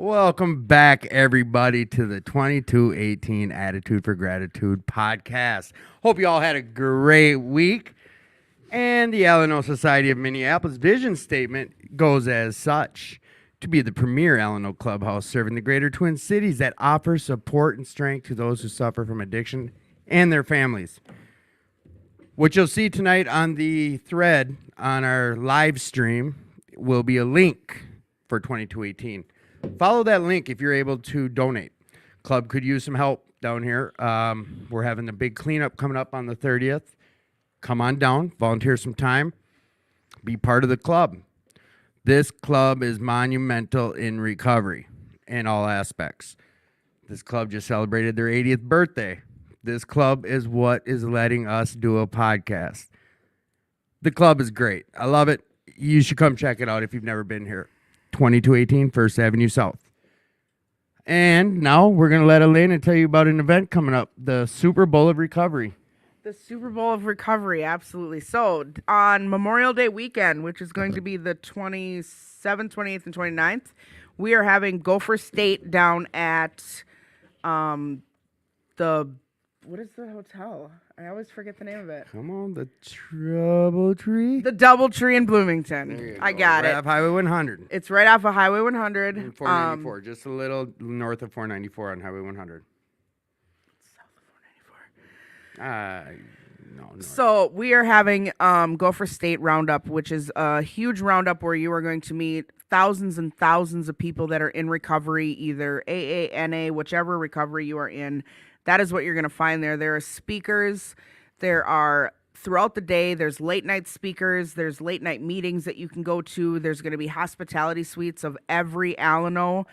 Welcome back, everybody, to the 2218 Attitude for Gratitude podcast. Hope you all had a great week. And the Alano Society of Minneapolis vision statement goes as such: to be the premier Alano clubhouse serving the greater Twin Cities that offers support and strength to those who suffer from addiction and their families. What you'll see tonight on the thread on our live stream will be a link for 2218. Follow that link if you're able to donate. Club could use some help down here. We're having a big cleanup coming up on the 30th. Come on down, volunteer some time, be part of the club. This club is monumental in recovery in all aspects. This club just celebrated their 80th birthday. This club is what is letting us do a podcast. The club is great. I love it. You should come check it out if you've never been here. 2218 First Avenue South. And now we're going to let Elena tell you about an event coming up, the Super Bowl of Recovery. The Super Bowl of Recovery, absolutely. So on Memorial Day weekend, which is going to be the 27th, 28th, and 29th, we are having Gopher State down at what is the hotel? I always forget the name of it. Come on, the Trouble Tree? The Doubletree in Bloomington. I got it. Right off Highway 100. It's right off of Highway 100. And 494, just a little north of 494 on Highway 100. South of 494. No. So we are having Gopher State Roundup, which is a huge roundup where you are going to meet thousands and thousands of people that are in recovery, either AA, NA, whichever recovery you are in. That is what you're going to find there. There are speakers. There are, throughout the day, there's late night speakers. There's late night meetings that you can go to. There's going to be hospitality suites of every Alano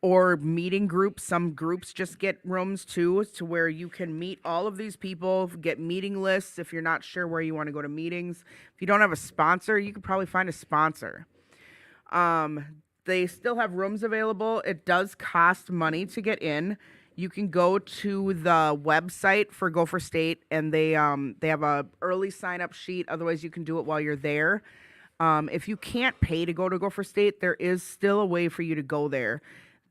or meeting groups. Some groups just get rooms too, to where you can meet all of these people, get meeting lists if you're not sure where you want to go to meetings. If you don't have a sponsor, you could probably find a sponsor. They still have rooms available. It does cost money to get in. You can go to the website for Gopher State, and they have a early sign-up sheet. Otherwise, you can do it while you're there. If you can't pay to go to Gopher State, there is still a way for you to go there.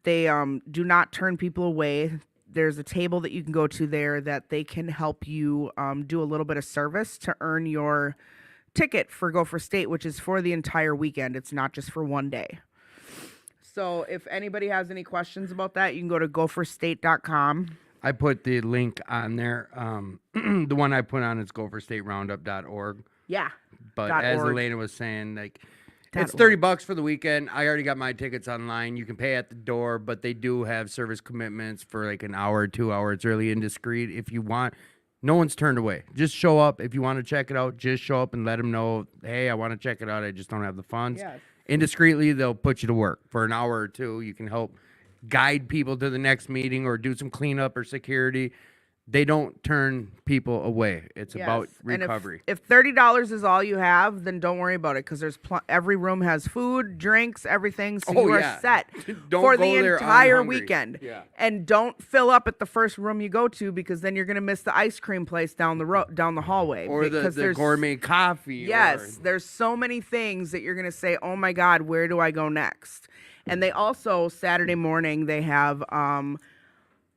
They do not turn people away. There's a table that you can go to there that they can help you do a little bit of service to earn your ticket for Gopher State, which is for the entire weekend. It's not just for one day. So if anybody has any questions about that, you can go to gopherstate.com. I put the link on there. The one I put on is gopherstateroundup.org. Yeah. But as Elena was saying, it's .org. $30 for the weekend. I already got my tickets online. You can pay at the door, but they do have service commitments for like an hour or 2 hours, early and discreet. If you want, no one's turned away. Just show up. If you want to check it out, just show up and let them know, hey, I want to check it out. I just don't have the funds. Yes. Indiscreetly, they'll put you to work for an hour or two. You can help guide people to the next meeting or do some cleanup or security. They don't turn people away. It's about recovery. And if $30 is all you have, then don't worry about it, because there's every room has food, drinks, everything, so you are set for the entire weekend. Yeah. And don't fill up at the first room you go to, because then you're going to miss the ice cream place down the hallway. Or the gourmet coffee. Yes, there's so many things that you're going to say, oh my God, where do I go next? And they also, Saturday morning, they have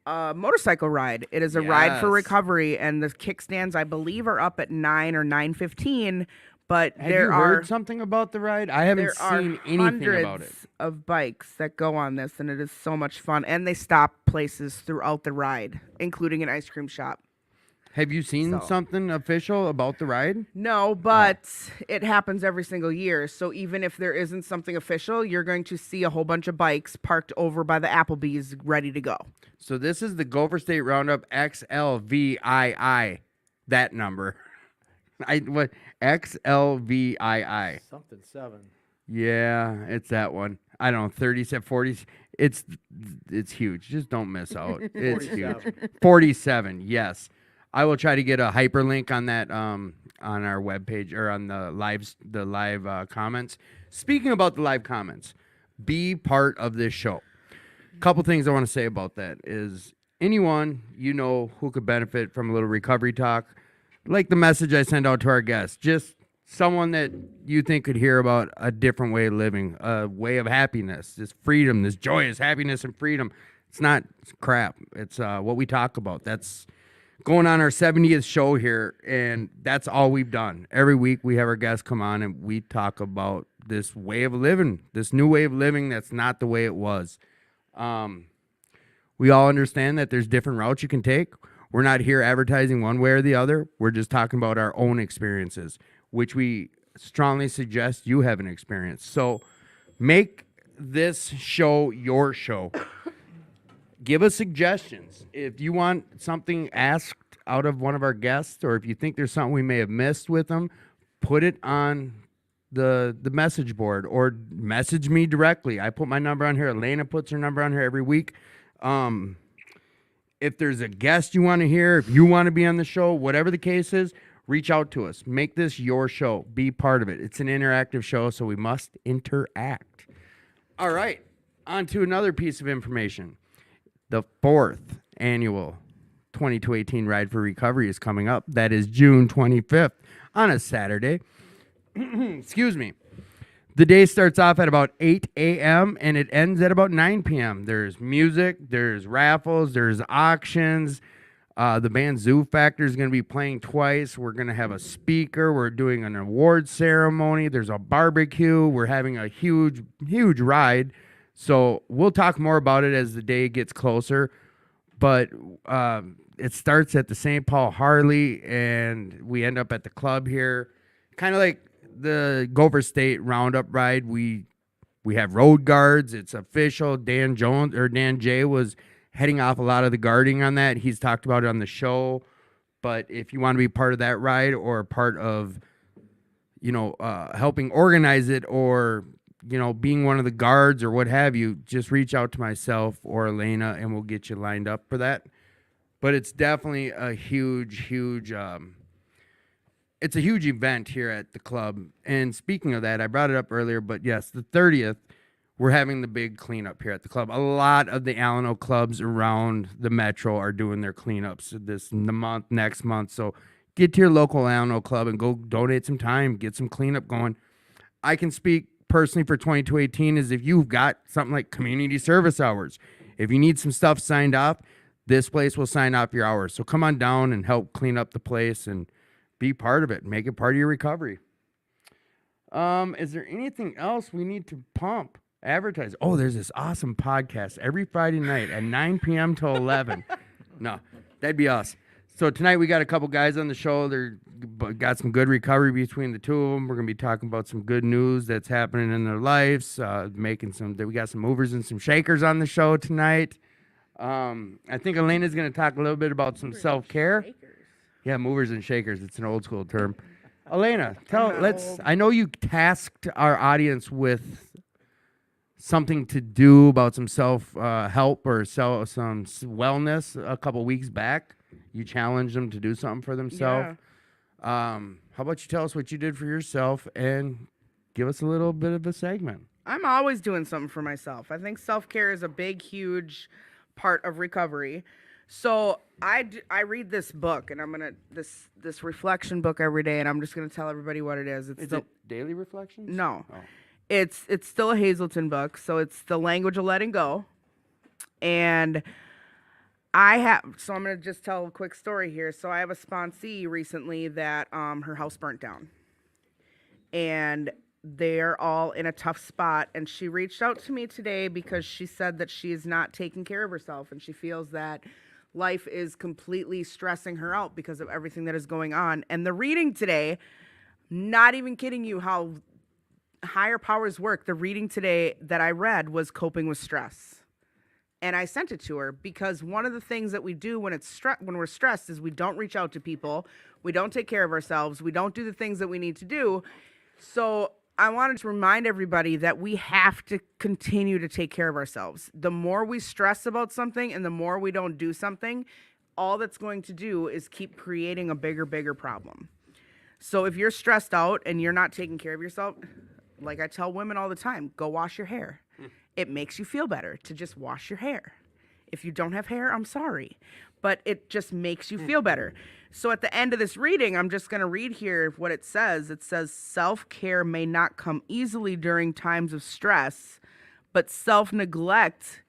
motorcycle ride. It is a ride for recovery, and the kickstands, I believe, are up at 9 or 9:15. But have you heard something about the ride? I haven't seen anything about it. Of bikes that go on this, and it is so much fun. And they stop places throughout the ride, including an ice cream shop. Have you seen something official about the ride? No, but it happens every single year. So even if there isn't something official, you're going to see a whole bunch of bikes parked over by the Applebee's ready to go. So this is the Gopher State Roundup XLVII. That number. What XLVII? Something 7. Yeah, it's that one. I don't know, 30, 40. It's huge. Just don't miss out. It's huge. 47, yes. I will try to get a hyperlink on that on our webpage or on the live comments. Speaking about the live comments, be part of this show. A couple things I want to say about that is anyone you know who could benefit from a little recovery talk, like the message I send out to our guests, just someone that you think could hear about a different way of living, a way of happiness, this freedom, this joyous happiness and freedom. It's not crap. It's what we talk about. That's going on our 70th show here, and that's all we've done. Every week we have our guests come on and we talk about this way of living, this new way of living that's not the way it was. We all understand that there's different routes you can take. We're not here advertising one way or the other. We're just talking about our own experiences, which we strongly suggest you have an experience. So make this show your show. Give us suggestions. If you want something asked out of one of our guests, or if you think there's something we may have missed with them, put it on the message board or message me directly. I put my number on here. Elena puts her number on here every week. If there's a guest you want to hear, if you want to be on the show, whatever the case is, reach out to us. Make this your show. Be part of it. It's an interactive show, so we must interact. All right, on to another piece of information. The 4th annual 2218 Ride for Recovery is coming up. That is June 25th on a Saturday. Excuse me. The day starts off at about 8 a.m. and it ends at about 9 p.m. There's music, there's raffles, there's auctions. The band Zoo Factor is going to be playing twice. We're going to have a speaker. We're doing an award ceremony. There's a barbecue. We're having a huge, huge ride. So we'll talk more about it as the day gets closer. But it starts at the St. Paul Harley, and we end up at the club here. Kind of like the Gopher State Roundup ride. We have road guards. It's official. Dan J was heading off a lot of the guarding on that. He's talked about it on the show. But if you want to be part of that ride or part of, helping organize it or, being one of the guards or what have you, just reach out to myself or Elena and we'll get you lined up for that. But it's definitely a huge, huge, it's a huge event here at the club. And speaking of that, I brought it up earlier, but yes, the 30th, we're having the big cleanup here at the club. A lot of the Alano clubs around the metro are doing their cleanups next month. So get to your local Alano club and go donate some time, get some cleanup going. I can speak personally for 2218 is if you've got something like community service hours, if you need some stuff signed off, this place will sign off your hours. So come on down and help clean up the place and be part of it. Make it part of your recovery. Is there anything else we need to advertise? Oh, there's this awesome podcast every Friday night at 9 p.m. till 11. No, that'd be us. So tonight we got a couple guys on the show. They're got some good recovery between the two of them. We're going to be talking about some good news that's happening in their lives. We got some movers and some shakers on the show tonight. I think Elena's going to talk a little bit about some self-care. Yeah, movers and shakers. It's an old school term. Elena, I know you tasked our audience with something to do about some self-help or some wellness a couple weeks back. You challenged them to do something for themselves. Yeah. How about you tell us what you did for yourself and give us a little bit of a segment? I'm always doing something for myself. I think self-care is a big, huge part of recovery. So I read this book, and I'm gonna this reflection book every day, and I'm just gonna tell everybody what it is. Is it Daily Reflections? No, it's still a Hazelton book. So it's The Language of Letting Go, and I'm gonna just tell a quick story here. So I have a sponsee recently that her house burnt down, and they're all in a tough spot. And she reached out to me today because she said that she is not taking care of herself, and she feels that life is completely stressing her out because of everything that is going on. And the reading today, not even kidding you how higher powers work, the reading today that I read was coping with stress. And I sent it to her because one of the things that we do when we're stressed is we don't reach out to people, we don't take care of ourselves, we don't do the things that we need to do. So I wanted to remind everybody that we have to continue to take care of ourselves. The more we stress about something and the more we don't do something, all that's going to do is keep creating a bigger problem. So if you're stressed out and you're not taking care of yourself, like I tell women all the time, go wash your hair. It makes you feel better to just wash your hair. If you don't have hair, I'm sorry, but it just makes you feel better. So at the end of this reading, I'm just going to read here what it says. It says, self-care may not come easily during times of stress, but self-neglect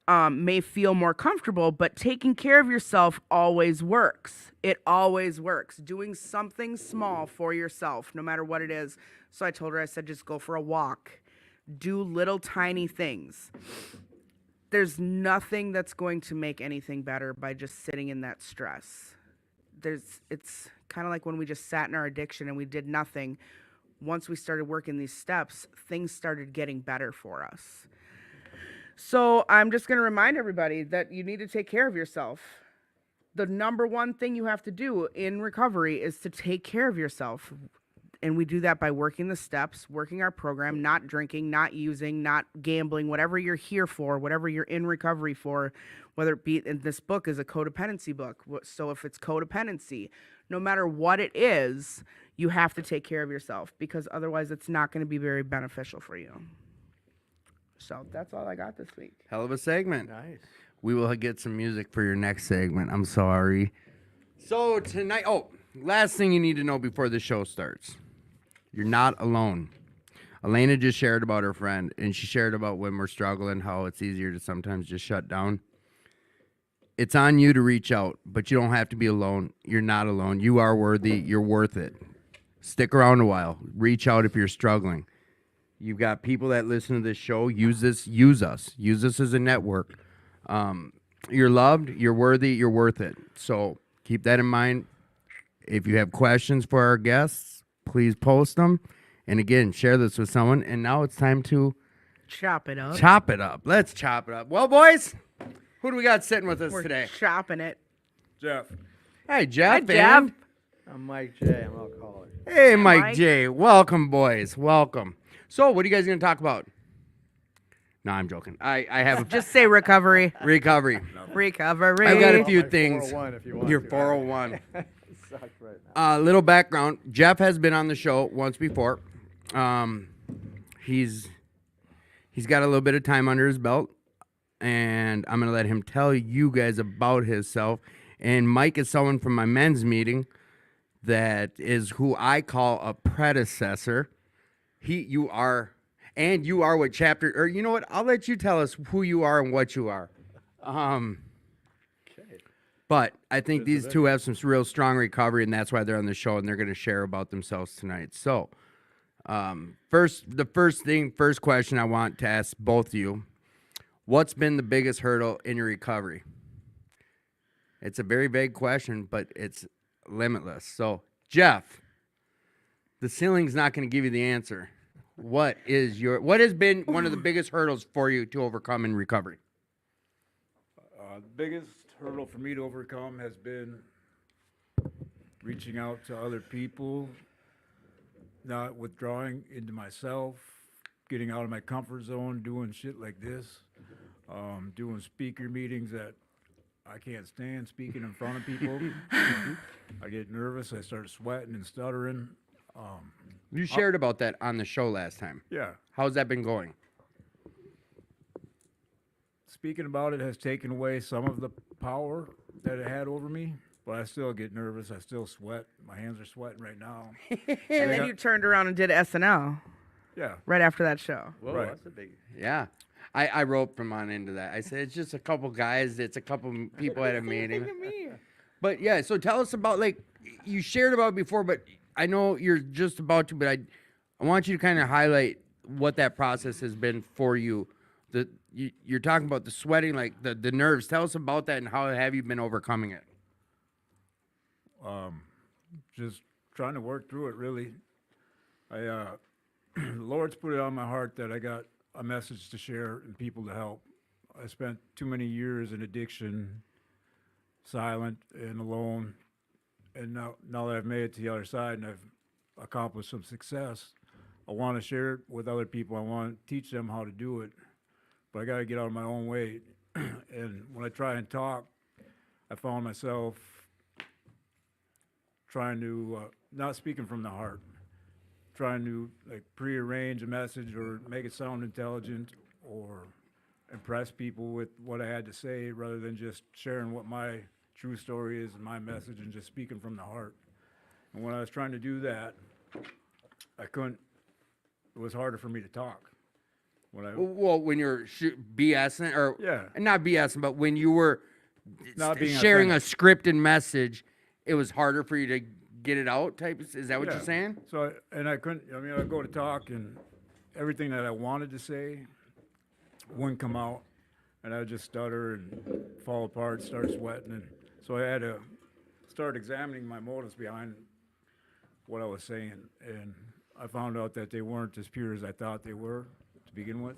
may feel more comfortable, but taking care of yourself always works. It always works. Doing something small for yourself, no matter what it is. So I told her, I said, just go for a walk. Do little tiny things. There's nothing that's going to make anything better by just sitting in that stress. It's kind of like when we just sat in our addiction and we did nothing. Once we started working these steps, things started getting better for us. So I'm just going to remind everybody that you need to take care of yourself. The number one thing you have to do in recovery is to take care of yourself. And we do that by working the steps, working our program, not drinking, not using, not gambling, whatever you're here for, whatever you're in recovery for, whether it be, and this book is a codependency book. So if it's codependency, no matter what it is, you have to take care of yourself because otherwise it's not going to be very beneficial for you. So that's all I got this week. Hell of a segment. Nice. We will get some music for your next segment. I'm sorry. So tonight, last thing you need to know before the show starts. You're not alone. Elena just shared about her friend, and she shared about when we're struggling, how it's easier to sometimes just shut down. It's on you to reach out, but you don't have to be alone. You're not alone. You are worthy. You're worth it. Stick around a while. Reach out if you're struggling. You've got people that listen to this show. Use us. Use us as a network. You're loved. You're worthy. You're worth it. So keep that in mind. If you have questions for our guests, please post them. And again, share this with someone. And now it's time to Chop it up. chop it up. Let's chop it up. Well, boys, who do we got sitting with us We're today? chopping it. Jeff. Hey, Jeff. Hi, Jeff. and- I'm Mike J. I'm alcoholic. Hey, Mike Mike. J. Welcome, boys. Welcome. So, what are you guys going to talk about? No, I'm joking. I have Just say recovery. recovery. Recovery. I've got a few My things. 401 if you want Your to. 401. It sucks right now. Little background. Jeff has been on the show once before. He's got a little bit of time under his belt, and I'm going to let him tell you guys about himself. And Mike is someone from my men's meeting that is who I call a predecessor. You are what chapter, or you know what? I'll let you tell us who you are and what you are. Okay. But I think these two have some real strong recovery, and that's why they're on the show, and they're going to share about themselves tonight. So, first question I want to ask both of you: what's been the biggest hurdle in your recovery? It's a very vague question, but it's limitless. So, Jeff, the ceiling's not going to give you the answer. What has been one of the biggest hurdles for you to overcome in recovery? The biggest hurdle for me to overcome has been reaching out to other people, not withdrawing into myself, getting out of my comfort zone, doing shit like this, doing speaker meetings that I can't stand, speaking in front of people. I get nervous, I start sweating and stuttering. You shared about that on the show last time. Yeah, How's that been going? speaking about it has taken away some of the power that it had over me, but I still get nervous, I still sweat. My hands are sweating right now. And then you turned around and did SNL Yeah. right after that show. Whoa, Right. that's a big. Yeah. I roped him on into that. I said, it's just a couple guys. It's a couple people at a meeting. But yeah, so tell us about, like, you shared about it before, but I know you're just about to, but I want you to kind of highlight what that process has been for you. You're talking about the sweating, like the nerves. Tell us about that and how have you been overcoming it? Just trying to work through it, really. The Lord's put it on my heart that I got a message to share and people to help. I spent too many years in addiction, silent and alone, and now that I've made it to the other side and I've accomplished some success, I want to share it with other people. I want to teach them how to do it, but I got to get out of my own way. And when I try and talk, I found myself trying to not speaking from the heart, trying to like prearrange a message or make it sound intelligent or impress people with what I had to say rather than just sharing what my true story is and my message and just speaking from the heart. And when I was trying to do that, I couldn't, it was harder for me to talk. When I, Well, when you're BSing, or Yeah. not BSing, but when you were Not being sharing a authentic. scripted message, it was harder for you to get it out. Is that what Yeah. you're saying? So, and I couldn't, I mean, I'd go to talk and everything that I wanted to say wouldn't come out. And I would just stutter and fall apart, start sweating. And so I had to start examining my motives behind what I was saying. And I found out that they weren't as pure as I thought they were to begin with.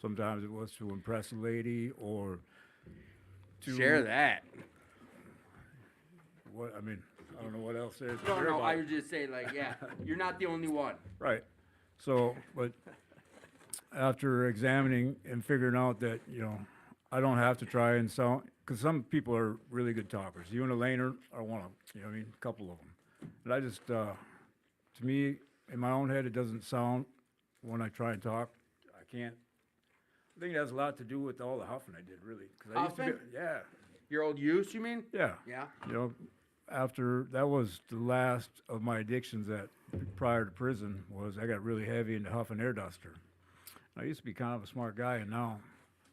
Sometimes it was to impress a lady or to Share that. what, I mean, I don't know what else there is to No, share no, about I it. would just say, like, yeah, you're not the only one. Right. So, but after examining and figuring out that, you know, I don't have to try and sound, because some people are really good talkers. You and Elaine are one of them, you know what I mean? A couple of them. But I just, to me, in my own head, it doesn't sound, when I try and talk, I can't. I think it has a lot to do with all the huffing I did, really. 'Cause I used to be, Huffing? yeah, Your old use, you mean? yeah. Yeah. You know, after, that was the last of my addictions that prior to prison was I got really heavy into huffing air duster. I used to be kind of a smart guy, and now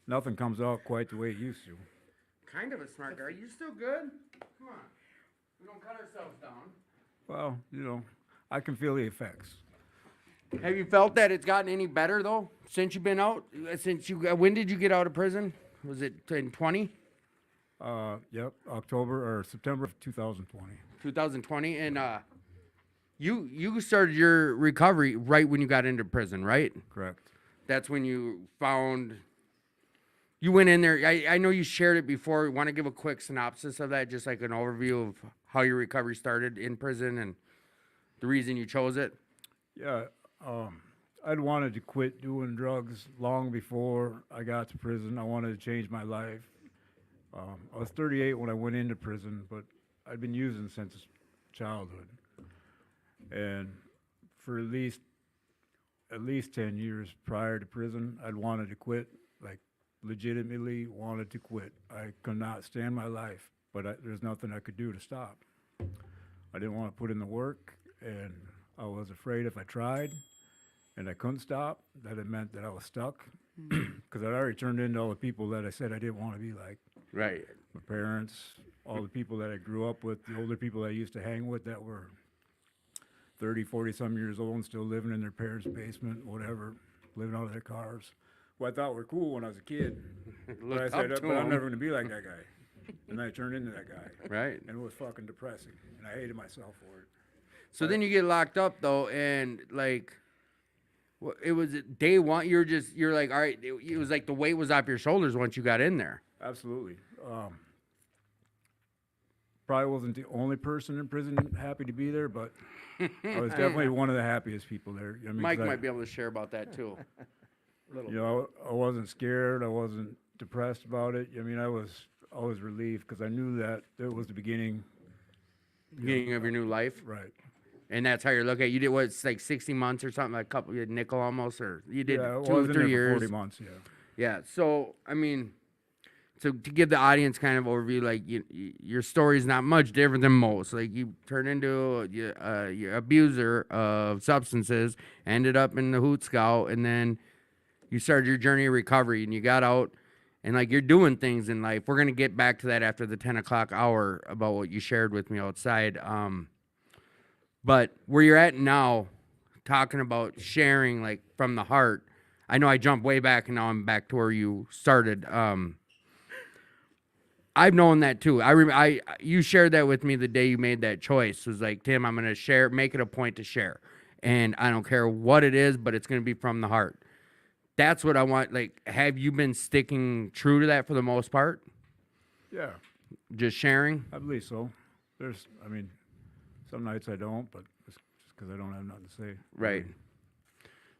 nothing comes out quite the way it used to. Kind of a smart guy. You still good? Come on. We don't cut ourselves down. Well, you know, I can feel the effects. Have you felt that it's gotten any better though since you've been out? When did you get out of prison? Was it in Yep, October or September of 2020. 2020? And you started your recovery right when you got into prison, right? Correct. That's when you found. You went in there. I know you shared it before. Want to give a quick synopsis of that, just like an overview of how your recovery started in prison and the reason you chose it? Yeah, I'd wanted to quit doing drugs long before I got to prison. I wanted to change my life. I was 38 when I went into prison, but I'd been using since childhood. And for at least 10 years prior to prison, I'd wanted to quit, like legitimately wanted to quit. I could not stand my life, but there's nothing I could do to stop. I didn't want to put in the work, and I was afraid if I tried and I couldn't stop, that it meant that I was stuck, because I'd already turned into all the people that I said I didn't want to be like. Right. My parents, all the people that I grew up with, the older people I used to hang with that were 30, 40 some years old and still living in their parents' basement, whatever, living out of their cars, who I thought were cool when I was a kid. But I Looked said, up to but I'm 'em. never going to be like that guy. And I turned into that guy. Right. And it was fucking depressing. And I hated myself for it. So then you get locked up though, and like, it was day one. You're like, all right. It was like the weight was off your shoulders once you got in there. Absolutely. Probably wasn't the only person in prison happy to be there, but I was definitely one of the happiest people there. I mean, 'cause Mike might be able to share about that too. You know, I wasn't scared. I wasn't depressed about it. I mean, I was always relieved because I knew that it was the beginning. Beginning of your new life, Right. and that's how you're looking at. You did what? It's like 60 months or something, like a couple, you had nickel almost, or you did Yeah, I two was or in 3 there years. for 40 months, yeah. Yeah. So I mean, so to give the audience kind of overview, like your story is not much different than most. Like you turned into your abuser of substances, ended up in the Hoot Scout, and then you started your journey of recovery, and you got out, and like you're doing things in life. We're gonna get back to that after the 10 o'clock hour about what you shared with me outside. But where you're at now, talking about sharing like from the heart. I know I jumped way back, and now I'm back to where you started. I've known that too. You shared that with me the day you made that choice. It was like, Tim, I'm gonna share, make it a point to share, and I don't care what it is, but it's gonna be from the heart. That's what I want. Like, have you been sticking true to that for the most part? Yeah, Just sharing? I believe so. I mean, some nights I don't, but it's just because I don't have nothing to say. Right.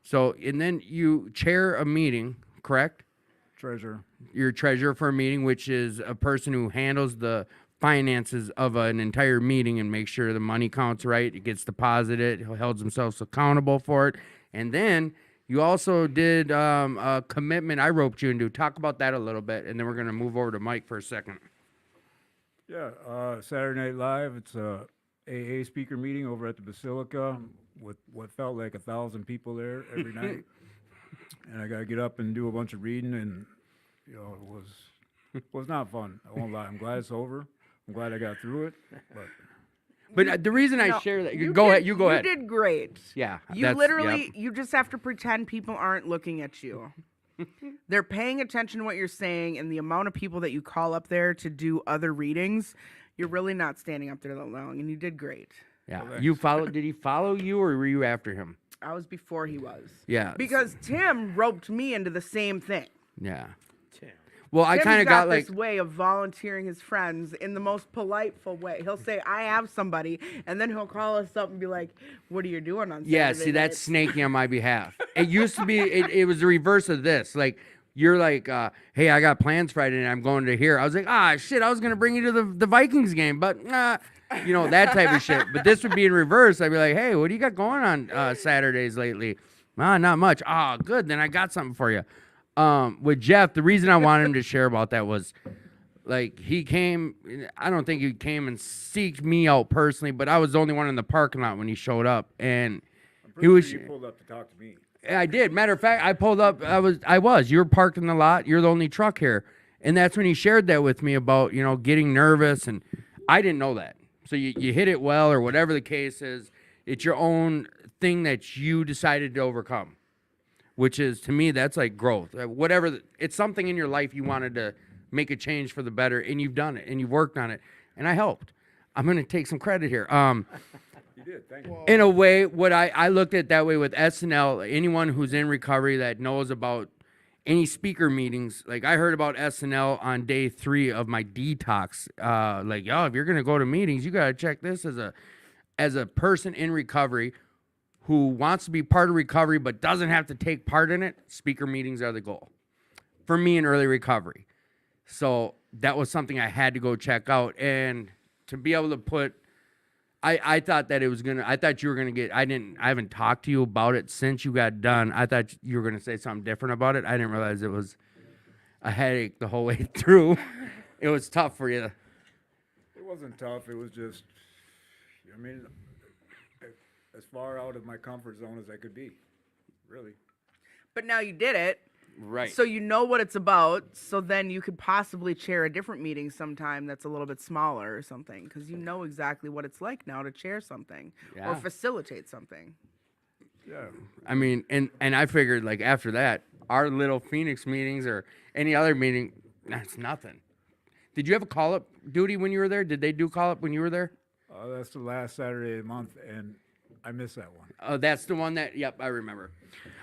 So, and then you chair a meeting, correct? Treasure. You're treasurer for a meeting, which is a person who handles the finances of an entire meeting and makes sure the money counts right, it gets deposited, holds themselves accountable for it. And then You also did a commitment I roped you into. Talk about that a little bit, and then we're going to move over to Mike for a second. Yeah, Saturday Night Live. It's a AA speaker meeting over at the Basilica with what felt like 1,000 people there every night. And I got to get up and do a bunch of reading, and it was not fun. I won't lie. I'm glad it's over. I'm glad I got through it. But the reason I No, share that, you go did- ahead. You go ahead. You did great. Yeah, You that's- literally, yep. you just have to pretend people aren't looking at you. They're paying attention to what you're saying, and the amount of people that you call up there to do other readings, you're really not standing up there that long, and you did great. Yeah. Well, You followed? Did he follow you, or were you after him? I was before he was. Yeah. Because Tim roped me into the same thing. Yeah. Tim. Well, I Tim's kind of got like. this way of volunteering his friends in the most politeful way. He'll say, "I have somebody," and then he'll call us up and be like, "What are you doing on Yeah, Saturday see, that's night?" snaky on my behalf. It used to be, it was the reverse of this. Like, you're like, hey, I got plans Friday night. I'm going to here. I was like, shit, I was going to bring you to the Vikings game, but, that type of shit. But this would be in reverse. I'd be like, hey, what do you got going on Saturdays lately? Not much. Good. Then I got something for you. With Jeff, the reason I wanted him to share about that was, like, he came, I don't think he came and seeked me out personally, but I was the only one in the parking lot when he showed up. And I'm pretty he was. sure you pulled up to talk to me. I did. Matter of fact, I pulled up. I was. You were parked in the lot. You're the only truck here, and that's when he shared that with me about getting nervous, and I didn't know that. So you hit it well, or whatever the case is. It's your own thing that you decided to overcome, which is, to me, that's like growth. It's something in your life you wanted to make a change for the better, and you've done it, and you've worked on it, and I helped. I'm gonna take some credit here. You did. Thank you. In a way, what I looked at that way with SNL, anyone who's in recovery that knows about any speaker meetings, like I heard about SNL on day 3 of my detox. If you're gonna go to meetings, you gotta check this as a person in recovery who wants to be part of recovery but doesn't have to take part in it. Speaker meetings are the goal for me in early recovery. So that was something I had to go check out, and to be able to put. I thought that I thought you were gonna get. I haven't talked to you about it since you got done. I thought you were gonna say something different about it. I didn't realize it was a headache the whole way through. It was tough for you. It wasn't tough. It was just, as far out of my comfort zone as I could be, really. But now you did it. Right. So you know what it's about, so then you could possibly chair a different meeting sometime that's a little bit smaller or something, because you know exactly what it's like now to chair something Yeah. or facilitate something. Yeah. I mean, and I figured, like, after that, our little Phoenix meetings or any other meeting, that's nothing. Did you have a call-up duty when you were there? Did they do call-up when you were there? That's the last Saturday of the month, and I missed that one. Oh, that's the one that. Yep, I remember.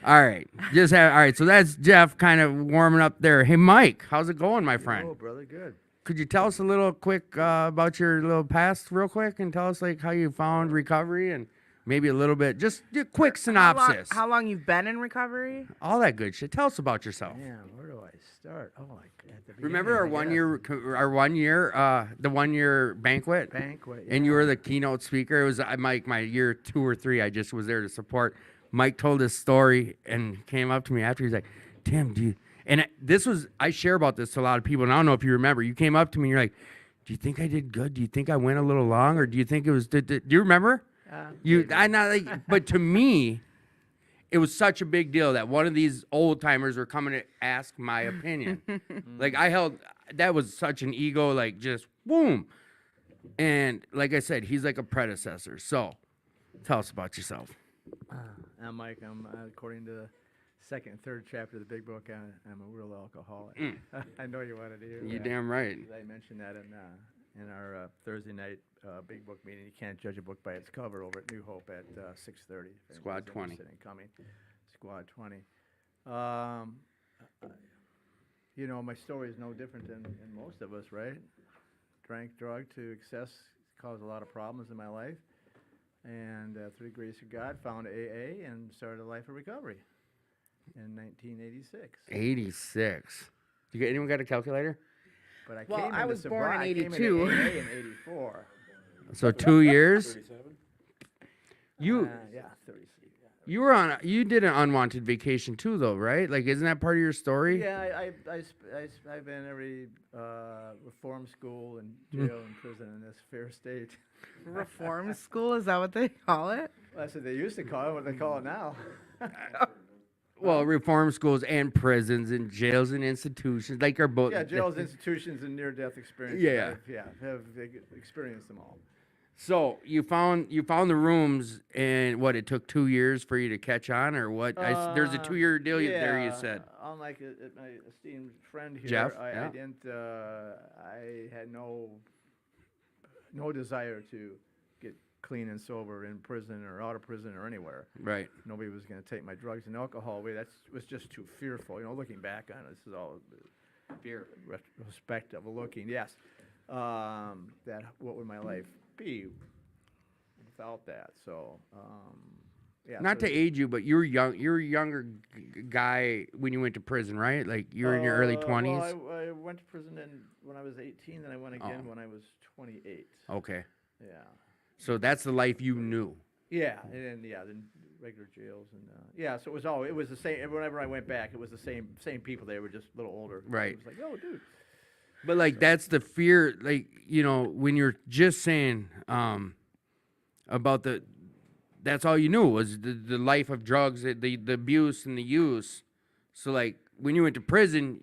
All right, all right. So that's Jeff kind of warming up there. Hey, Mike, how's it going, my friend? Oh, brother, good. Could you tell us a little quick about your little past, real quick, and tell us like how you found recovery and maybe a little bit, just a quick synopsis. How long you've been in recovery? All that good shit. Tell us about yourself. Yeah, where do I start? Oh, at the Remember our beginning, the 1 year banquet? banquet. And you were the keynote speaker. It was Mike, my year 2 or 3. I just was there to support. Mike told his story and came up to me after. He's like, Tim, do you? And I share about this to a lot of people, and I don't know if you remember. You came up to me and you're like, do you think I did good? Do you think I went a little long? Or do you think it was, do you remember? But to me, it was such a big deal that one of these old timers were coming to ask my opinion. Like that was such an ego, like just boom. And like I said, he's like a predecessor. So tell us about yourself. I'm Mike. I'm according to the second and third chapter of the big book. I'm a real alcoholic. I know you wanted to hear You that. damn right. I mentioned that in our Thursday night big book meeting. You can't judge a book by its cover over at New Hope at 6:30. if Squad anybody's 20. interested in coming. Squad 20. My story is no different than most of us, right? Drank drug to excess, caused a lot of problems in my life. And through the grace of God, found AA and started a life of recovery in 1986. 86. Anyone got a calculator? But I Well, came I into was born in sobriety- I came into 82. AA in 84. So 2 years. You. Yeah, 30. You did an unwanted vacation too, though, right? Like, isn't that part of your story? Yeah, I've been every reform school and jail and prison in this fair state. Reform school, is that what they call it? That's what they used to call it. What they call it now? Well, reform schools and prisons and jails and institutions, like, are both. Yeah, jails, institutions, and near-death experiences. Yeah. Have experienced them all. So you found the rooms, and what, it took 2 years for you to catch on, or what? There's a 2-year deal there. You said. Unlike my esteemed friend here, Jeff, I yeah. didn't. I had no desire to get clean and sober in prison or out of prison or anywhere. Right. Nobody was going to take my drugs and alcohol away. That was just too fearful. Looking back on it, this is all fear, retrospective looking. Yes. That what would my life be without that? So, yeah. Not so to age you, but you were young. You were a younger guy when you went to prison, right? Like, you were in your early 20s. Well, I went to prison when I was 18, then I went again when I was 28. Okay. Yeah. So that's the life you knew. Yeah, and then then regular jails and yeah. So it was the same. Whenever I went back, it was the same people. They were just a little older. Right. It was like, oh, dude. But, like, that's the fear, like, when you're just saying about that's all you knew was the life of drugs, the abuse and the use. So, like, when you went to prison,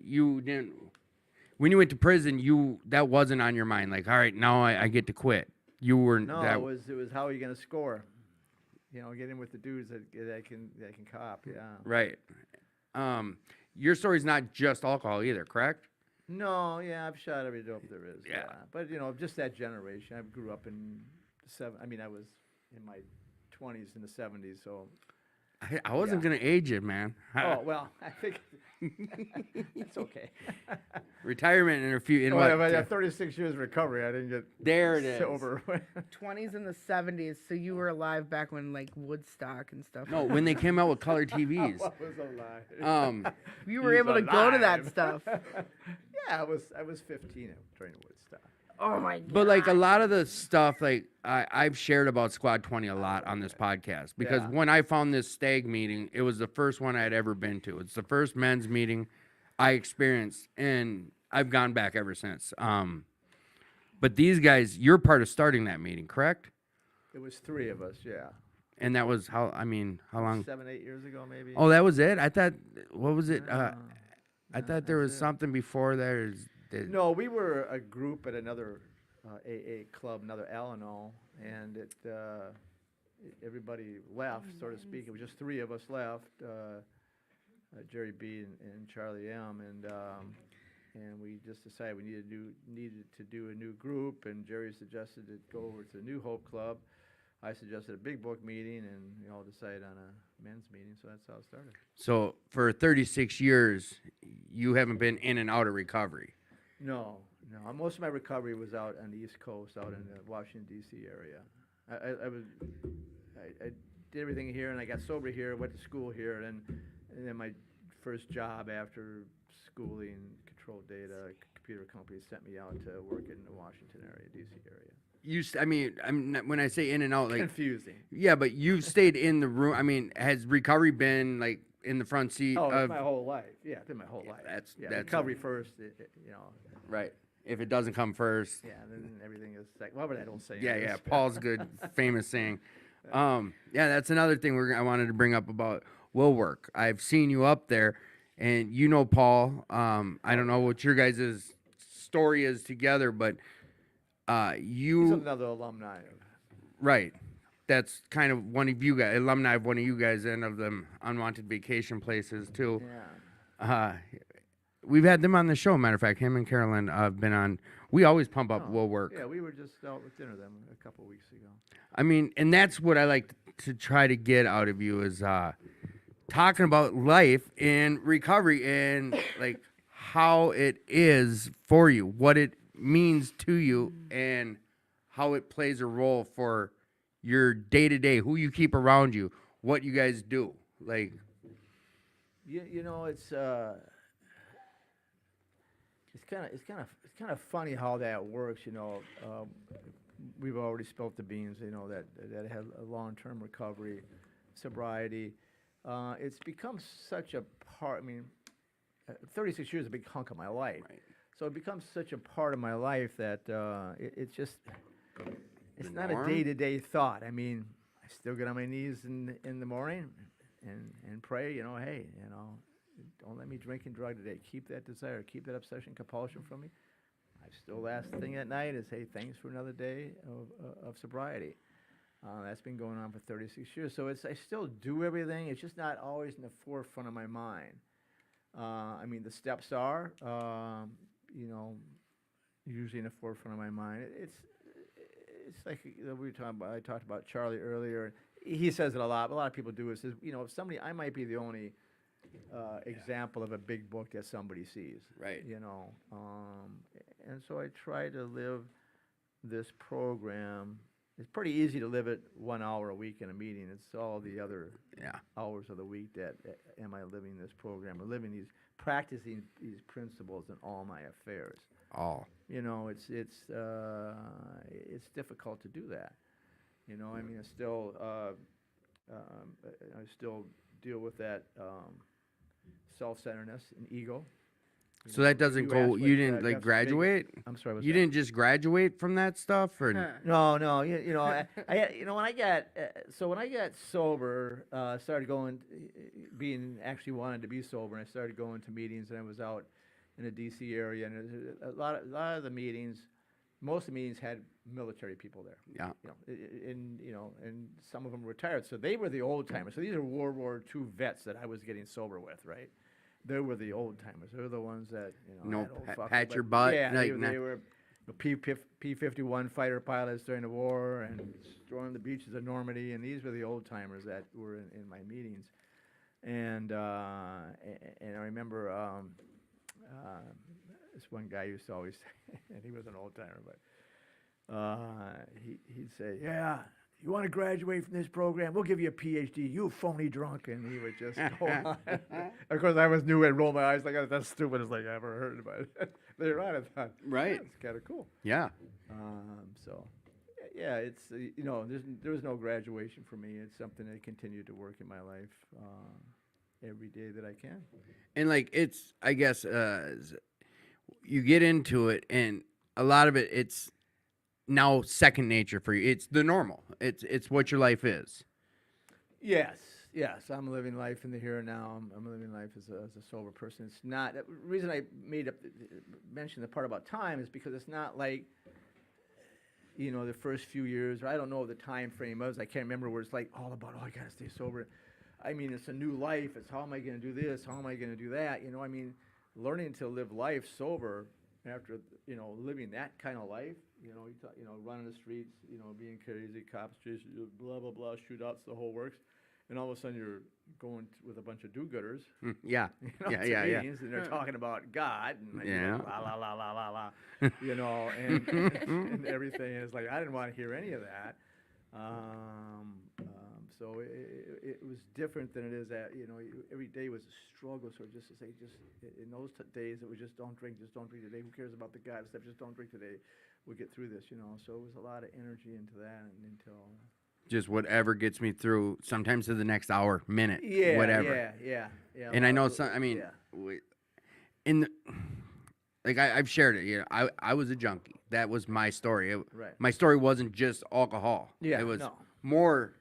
that wasn't on your mind. Like, all right, now I get to quit. You were No, it was how are you going to score? Get in with the dudes that can cop. Yeah. Right. Your story's not just alcohol either, correct? No, yeah, I've shot every dope there is. Yeah. But just that generation. I grew up in I was in my 20s in the 70s, so. I wasn't gonna age it, man. Oh well, I think it's okay. Retirement in a few. I had 36 years of recovery. I didn't get There it is. sober. 20s and the 70s, so you were alive back when, like, Woodstock and stuff. No, when they came out with color TVs. What was a lie? You were able to go to that stuff. Yeah, I was 15 during Woodstock. Oh my god. But, like, a lot of the stuff, like, I've shared about Squad 20 a lot on this podcast, because Yeah. when I found this stag meeting, it was the first one I'd ever been to. It's the first men's meeting I experienced, and I've gone back ever since. But these guys, you're part of starting that meeting, correct? It was 3 of us, yeah. And that was how long? 7, 8 years ago, maybe. Oh, that was it? I thought, what was it? I thought there was that's it. something before there. No, we were a group at another AA club, another Al-Anon, and everybody left, so to speak. It was just 3 of us left, Jerry B. and Charlie M. And we just decided we needed to do a new group, and Jerry suggested to go over to the New Hope Club. I suggested a big book meeting, and we all decided on a men's meeting, so that's how it started. So for 36 years, you haven't been in and out of recovery. No. Most of my recovery was out on the East Coast, out in the Washington D.C. area. I did everything here, and I got sober here. Went to school here, and then my first job after schooling, Control Data, computer company, sent me out to work in the Washington area, D.C. area. When I say in and out, like, Confusing. yeah, but you've stayed in the room. I mean, has recovery been, like, in the front seat Oh, of my whole life. Yeah, did my whole life. that's recovery first. right? If it doesn't come first, Yeah, and then everything is second. Well, but I don't say. yeah, this. yeah. Paul's good, famous saying. Yeah, that's another thing I wanted to bring up about will work. I've seen you up there, and Paul. I don't know what your guys' story is together, but He's you another alumni. right. That's kind of one of you guys, alumni of one of you guys, and of them unwanted vacation places too. Yeah. We've had them on the show. Matter of fact, him and Carolyn have been on. We always pump up will work. Yeah, we were just out with dinner them a couple of weeks ago. I mean, and that's what I like to try to get out of you is talking about life and recovery and like how it is for you, what it means to you, and how it plays a role for your day to day, who you keep around you, what you guys do. Like, it's kind of funny how that works. We've already spilled the beans. That had a long-term recovery. sobriety, it's become such a part. I mean, 36 years is a big hunk of my life. Right. So it becomes such a part of my life that it's just, it's The not norm? a day-to-day thought. I mean, I still get on my knees in the morning and pray, hey, don't let me drink and drug today. Keep that desire, keep that obsession, compulsion from me. I still, last thing at night is, hey, thanks for another day of sobriety. That's been going on for 36 years. So I still do everything. It's just not always in the forefront of my mind. I mean, the steps are, usually in the forefront of my mind. It's like we were talking about. I talked about Charlie earlier. He says it a lot. But a lot of people do. It says, if somebody, I might be the only example of a big book that somebody sees. Right. And so I try to live this program. It's pretty easy to live it 1 hour a week in a meeting. It's all the other hours of the week that am I living this program or practicing these principles in all my affairs. All. It's difficult to do that. I mean, I still deal with that self-centeredness and ego. So that doesn't You go. asked You what, didn't got like some big- graduate. I'm sorry. what's You that? didn't just graduate from that stuff, or No. When I got sober, started going, actually wanted to be sober, and I started going to meetings, and I was out in the D.C. area, and a lot of the meetings, most of the meetings had military people there. yeah, And some of them retired, so they were the old timers. So these are World War II vets that I was getting sober with, right? They were the old timers. They were the ones that No, that old fucker, pat but your butt, Yeah, like, they were the P-51 fighter pilots during the war and stormed the beaches of Normandy. And these were the old timers that were in my meetings. And I remember this one guy used to always say, and he was an old timer, but he'd say, "Yeah, you want to graduate from this program? We'll give you a PhD. You phony drunk." And he would just go on. Of course, I was new and rolled my eyes like, "Oh, that's stupid as I ever heard about it." Later on, I thought, Right. It's kind of cool. yeah. So, yeah, it's there was no graduation for me. It's something I continue to work in my life every day that I can. And like it's, I guess, you get into it, and a lot of it's now second nature for you. It's the normal. It's what your life is. Yes, I'm living life in the here and now. I'm living life as a sober person. It's not the reason I mentioned the part about time is because it's not like the first few years, or I don't know what the time frame was. I can't remember where it's like all about, I gotta stay sober. I mean, it's a new life. It's how am I going to do this? How am I going to do that? I mean, learning to live life sober after, living that kind of life, running the streets, being crazy, cops chasing you, blah, blah, blah, shootouts, the whole works. And all of a sudden you're going with a bunch of do-gooders. Yeah. To Yeah. meetings, and they're talking about God and Yeah. la, la, la, la, la, la, and everything. And it's like, I didn't want to hear any of that. So it was different than it is that, every day was a struggle. So just to say, in those days, it was just don't drink today. Who cares about the God stuff? Just don't drink today. We'll get through this, So it was a lot of energy into that until. Just whatever gets me through. Sometimes to the next hour, minute, Yeah, whatever. Yeah. And I know some. I mean, I've shared it. I was a junkie. That was my story. Right. My story wasn't just alcohol. Yeah, it was no. more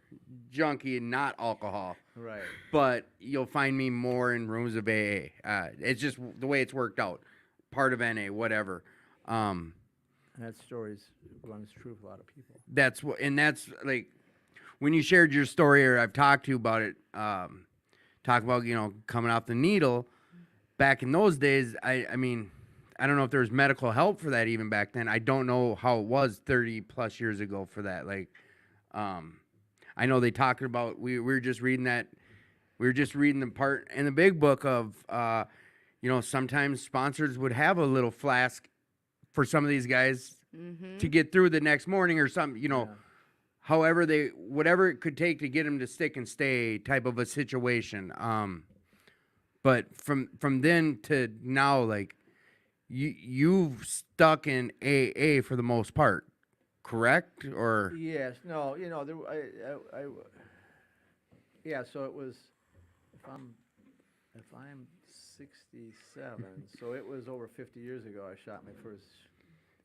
junkie and not alcohol. Right. But you'll find me more in rooms of AA. It's just the way it's worked out. Part of NA, whatever. And that story runs true for a lot of people. That's like when you shared your story, or I've talked to you about it. Talk about coming off the needle. Back in those days, I mean, I don't know if there was medical help for that even back then. I don't know how it was 30 plus years ago for that. Like, I know they talked about, we were just reading the part in the big book of, sometimes sponsors would have a little flask for some of these guys to get through the next morning or something, Yeah. however whatever it could take to get them to stick and stay type of a situation. But from then to now, like, you've stuck in AA for the most part, correct? Or Yes. No. Yeah, so it was, if I'm 67, so it was over 50 years ago I shot my first,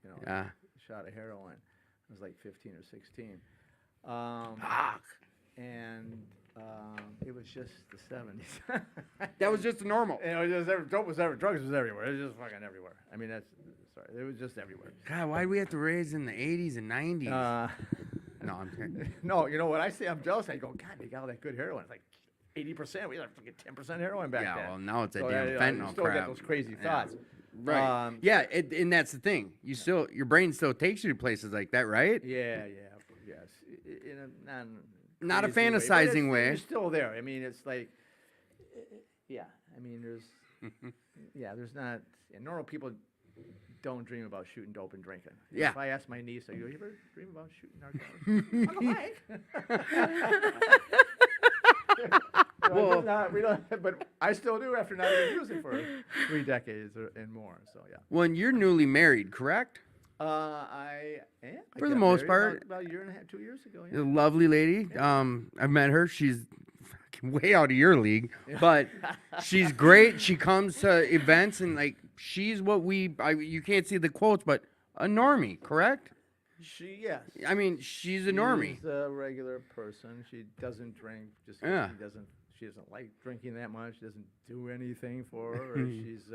Yeah. shot of heroin. I was like 15 or 16. Fuck. And it was just the 70s. That was just normal. You know, dope was everywhere, drugs was everywhere. It was just fucking everywhere. I mean, it was just everywhere. God, why do we have to raise in the 80s and 90s? No, I'm kidding. No, you know what I say? I'm jealous. I go, God, they got all that good heroin. It's like 80%. We had fucking 10% heroin back Yeah, then. well, now it's a So damn you fentanyl still crap. get those crazy Yeah. thoughts. Right. Yeah, and that's the thing. Your brain still takes you to places like that, right? Yeah, yes. In a Not a crazy way, but fantasizing way. It's still there. I mean, it's like, yeah. I mean, there's, there's not. And normal people don't dream about shooting dope and drinking. Yeah. If I ask my niece, I go, "You ever dream about shooting narcotics?" Well, we don't. But I still do after not even using it for 3 decades and more. So yeah. Well, and you're newly married, correct? I am. I For the got most married part. about a year and a half, 2 years ago. A Yeah. lovely lady. I've met her. She's fucking way out of your league, but she's great. She comes to events and like she's what you can't see the quotes, but a normie, correct? Yes. I mean, she's a normie. She's a regular person. She doesn't drink just 'cause Yeah. she doesn't like drinking that much. She doesn't do anything for her. Or she's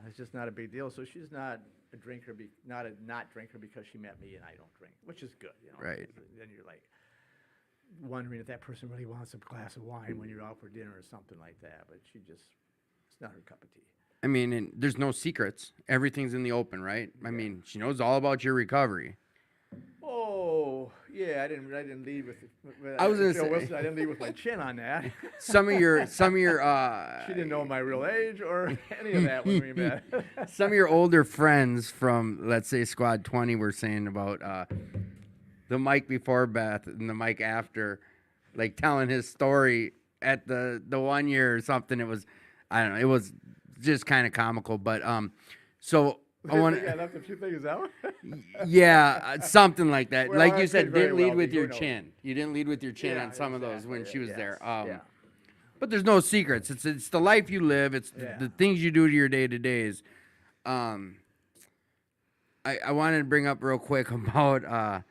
it's just not a big deal. So she's not a drinker, not drinker because she met me and I don't drink, which is good, you know. Right. Then you're like wondering if that person really wants a glass of wine when you're out for dinner or something like that. But it's not her cup of tea. I mean, and there's no secrets. Everything's in the open, right? I mean, she knows all about your recovery. Oh yeah, I didn't lead with. I was gonna Joe say- Wilson, I didn't lead with my chin on that. Some of your She didn't know my real age or any of that when we met. some of your older friends from, let's say, Squad 20 were saying about the Mike before Beth and the Mike after, like telling his story at the 1 year or something. It was, I don't know, it was just kind of comical. But so I want I left a few things out. something like that. Well, like I you said, did very didn't lead well with your before, no. chin. You didn't lead with your chin Yeah, on some of those when exactly, she was yes, there. yeah. But there's no secrets. It's the life you live. It's Yeah. the things you do to your day-to-days. I wanted to bring up real quick about,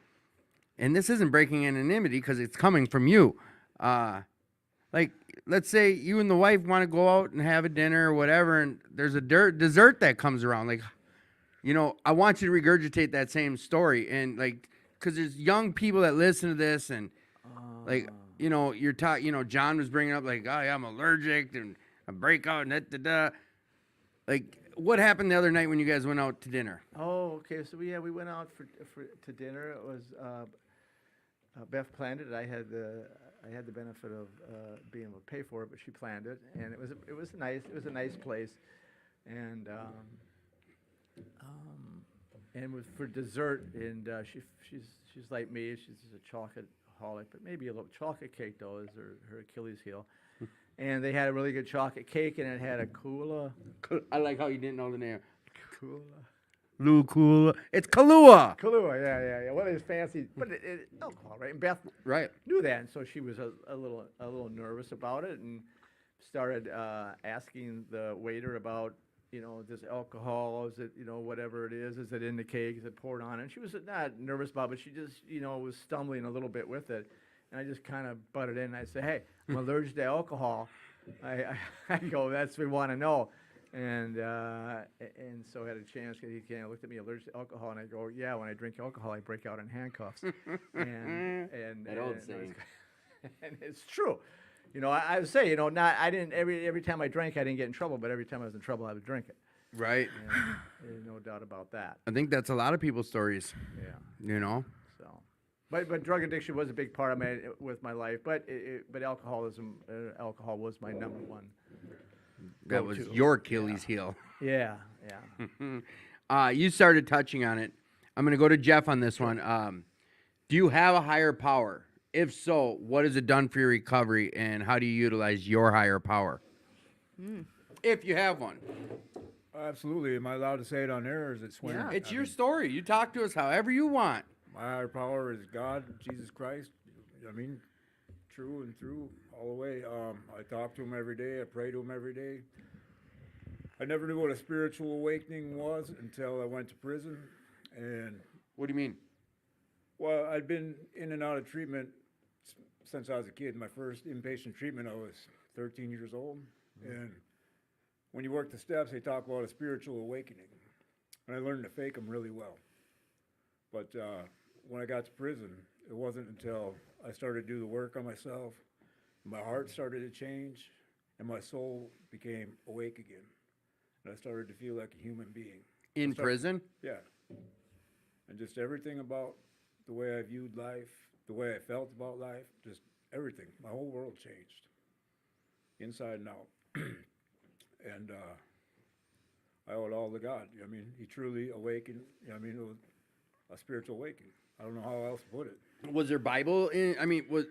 and this isn't breaking anonymity because it's coming from you. Like, let's say you and the wife want to go out and have a dinner or whatever, and there's a dessert that comes around. Like, you know, I want you to regurgitate that same story. And, like, because there's young people that listen to this, and, like, you know, John was bringing up, like, oh, yeah, I'm allergic, and a breakout, and da-da-da. Like, what happened the other night when you guys went out to dinner? Oh, okay. So we went out to dinner. It was Beth planned it. I had the benefit of being able to pay for it, but she planned it, and it was nice. It was a nice place, and with for dessert, and she's like me. She's a chocolate-holic, but maybe a little chocolate cake though is her Achilles heel. And they had a really good chocolate cake, and it had a Kula. I like how you didn't know the name. Kula. Kula. It's Kahlua. Kahlua, yeah. One of these fancy, but alcohol, right? And Beth Right. knew that, and so she was a little nervous about it, and started asking the waiter about, you know, this alcohol, is it, you know, whatever it is it in the cake, is it poured on it? And she was not nervous about it, but she just, you know, was stumbling a little bit with it. And I just kind of butted in, and I said, hey, I'm allergic to alcohol. I go, that's what we want to know. And so I had a chance, he kind of looked at me, allergic to alcohol, and I go, yeah, when I drink alcohol, I break out in handcuffs. That old saying. And it's true. You know, I would say, you know, every time I drank, I didn't get in trouble, but every time I was in trouble, I would drink it. Right. And there's no doubt about that. I think that's a lot of people's stories, Yeah. you know? So, but drug addiction was a big part of my life. But alcohol was my number one. That was Go-to. your Achilles heel. Yeah. You started touching on it. I'm going to go to Jeff on this one. Do you have a higher power? If so, what has it done for your recovery, and how do you utilize your higher power? If you have one. Absolutely. Am I allowed to say it on air, or is it swearing? Yeah. It's your story. You talk to us however you want. My higher power is God, Jesus Christ. I mean, true and through all the way. I talk to him every day. I pray to him every day. I never knew what a spiritual awakening was until I went to prison. And, What do you mean? well, I'd been in and out of treatment since I was a kid. My first inpatient treatment, I was 13 years old. And when you work the steps, they talk about a spiritual awakening. And I learned to fake them really well. But when I got to prison, it wasn't until I started to do the work on myself, my heart started to change, and my soul became awake again. And I started to feel like a human being. In prison? Yeah. And just everything about the way I viewed life, the way I felt about life, just everything. My whole world changed, inside and out. And I owe it all to God. I mean, he truly awakened. I mean, it was a spiritual awakening. I don't know how else to put it. Was there Bible in? I mean, was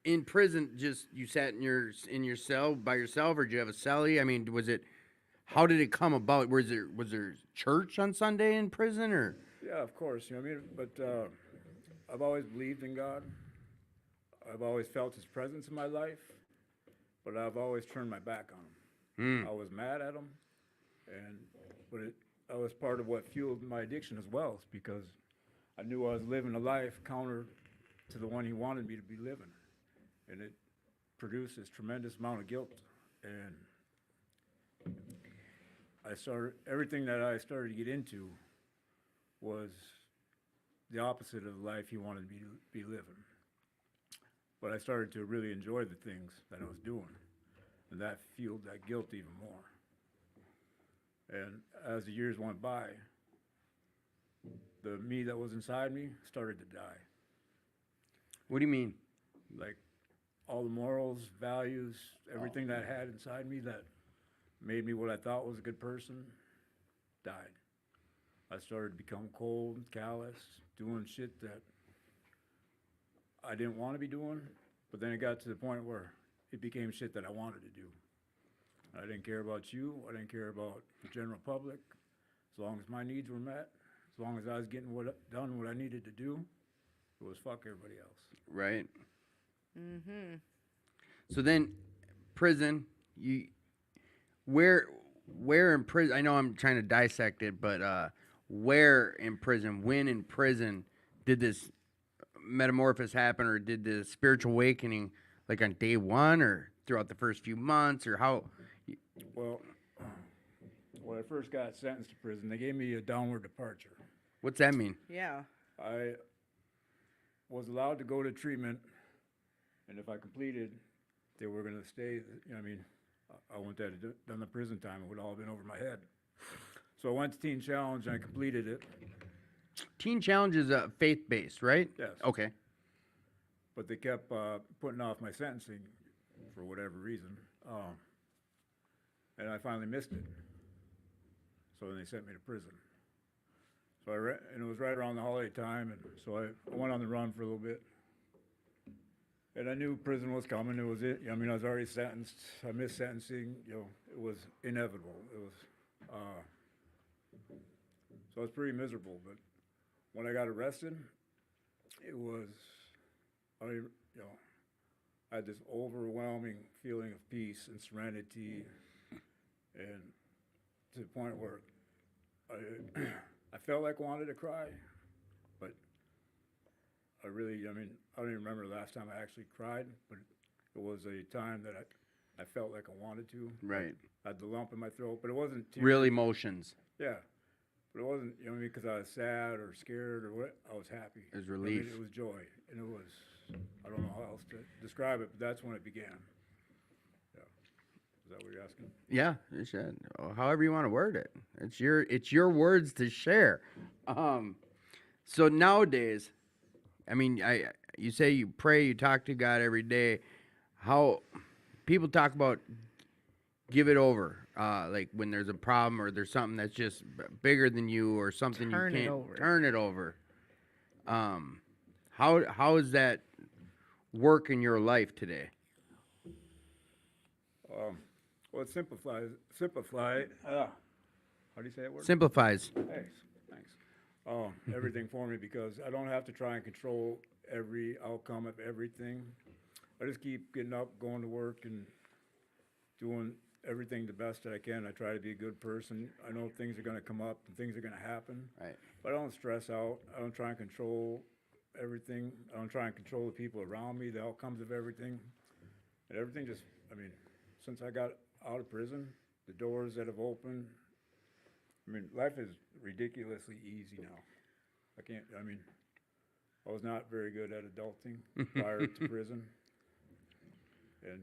in prison? Just you sat in your cell by yourself, or did you have a cellie? I mean, was it? How did it come about? Was there church on Sunday in prison, or? Yeah, of course. You know what I mean? But I've always believed in God. I've always felt his presence in my life, but I've always turned my back on him. I was mad at him, but that was part of what fueled my addiction as well, because I knew I was living a life counter to the one he wanted me to be living, and it produced this tremendous amount of guilt. And everything that I started to get into was the opposite of the life he wanted me to be living. But I started to really enjoy the things that I was doing, and that fueled that guilt even more. And as the years went by, the me that was inside me started to die. What do you mean? Like all the morals, values, everything that I had inside me that made me what I thought was a good person died. I started to become cold, callous, doing shit that I didn't want to be doing, but then it got to the point where it became shit that I wanted to do. I didn't care about you. I didn't care about the general public. As long as my needs were met, as long as I was getting done what I needed to do, it was fuck everybody else. Right. So then, prison. Where in prison? I know I'm trying to dissect it, but where in prison? When in prison did this metamorphosis happen, or did the spiritual awakening, like on day one, or throughout the first few months, or how? Well, when I first got sentenced to prison, they gave me a downward departure. What's that mean? Yeah. I was allowed to go to treatment, and if I completed, they were going to stay. You know, I mean, I wouldn't have done the prison time. It would all have been over my head. So I went to Teen Challenge, and I completed it. Teen Challenge is faith-based, right? Yes. Okay. But they kept putting off my sentencing for whatever reason. And I finally missed it. So then they sent me to prison. So and it was right around the holiday time, and so I went on the run for a little bit. And I knew prison was coming. It was it. I mean, I was already sentenced. I missed sentencing. You know, it was inevitable. It was. So I was pretty miserable. But when I got arrested, it was, I had this overwhelming feeling of peace and serenity, and to the point where I felt like I wanted to cry, but I don't even remember the last time I actually cried, but it was a time that I felt like I wanted to. Right. I had the lump in my throat, but it wasn't tears. Real emotions. Yeah. But it wasn't, because I was sad or scared or what. I was happy. It was relief. It was joy. And it was, I don't know how else to describe it, but that's when it began. Yeah. Is that what you're asking? Yeah, it should. However you want to word it. It's your words to share. So nowadays, I mean, you say you pray, you talk to God every day. How people talk about give it over, like when there's a problem or there's something that's just bigger than you or something Turn you it can't over. turn it over. How does that work in your life today? Well, it simplify. How do you say that word? Simplifies. Thanks. Everything for me, because I don't have to try and control every outcome of everything. I just keep getting up, going to work, and doing everything the best that I can. I try to be a good person. I know things are going to come up and things are going to happen. Right. But I don't stress out. I don't try and control everything. I don't try and control the people around me, the outcomes of everything. And everything just, I mean, since I got out of prison, the doors that have opened, I mean, life is ridiculously easy now. I was not very good at adulting prior to prison. And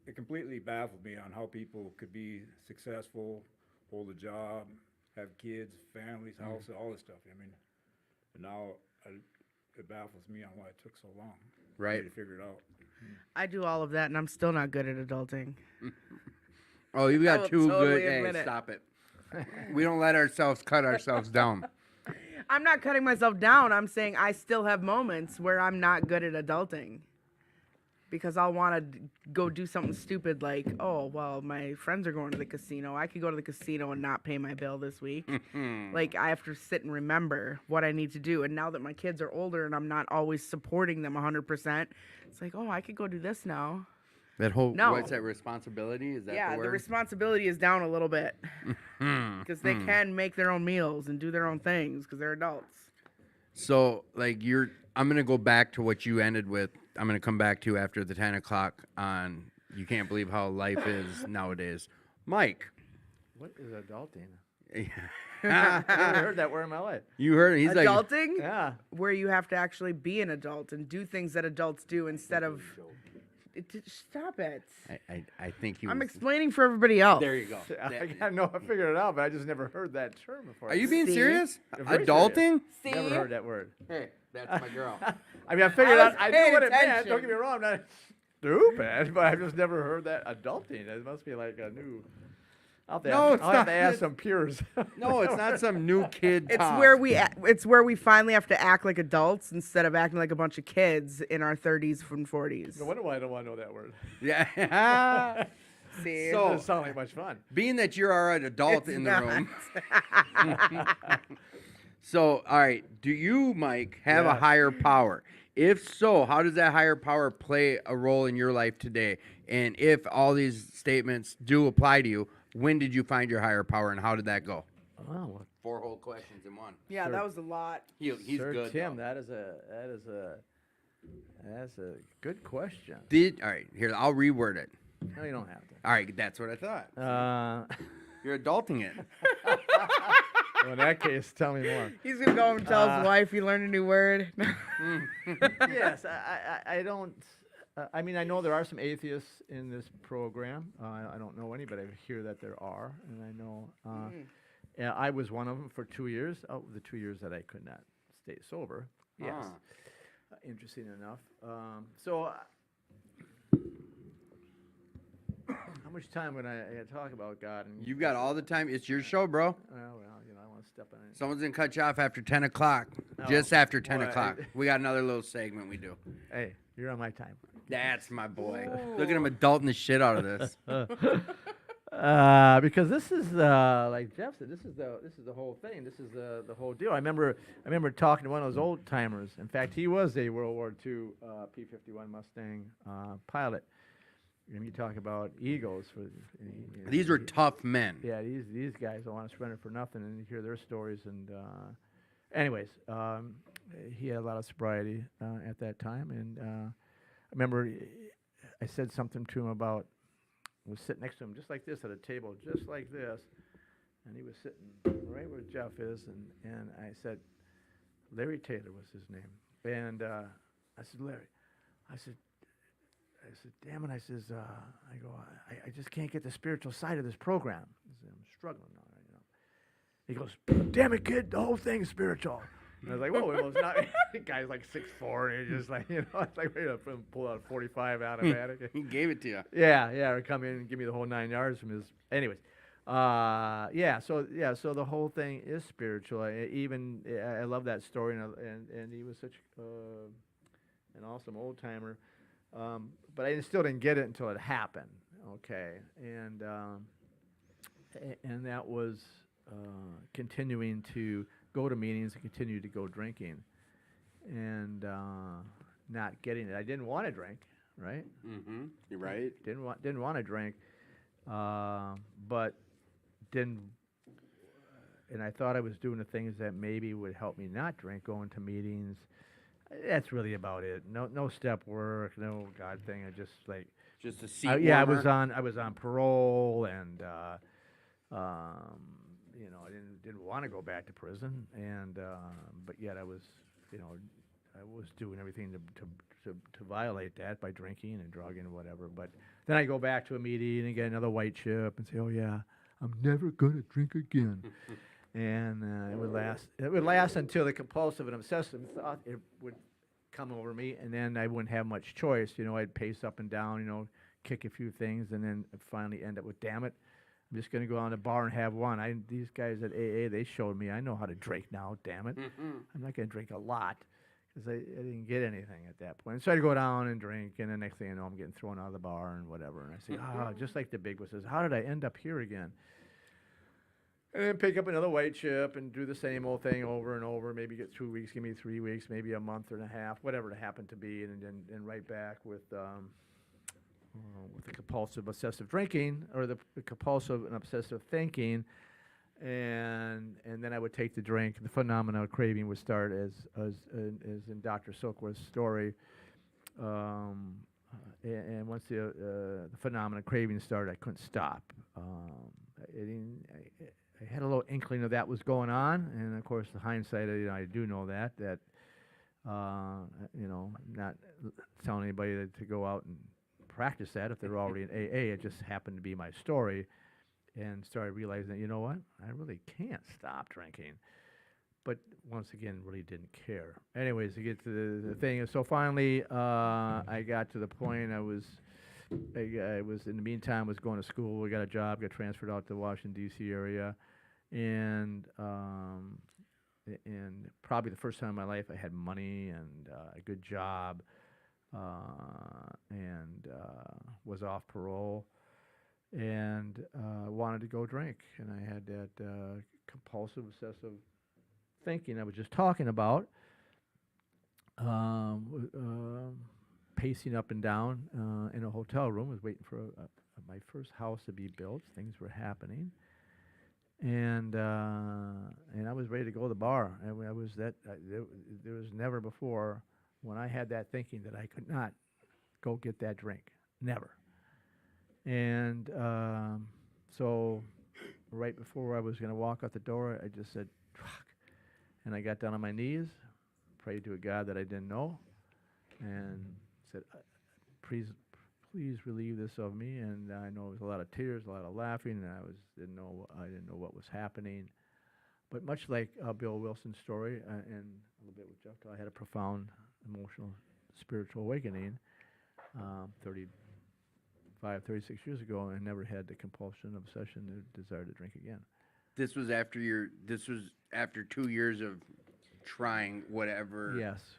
it completely baffled me on how people could be successful, hold a job, have kids, families, houses, all this stuff. I mean, and now it baffles me on why it took so long for Right. me to figure it out. I do all of that, and I'm still not good at adulting. Oh, you I got will two totally good. admit Hey, it. stop it. We don't let ourselves cut ourselves down. I'm not cutting myself down. I'm saying I still have moments where I'm not good at adulting. Because I'll want to go do something stupid like, oh, well, my friends are going to the casino. I could go to the casino and not pay my bill this week. Like, I have to sit and remember what I need to do. And now that my kids are older and I'm not always supporting them 100%, it's like, oh, I could go do this now. That whole No. what's that responsibility? Is that Yeah, the the word? responsibility is down a little bit. Because they can make their own meals and do their own things because they're adults. So, like, I'm going to go back to what you ended with. I'm going to come back to after the 10 o'clock on you can't believe how life is nowadays. Mike. What is adulting? you I never heard that word in my life. heard him. He's like, Adulting? Yeah. Where you have to actually be an adult and do things that adults do instead of... Stop it. I think he was. I'm explaining for everybody else. There you go. I know I figured it out, but I just never heard that term before. Are you being See? serious? I'm very Adulting? See? Never heard that word. Hey, that's my girl. I mean, I figured I was out. I paying knew what it meant. attention. Don't get me wrong. I'm not stupid, but I've just never heard that adulting. It must be like a new. No, it's I'll have not. to ask some peers. No, it's not some new kid It's talk. where we finally have to act like adults instead of acting like a bunch of kids in our 30s and 40s. No wonder why I don't want to know that word. Yeah. See? It So, doesn't sound like much fun. being that you are an adult It's in the not. room. So, all right, do you, Mike, have a Yes. higher power? If so, how does that higher power play a role in your life today? And if all these statements do apply to you, when did you find your higher power and how did that go? Oh, 4 whole questions in one. Yeah, Sir. that was a lot. He's Sir good. Tim, though. that's a good question. All right, here, I'll reword it. No, you don't have All right, that's what I thought. to. You're adulting it. Well, in that case, tell me more. He's going to go home and tell his wife he learned a new word. Yes, I don't. I mean, I know there are some atheists in this program. I don't know any, but I hear that there are, and I know. Yeah, I was one of them for 2 years. Oh, the 2 years that I could not stay sober. Yes, interesting enough. How much time would I talk about God? And You got all the time. It's your show, bro. well, you know, I want to step on it. Someone's going to cut you off after 10 o'clock. No. Just after 10 Well, o'clock. We got another little segment we do. Hey, you're on my time. That's my boy. Look at him adulting the shit out of this. Because this is like Jeff said, this is the whole thing. This is the whole deal. I remember talking to one of those old timers. In fact, he was a World War II P-51 Mustang pilot. And you talk about egos These were tough men. Yeah, these guys don't want to surrender for nothing, and you hear their stories. And anyways, he had a lot of sobriety at that time, and I remember I said something to him about. I was sitting next to him just like this at a table, just like this, and he was sitting right where Jeff is, and I said, Larry Taylor was his name, and I said, Larry, I said, damn it, I says, I go, I just can't get the spiritual side of this program. I said, I'm struggling now, you know. He goes, damn it, kid, the whole thing's spiritual. And I was like, whoa, it was not. The guy's like 6'4", and he's just like, you know, it's like ready to pull out a 45 automatic. He gave it to you. Yeah, or come in and give me the whole 9 yards from his. Anyways, so the whole thing is spiritual. I love that story, and he was such an awesome old timer. But I still didn't get it until it happened. Okay, and that was continuing to go to meetings and continue to go drinking, and not getting it. I didn't want to drink, right? Mm-hmm. You're right. Didn't want to drink, but didn't. And I thought I was doing the things that maybe would help me not drink, going to meetings. That's really about it. No step work, no God thing. I just like. Just a seat Yeah, warmer. I was on parole, and you know, I didn't want to go back to prison, and but yet I was, you know, I was doing everything to violate that by drinking and drugging and whatever. But then I go back to a meeting and get another white chip and say, oh yeah, I'm never gonna drink again. And it would last. It would last until the compulsive and obsessive thought it would come over me, and then I wouldn't have much choice. You know, I'd pace up and down. You know, kick a few things, and then I'd finally end up with, damn it, I'm just gonna go on the bar and have one. These guys at AA, they showed me I know how to drink now. Damn it, I'm not gonna drink a lot because I didn't get anything at that point. So I'd go down and drink, and the next thing I know, I'm getting thrown out of the bar and whatever. And I say, just like the big one says, how did I end up here again? And then pick up another white chip and do the same old thing over and over. Maybe get 2 weeks, give me 3 weeks, maybe a month and a half, whatever it happened to be, and then right back with the compulsive obsessive drinking, or the compulsive and obsessive thinking, and then I would take the drink. The phenomena of craving would start as in Dr. Silkworth's story. And once the phenomena of craving started, I couldn't stop. I had a little inkling of that was going on, and of course, the hindsight, I do know that you know, not telling anybody to go out and practice that if they're already in AA. It just happened to be my story, and started realizing that, you know what, I really can't stop drinking. But once again, really didn't care. Anyways, to get to the thing, so finally, I got to the point. I was in the meantime was going to school. I got a job, got transferred out to the Washington D.C. area, and probably the first time in my life I had money and a good job, and was off parole, and wanted to go drink. And I had that compulsive, obsessive thinking I was just talking about, pacing up and down in a hotel room. Was waiting for my first house to be built. Things were happening, and I was ready to go to the bar. And I was there was never before when I had that thinking that I could not go get that drink. Never. And so right before I was going to walk out the door, I just said, "Fuck." And I got down on my knees, prayed to a God that I didn't know, and said, please relieve this of me. And I know it was a lot of tears, a lot of laughing, and I didn't know what was happening. But much like Bill Wilson's story, and a little bit with Jeff, I had a profound emotional, spiritual awakening 36 years ago, and never had the compulsion, obsession, the desire to drink again. This was after 2 years of trying whatever. Yes.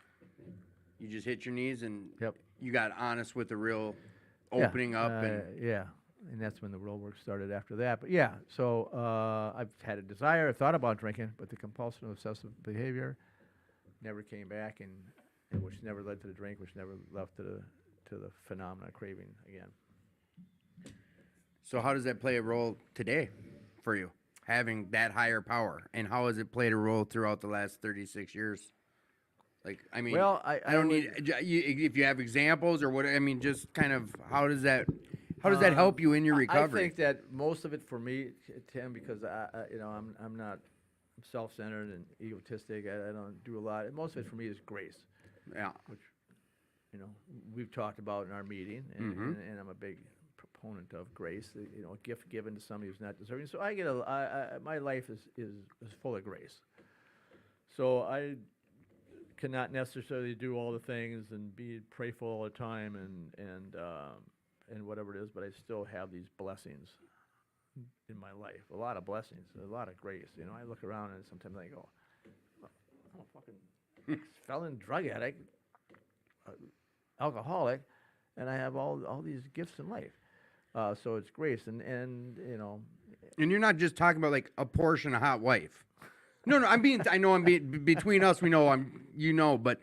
You just hit your knees and Yep. you got honest with the real opening up. And Yeah, and that's when the real work started after that. But yeah, so I've had a desire, I thought about drinking, but the compulsive obsessive behavior never came back, and which never led to the drink, which never left to the phenomena of craving again. So how does that play a role today for you, having that higher power? And how has it played a role throughout the last 36 years? Like, I mean, Well, I I don't would- need, if you have exampple or what, I mean, just kind of, how does that help you in your recovery? I think that most of it for me, Tim, because I'm not self-centered and egotistic. I don't do a lot. Most of it for me is grace, Yeah. which we've talked about in our meeting, and I'm a big proponent of grace. A gift given to somebody who's not deserving. So I get my life is full of grace. So I cannot necessarily do all the things and be prayerful all the time and whatever it is, but I still have these blessings in my life. A lot of blessings, a lot of grace. I look around and sometimes I go, I'm a fucking felon, drug addict, alcoholic, and I have all these gifts in life. So it's grace, and And you're not just talking about like a portion of hot wife. No, I know I'm being, between us, we know but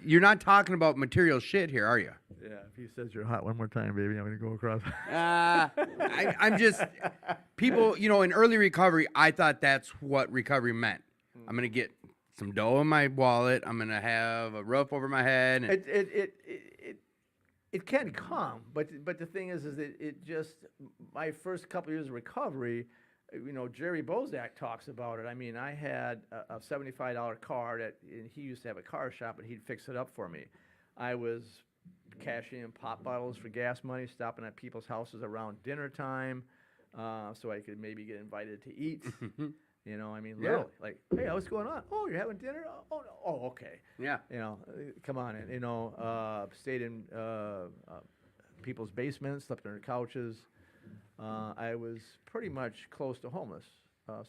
you're not talking about material shit here, are you? Yeah, if he says you're hot one more time, baby, I'm gonna go across. I'm just people. In early recovery, I thought that's what recovery meant. I'm gonna get some dough in my wallet. I'm gonna have a roof over my head. And It can come, but the thing is that it just my first couple years of recovery, Jerry Bozak talks about it. I mean, I had a $75 car and he used to have a car shop, and he'd fix it up for me. I was cashing in pop bottles for gas money, stopping at people's houses around dinner time, so I could maybe get invited to eat. I mean, literally, like, hey, what's going on? Oh, you're having dinner? Oh, no. Oh, okay. yeah, Come on in. Stayed in people's basements, slept on their couches. I was pretty much close to homeless.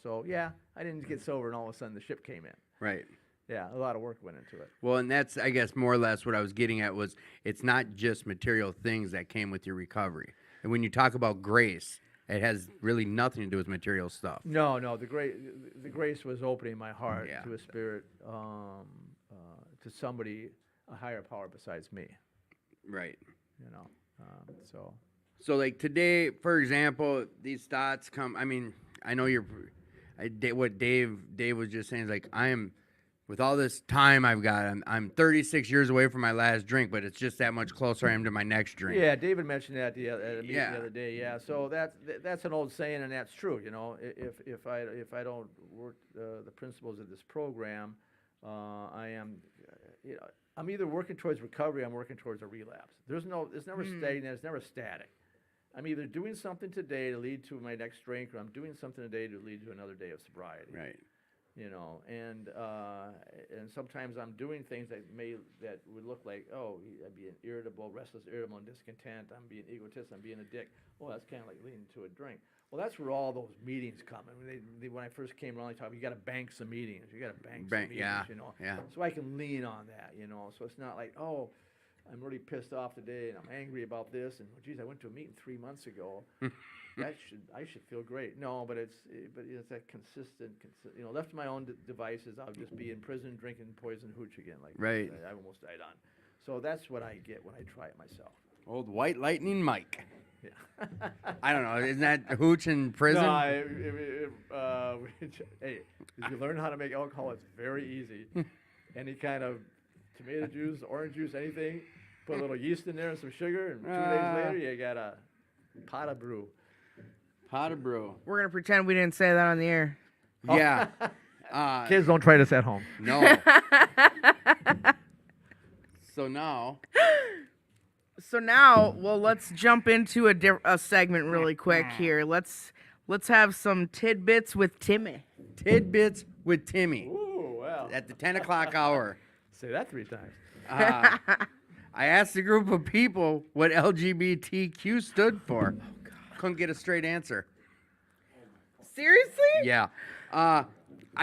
So, yeah, I didn't get sober, and all of a sudden the ship came in. right. Yeah, a lot of work went into it. Well, and that's, I guess, more or less what I was getting at was it's not just material things that came with your recovery. And when you talk about grace, it has really nothing to do with material stuff. No, the grace was opening my heart Yeah. to a spirit, to somebody, a higher power besides me. Right. So. So, like today, for example, these thoughts come. I mean, I know what Dave was just saying is like, I am, with all this time I've got, I'm 36 years away from my last drink, but it's just that much closer I am to my next drink. Yeah, David mentioned that at a meeting Yeah. the other day. Yeah, so that's an old saying, and that's true. If I don't work the principles of this program, I am, I'm either working towards recovery, I'm working towards a relapse. It's never stagnant, it's never static. I'm either doing something today to lead to my next drink, or I'm doing something today to lead to another day of sobriety. Right. And sometimes I'm doing things that would look like, I'm being irritable, restless, irritable, and discontent. I'm being egotist. I'm being a dick. Well, that's kind of like leading to a drink. Well, that's where all those meetings come. I mean, when I first came around, they talked, you got to bank some meetings. You got to bank some meetings. Yeah. So I can lean on that. So it's not like, I'm really pissed off today and I'm angry about this. And geez, I went to a meeting 3 months ago. I should feel great. No, but it's that consistent. Left to my own devices, I'll just be in prison drinking poison hooch again, like Right. I almost died on. So that's what I get when I try it myself. Old White Lightning Mike. Yeah. I don't know. Isn't that hooch in prison? No, hey, if you learn how to make alcohol, it's very easy. Any kind of tomato juice, orange juice, anything. Put a little yeast in there and some sugar, and 2 days later, you got a pot of brew. Pot of brew. We're going to pretend we didn't say that on the air. Yeah. Kids, don't try this at home. No. So now. So now, let's jump into a segment really quick here. Let's have some tidbits with Timmy. Tidbits with Timmy Ooh, well. at the 10 o'clock hour. Say that 3 times. I asked a group of people what LGBTQ stood for. Couldn't get a straight answer. Seriously? Yeah. I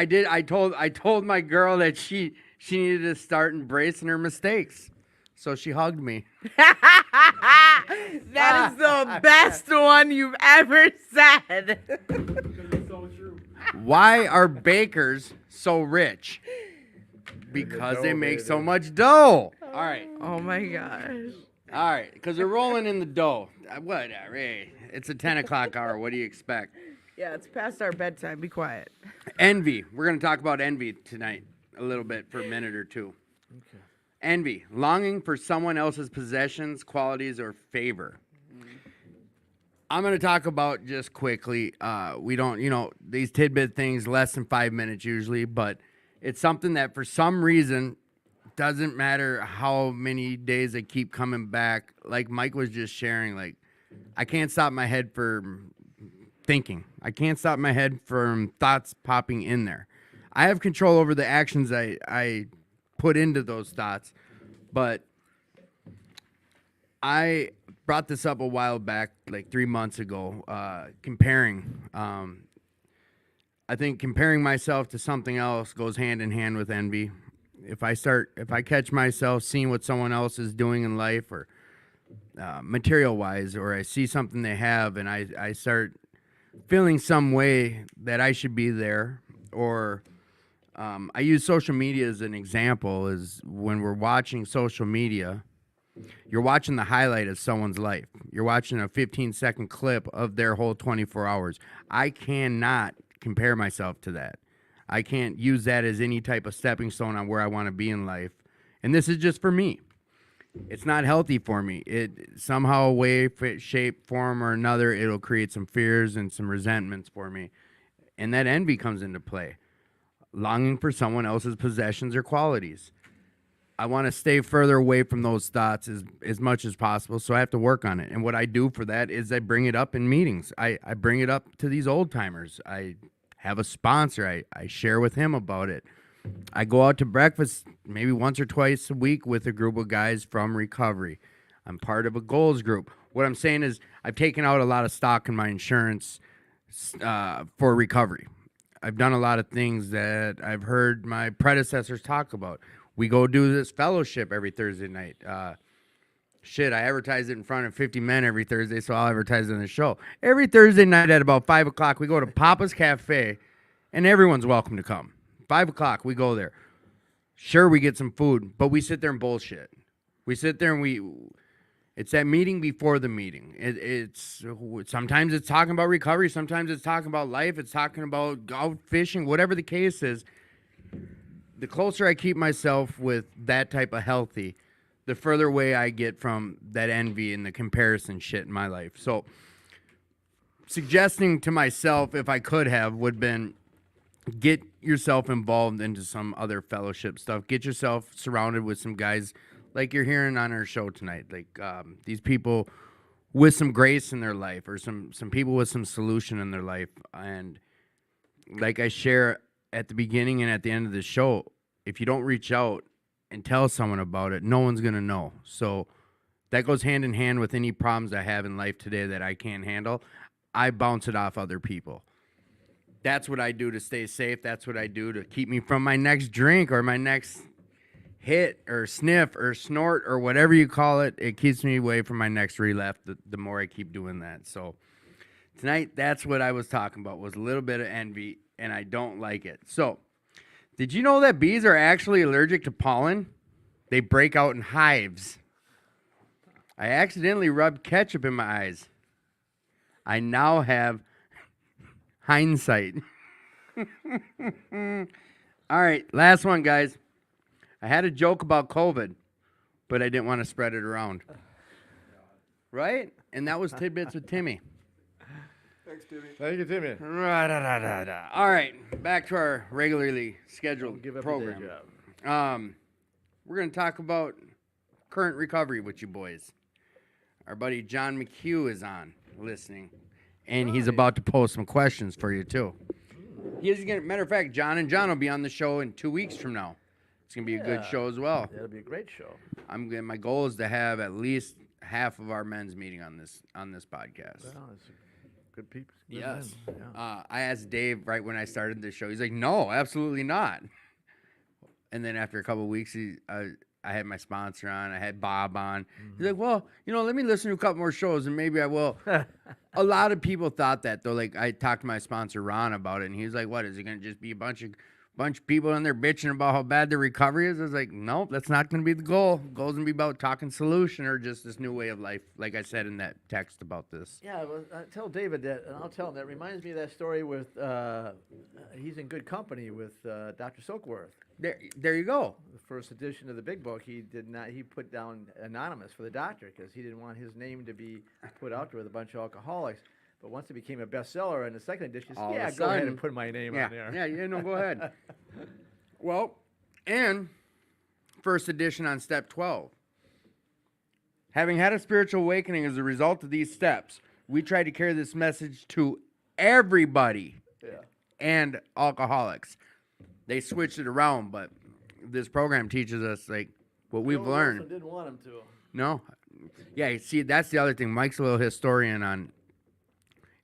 did. I told my girl that she needed to start embracing her mistakes. So she hugged me. That is the best one you've ever said. Why are bakers so rich? Because dough, they make so baby. much dough. All right. Oh my gosh. All right. Because they're rolling in the dough. Whatever. Hey, it's a 10 o'clock hour. What do you expect? Yeah, it's past our bedtime. Be quiet. Envy. We're going to talk about envy tonight a little bit for a minute or two. Okay. Envy. Longing for someone else's possessions, qualities, or favor. I'm going to talk about just quickly. We don't, these tidbit things, less than 5 minutes usually, but it's something that for some reason doesn't matter how many days I keep coming back. Like Mike was just sharing, like, I can't stop my head from thinking. I can't stop my head from thoughts popping in there. I have control over the actions I put into those thoughts, but I brought this up a while back, like 3 months ago, comparing. I think comparing myself to something else goes hand in hand with envy. If I catch myself seeing what someone else is doing in life, or material-wise, or I see something they have, and I start feeling some way that I should be there, or I use social media as an example. Is when we're watching social media, you're watching the highlight of someone's life. You're watching a 15-second clip of their whole 24 hours. I cannot compare myself to that. I can't use that as any type of stepping stone on where I want to be in life. And this is just for me. It's not healthy for me. It somehow, way, shape, form, or another, it'll create some fears and some resentments for me. And that envy comes into play. Longing for someone else's possessions or qualities. I want to stay further away from those thoughts as much as possible, so I have to work on it. And what I do for that is I bring it up in meetings. I bring it up to these old timers. I have a sponsor. I share with him about it. I go out to breakfast maybe once or twice a week with a group of guys from recovery. I'm part of a goals group. What I'm saying is I've taken out a lot of stock in my insurance for recovery. I've done a lot of things that I've heard my predecessors talk about. We go do this fellowship every Thursday night. I advertise it in front of 50 men every Thursday, so I'll advertise it in the show. Every Thursday night at about 5 o'clock, we go to Papa's Cafe, and everyone's welcome to come. 5 o'clock, we go there. Sure, we get some food, but we sit there and bullshit. We sit there and it's that meeting before the meeting. It's sometimes it's talking about recovery, sometimes it's talking about life, it's talking about out fishing, whatever the case is. The closer I keep myself with that type of healthy, the further away I get from that envy and the comparison shit in my life. So suggesting to myself, if I could have, would have been get yourself involved into some other fellowship stuff. Get yourself surrounded with some guys like you're hearing on our show tonight. Like these people with some grace in their life, or some people with some solution in their life. And like I share at the beginning and at the end of the show, if you don't reach out and tell someone about it, no one's going to know. So that goes hand in hand with any problems I have in life today that I can't handle. I bounce it off other people. That's what I do to stay safe. That's what I do to keep me from my next drink or my next hit or sniff or snort or whatever you call it. It keeps me away from my next relapse the more I keep doing that. So tonight, that's what I was talking about, was a little bit of envy, and I don't like it. So did you know that bees are actually allergic to pollen? They break out in hives. I accidentally rubbed ketchup in my eyes. I now have hindsight. All right, last one, guys. I had a joke about COVID, but I didn't want to spread it around. Right? And that was Tidbits with Timmy. Thanks, Timmy. Thank you, Timmy. All right, back to our regularly scheduled Give up program. your day job. We're going to talk about current recovery with you boys. Our buddy John McHugh is on listening, and he's about to pose some questions for you too. Matter of fact, John will be on the show in 2 weeks from now. It's gonna be a good show as well. That'll be a great show. My goal is to have at least half of our men's meeting on this podcast. Well, it's good people. Good Yes. men. Yeah. I asked Dave right when I started the show. He's like, "No, absolutely not." And then after a couple of weeks, I had my sponsor on. I had Bob on. He's like, "Well, let me listen to a couple more shows, and maybe I will." A lot of people thought that, though. Like, I talked to my sponsor Ron about it, and he was like, "What, is it going to just be a bunch of people in there bitching about how bad their recovery is?" I was like, "Nope, that's not going to be the goal. The goal's going to be about talking solution or just this new way of life," like I said in that text about this. Yeah, well, I tell David that, and I'll tell him that reminds me of that story with, he's in good company with Dr. Soakworth. There you go. The first edition of the big book, he put down anonymous for the doctor because he didn't want his name to be put out there with a bunch of alcoholics. But once it became a bestseller in the second edition, he said, All of yeah, a go ahead sudden- and put my name Yeah, on there. go ahead. Well, and first edition on step 12. Having had a spiritual awakening as a result of these steps, we try to carry this message to everybody and alcoholics. They switched it around, but this program teaches us like what we've Bill learned. Wilson didn't want him to. No. Yeah, see, that's the other thing. Mike's a little historian on,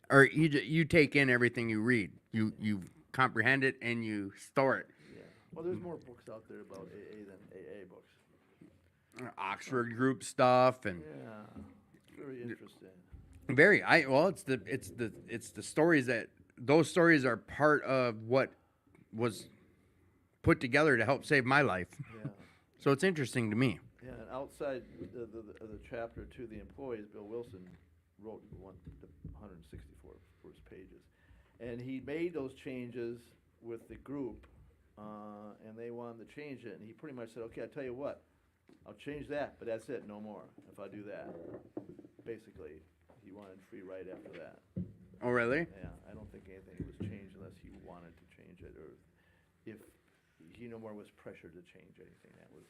or you take in everything you read. You comprehend it and you store it. Yeah. Well, there's more books out there about AA than AA books. Oxford group stuff and Yeah. Very interesting. it's the stories those stories are part of what was put together to help save my life. Yeah. So it's interesting to me. Yeah, and outside the chapter to the employees, Bill Wilson wrote the 164 first pages. And he made those changes with the group, and they wanted to change it, and he pretty much said, okay, I'll tell you what, I'll change that, but that's it, no more, if I do that. Basically, he wanted free right after that. Oh, really? Yeah, I don't think anything was changed unless he wanted to change it, or if he no more was pressured to change anything. That was.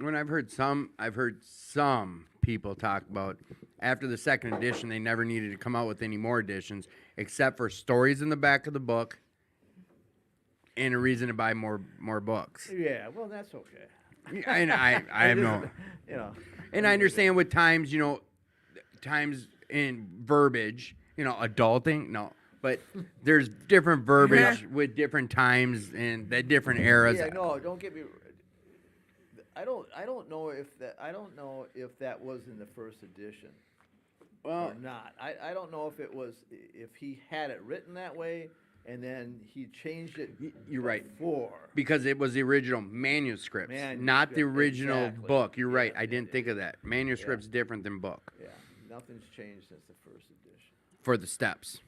When I've heard some people talk about after the second edition, they never needed to come out with any more editions except for stories in the back of the book and a reason to buy more books. Yeah, well, that's okay. And I have no, You know. and I understand with times, times in verbiage, adulting, no. But there's different verbiage with different times and the different eras. Yeah, no, don't get me. I don't know if that was in the first edition or not. I don't know if he had it written that way and then he changed it. You're right. Before. Because it was the original manuscript, not the original exactly. book. You're right. Yeah, I didn't think of that. Manuscript's different than book Yeah, nothing's changed since the first edition for the steps.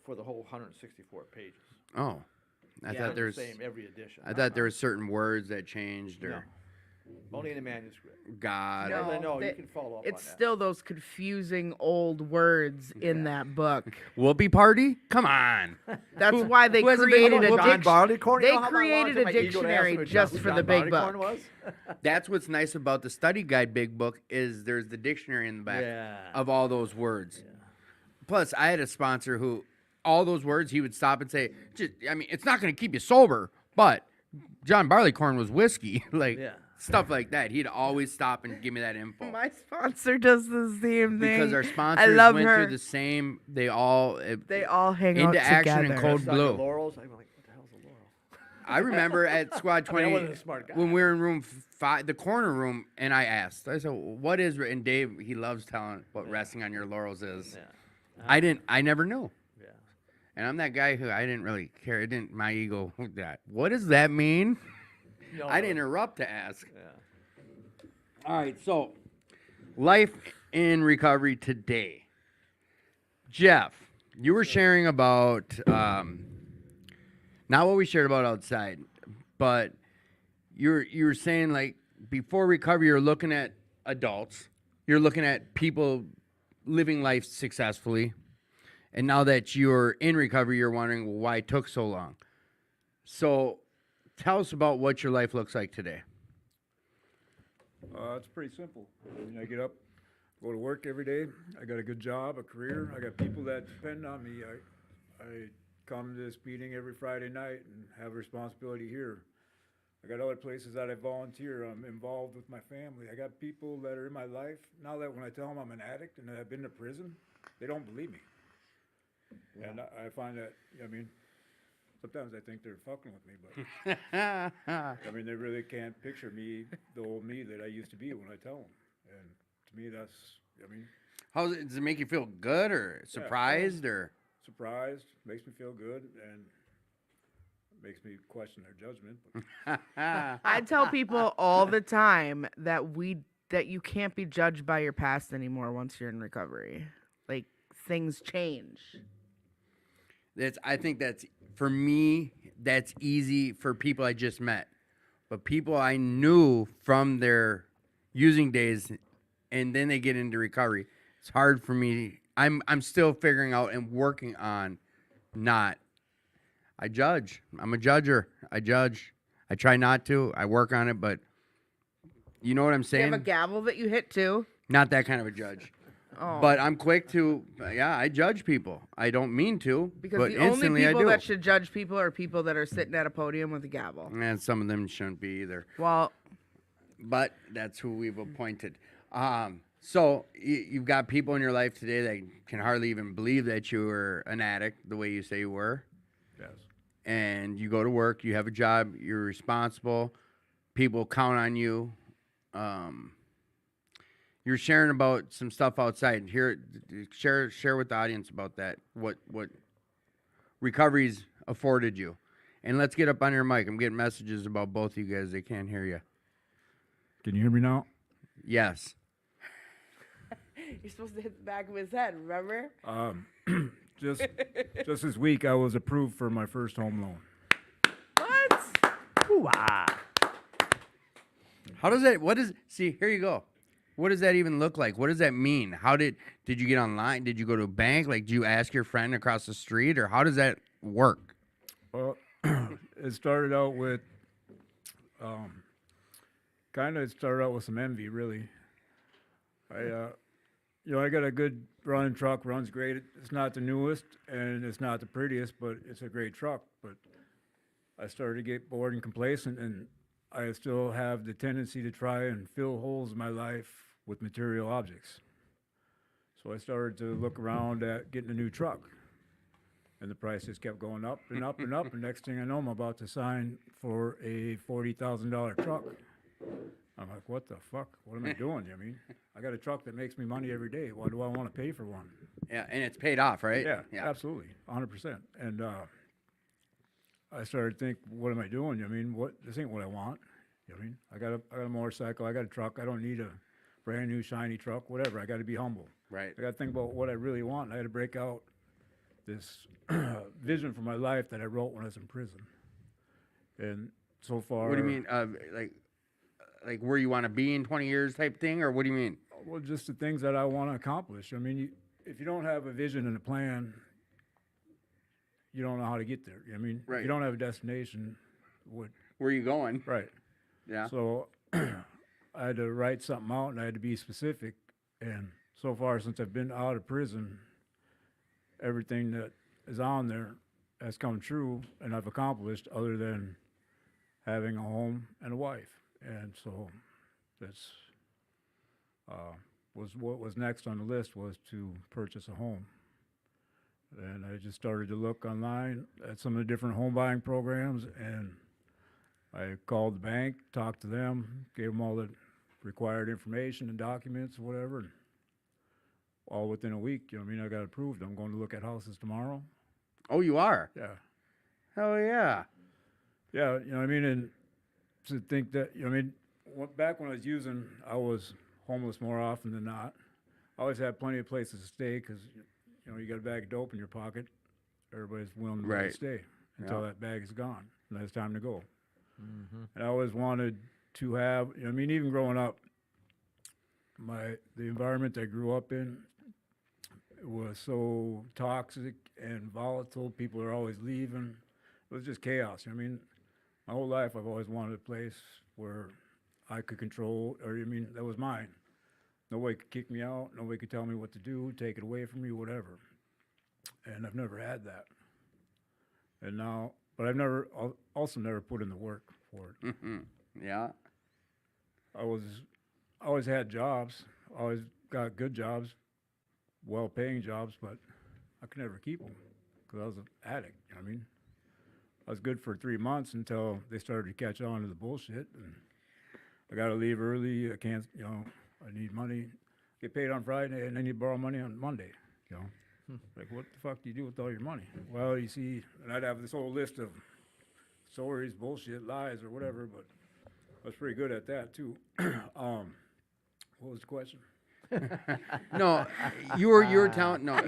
for the whole 164 pages. Oh, I thought there was. Same every edition. I thought there were certain words that changed or. No. Only in the manuscript. God. No, No, no, you they- can follow up It's on that. still those confusing old words in that book. Whoopee party? Come on. That's why they who hasn't been created to a John dic- Barleycorn? They created a dictionary just for the big book. That's what's nice about the study guide big book is there's the dictionary in the back Yeah. of all those words. Plus, I had a sponsor who all those words he would stop and say, it's not going to keep you sober, but John Barleycorn was whiskey, stuff like that. He'd always stop and give me that info. My sponsor does the same thing. Because our I sponsors love went her. through the same. They all They all hang out into action together. and cold blue. Laurels. I'm like, what the hell's a laurel? I remember at Squad 20 wasn't a smart guy. when we were in room 5, the corner room, and I asked. I said, "What is?" And Dave, he loves telling what resting on your laurels is. Yeah. I never knew. Yeah. And I'm that guy who I didn't really care. It didn't my ego that. What does that mean? No, I didn't interrupt to ask. Yeah. All right, so life in recovery today. Jeff, you were sharing about not what we shared about outside, but you were saying like before recovery, you're looking at adults, you're looking at people living life successfully, and now that you're in recovery, you're wondering why it took so long. So, tell us about what your life looks like today. It's pretty simple. I get up, go to work every day. I got a good job, a career. I got people that depend on me. I come to this meeting every Friday night and have a responsibility here. I got other places that I volunteer. I'm involved with my family. I got people that are in my life. Now that when I tell them I'm an addict and that I've been to prison, they don't believe me. Yeah. And I find that, sometimes I think they're fucking with me, but they really can't picture me, the old me that I used to be when I tell them. And to me, that's, Does it make you feel good or surprised or? surprised, makes me feel good, and makes me question their judgment. I tell people all the time that you can't be judged by your past anymore once you're in recovery. Like things change. I think that's for me. That's easy for people I just met, but people I knew from their using days, and then they get into recovery. It's hard for me. I'm still figuring out and working on not. I judge. I'm a judger. I judge. I try not to. I work on it, but you know what I'm You saying? have a gavel that you hit too. Not that kind of a judge. Oh. But I'm quick to, I judge people. I don't mean to, Because but the only instantly people I do. that should judge people are people that are sitting at a podium with a gavel. And some of them shouldn't be either. Well, But that's who we've appointed. So you've got people in your life today that can hardly even believe that you were an addict the way you say you were. Yes. And you go to work, you have a job, you're responsible, people count on you. You're sharing about some stuff outside. Here, share with the audience about that. What recovery's afforded you, And let's get up on your mic. I'm getting messages about both of you guys. They can't hear you. Can you hear me now? Yes. You're supposed to hit the back of his head, remember? Just this week, I was approved for my first home loan. What? How does that, see, here you go. What does that even look like? What does that mean? Did you get online? Did you go to a bank? Like, do you ask your friend across the street, or how does that work? Well, it started out with, it started out with some envy, really. I got a good running truck, runs great. It's not the newest and it's not the prettiest, but it's a great truck. But I started to get bored and complacent, and I still have the tendency to try and fill holes in my life with material objects. So I started to look around at getting a new truck, and the price just kept going up and up and up. And next thing I know, I'm about to sign for a $40,000 truck. I'm like, what the fuck? What am I doing? I mean, I got a truck that makes me money every day. Why do I want to pay for one? Yeah, and it's paid off, right? Yeah, absolutely, 100%. And I started to think, what am I doing? I mean, this ain't what I want. You know what I mean? I got a motorcycle. I got a truck. I don't need a brand new shiny truck. Whatever. I got to be humble. Right. I got to think about what I really want. And I had to break out this vision for my life that I wrote when I was in prison. And so far, What do you mean? Like where you want to be in 20 years type thing, or what do you mean? well, just the things that I want to accomplish. I mean, if you don't have a vision and a plan, you don't know how to get there. I mean, Right. if you don't have a destination, Where are you going? right? Yeah. So I had to write something out, and I had to be specific. And so far, since I've been out of prison, everything that is on there has come true, and I've accomplished, other than having a home and a wife. And so that's was what was next on the list, was to purchase a home. And I just started to look online at some of the different home buying programs, and I called the bank, talked to them, gave them all the required information and documents, whatever. And all within a week, you know what I mean, I got approved. I'm going to look at houses tomorrow. Oh, you are? Yeah. Hell yeah. Yeah, you know what I mean? And to think that, you know what I mean, back when I was using, I was homeless more often than not. I always had plenty of places to stay because, you know, you got a bag of dope in your pocket. Everybody's willing to let you Right. stay until Yeah. that bag is gone, and then it's time to go. And I always wanted to have, you know, I mean, even growing up, the environment I grew up in was so toxic and volatile. People are always leaving. It was just chaos. I mean, my whole life I've always wanted a place where I could control, or I mean, that was mine. Nobody could kick me out. Nobody could tell me what to do, take it away from me, whatever. And I've never had that. And now, but I've also never put in the work for it. Yeah. I always had jobs, always got good jobs, well-paying jobs, but I could never keep them because I was an addict. You know what I mean? I was good for 3 months until they started to catch on to the bullshit, and I got to leave early. I can't, you know, I need money, get paid on Friday, and then you borrow money on Monday. You know, like what the fuck do you do with all your money? Well, you see, and I'd have this whole list of stories, bullshit, lies, or whatever, but I was pretty good at that too. What was the question? No, you were telling, no,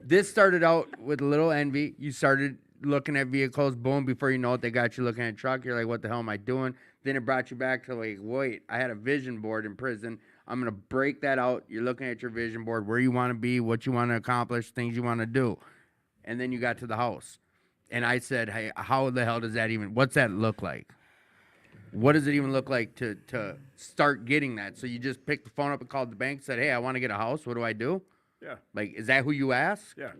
this started out with a little envy. You started looking at vehicles, boom, before you know it, they got you looking at a truck. You're like, what the hell am I doing? Then it brought you back to like, wait, I had a vision board in prison. I'm going to break that out. You're looking at your vision board, where you want to be, what you want to accomplish, things you want to do. And then you got to the house. And I said, hey, how the hell does that what's that look like? What does it even look like to start getting that? So you just picked the phone up and called the bank, said, hey, I want to get a house. What do I do? Yeah, Like, is that who you ask? yeah.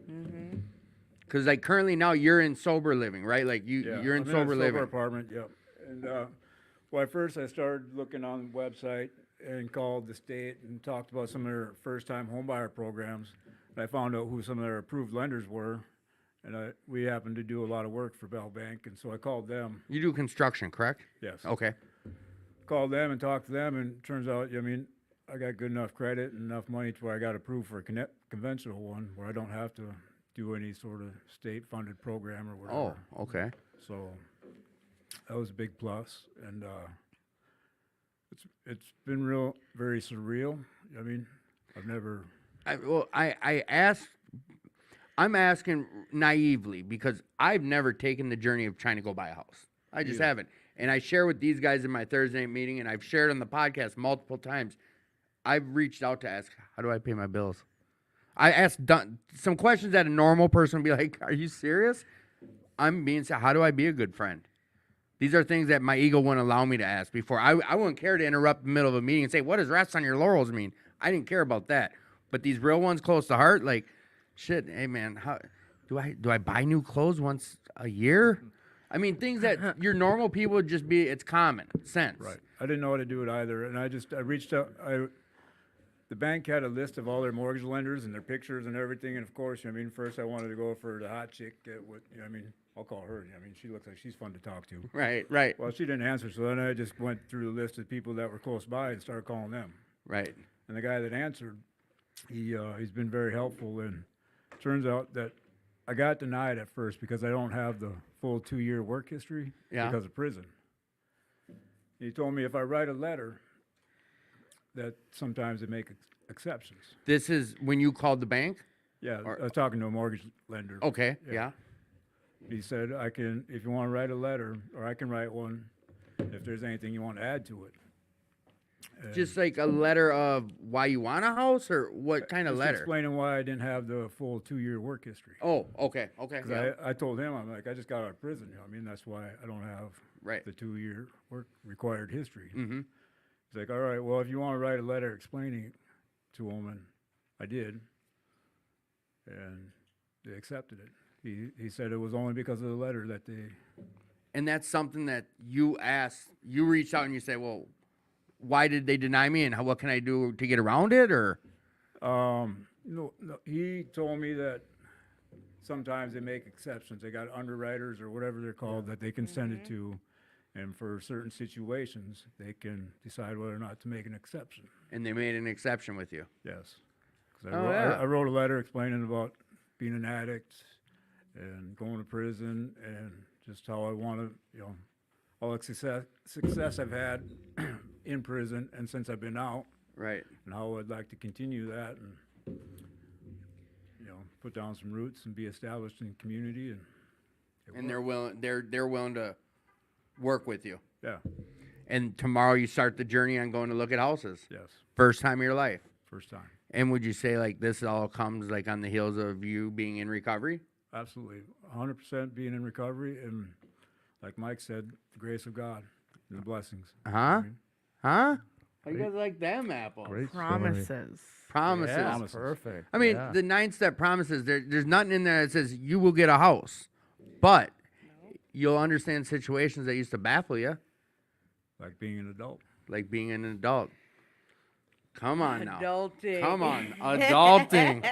Because like currently now you're in sober living, right? Like Yeah, you're in I'm sober a living. sober apartment, yep. And well, at first I started looking on the website and called the state and talked about some of their first-time homebuyer programs. And I found out who some of their approved lenders were, and we happened to do a lot of work for Bell Bank, and so I called them. You do construction, correct? Yes. Okay. Called them and talked to them, and turns out, I mean, I got good enough credit and enough money to where I got approved for a conventional one where I don't have to do any sort of state-funded program or whatever. Oh, okay. So that was a big plus, and it's been very surreal. I mean, I've never. I asked. I'm asking naively because I've never taken the journey of trying to go buy a house. I just haven't. And I share with these guys in my Thursday night meeting, and I've shared on the podcast multiple times. I've reached out to ask, how do I pay my bills? I asked some questions that a normal person would be like, are you serious? I'm being said, how do I be a good friend? These are things that my ego wouldn't allow me to ask before. I wouldn't care to interrupt the middle of a meeting and say, what does rest on your laurels mean? I didn't care about that. But these real ones close to heart, like, shit, hey man, how do I buy new clothes once a year? I mean, things that your normal people would just be, it's common sense. Right. I didn't know how to do it either, and I reached out. The bank had a list of all their mortgage lenders and their pictures and everything, and of course, I mean, first I wanted to go for the hot chick. I mean, I'll call her. I mean, she looks like she's fun to talk to. Right. Well, she didn't answer, so then I just went through the list of people that were close by and started calling them. Right. And the guy that answered, he's been very helpful, and turns out that I got denied at first because I don't have the full 2-year work history because of prison. He told me if I write a letter, that sometimes they make exceptions. This is when you called the bank? Yeah, I was talking to a mortgage lender. Okay, yeah. He said, if you want to write a letter, or I can write one, if there's anything you want to add to it. Just like a letter of why you want a house, or what kind of Just letter? explaining why I didn't have the full 2-year work history. Oh, okay. 'Cause Yeah. I told him, I'm like, I just got out of prison. I mean, that's why I don't have Right. the 2-year work required history. Mm-hmm. He's like, all right, well, if you want to write a letter explaining it to him, and I did, and they accepted it. He said it was only because of the letter that they. And that's something that you asked, you reached out and you said, well, why did they deny me, and what can I do to get around it, or? No, he told me that sometimes they make exceptions. They got underwriters or whatever they're called that they can send it to, and for certain situations, they can decide whether or not to make an exception. And they made an exception with you. Yes. 'Cause Oh, yeah. I wrote a letter explaining about being an addict and going to prison, and just how I want to, all the success I've had in prison and since I've been out, Right. and how I'd like to continue that, and put down some roots and be established in the community, And they're willing to work with you. yeah, And tomorrow you start the journey on going to look at houses. yes, First time of your life. first time, And would you say like this all comes like on the heels of you being in recovery? absolutely, 100% being in recovery, and like Mike said, the grace of God and the blessings. Huh? mean, Huh? How you guys like them apples? Great story. Promises. Promises. Yeah, Promises. perfect. I mean, Yeah. the 9-step promises, there's nothing in there that says you will get a house. But you'll understand situations that used to baffle you, Like being an adult. like being an adult. Come on now. Adulting. Come on. Adulting.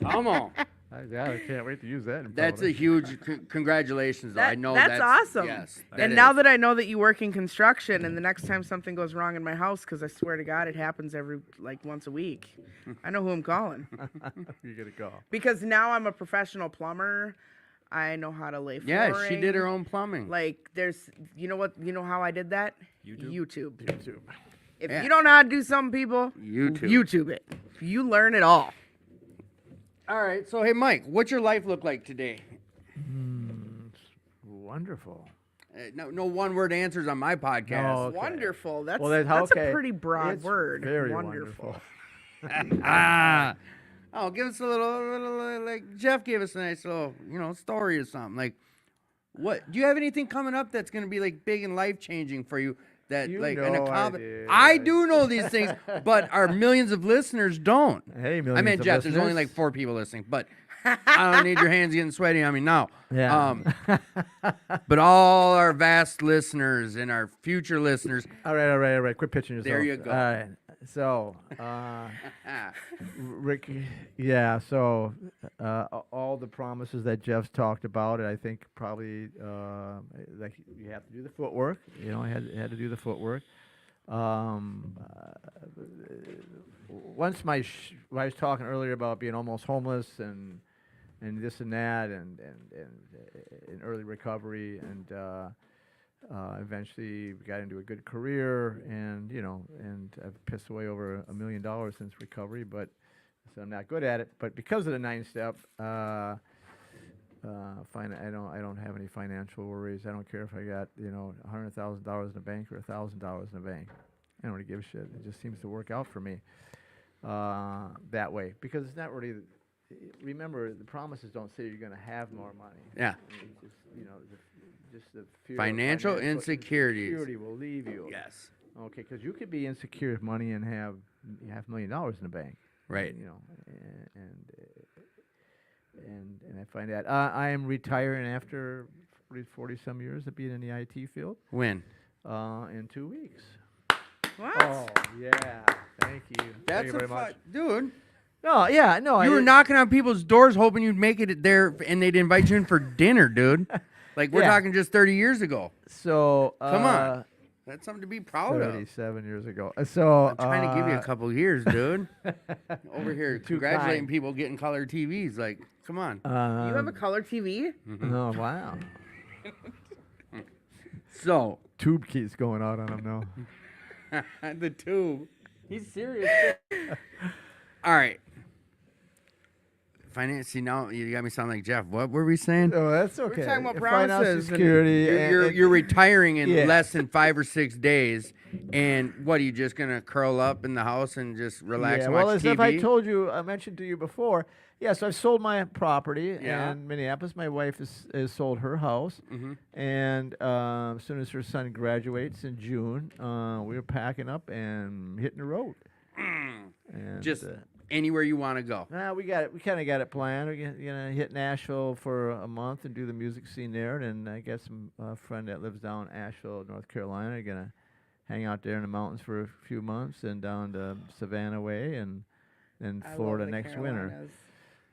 Come on. I can't wait to use that. In That's a public. huge congratulations, though. I know that's awesome. Yes. And now that I know that you work in construction, and the next time something goes wrong in my house, because I swear to God, it happens every once a week, I know who I'm calling. You're gonna go. Because now I'm a professional plumber. I know how to lay flooring. Yeah, she did her own plumbing. Like, there's, you know how I did that? YouTube? YouTube. If Yeah. you don't know how to do something, people, YouTube. YouTube it. You learn it all. All right. So, hey, Mike, what's your life look like today? It's wonderful. No one-word answers on my podcast. No. Okay. Wonderful. That's, Well, then, that's okay. a pretty broad It's word. very wonderful. Ah. Oh, give us a little, like Jeff gave us a nice little, story or something. Like, what? Do you have anything coming up that's going to be like big and life-changing for you? That You like know an I accomplishment. do. I do know these things, but our millions of listeners don't. Hey, millions I mean, of Jeff, there's only listeners. like 4 people listening, but I don't need your hands getting sweaty on me now. Yeah. But all our vast listeners and our future listeners, all right. Quit pitching yourself. There you go. All right. So, Rick, yeah. So, all the promises that Jeff's talked about, I think probably like you have to do the footwork. I had to do the footwork. Once I was talking earlier about being almost homeless and this and that, and in early recovery, and eventually got into a good career, and and I've pissed away over $1 million since recovery, but so I'm not good at it. But because of the 9-step, I don't have any financial worries. I don't care if I got $100,000 in the bank or $1,000 in the bank. I don't really give a shit. It just seems to work out for me that way, because it's not really. Remember, the promises don't say you're going to have more money. Yeah. It's just the fear of Financial insecurities. insecurity will leave you. Yes. Okay, because you could be insecure with money and have $500,000 in the bank. Right. And I find that I am retiring after 40 some years of being in the IT field. When? In 2 weeks. What? Oh yeah, thank you. Thank you very much. Dude. No, yeah, no. You were knocking on people's doors hoping you'd make it there, and they'd invite you in for dinner, dude. Like, we're Yeah. talking just 30 years ago. So Come on. That's something to be proud of. 37 years ago. So I'm trying to give you a couple years, dude. Over here, Too congratulating kind. people getting color TVs. Like, come on. You have a color TV? Oh wow. So, Tube keys going out on them now. the tube. He's serious. All right. Finance. See, now you got me sounding like Jeff. What were we saying? No, that's okay. talking about Financial promises and security. You're retiring in Yeah. less than 5 or 6 days, and what are you just gonna curl up in the house and just relax yeah, and well, watch as TV? if I told you, I mentioned to you before. Yes, I've sold my property Yeah. in Minneapolis. My wife has sold her house, and as soon as her son graduates in June, we're packing up and hitting the road. And, just anywhere you want to go. we got it. We kind of got it planned. We're gonna hit Nashville for a month and do the music scene there. And I got some friend that lives down in Asheville, North Carolina. Gonna hang out there in the mountains for a few months, and down to Savannah way, and then I love Florida the next winter. Carolinas.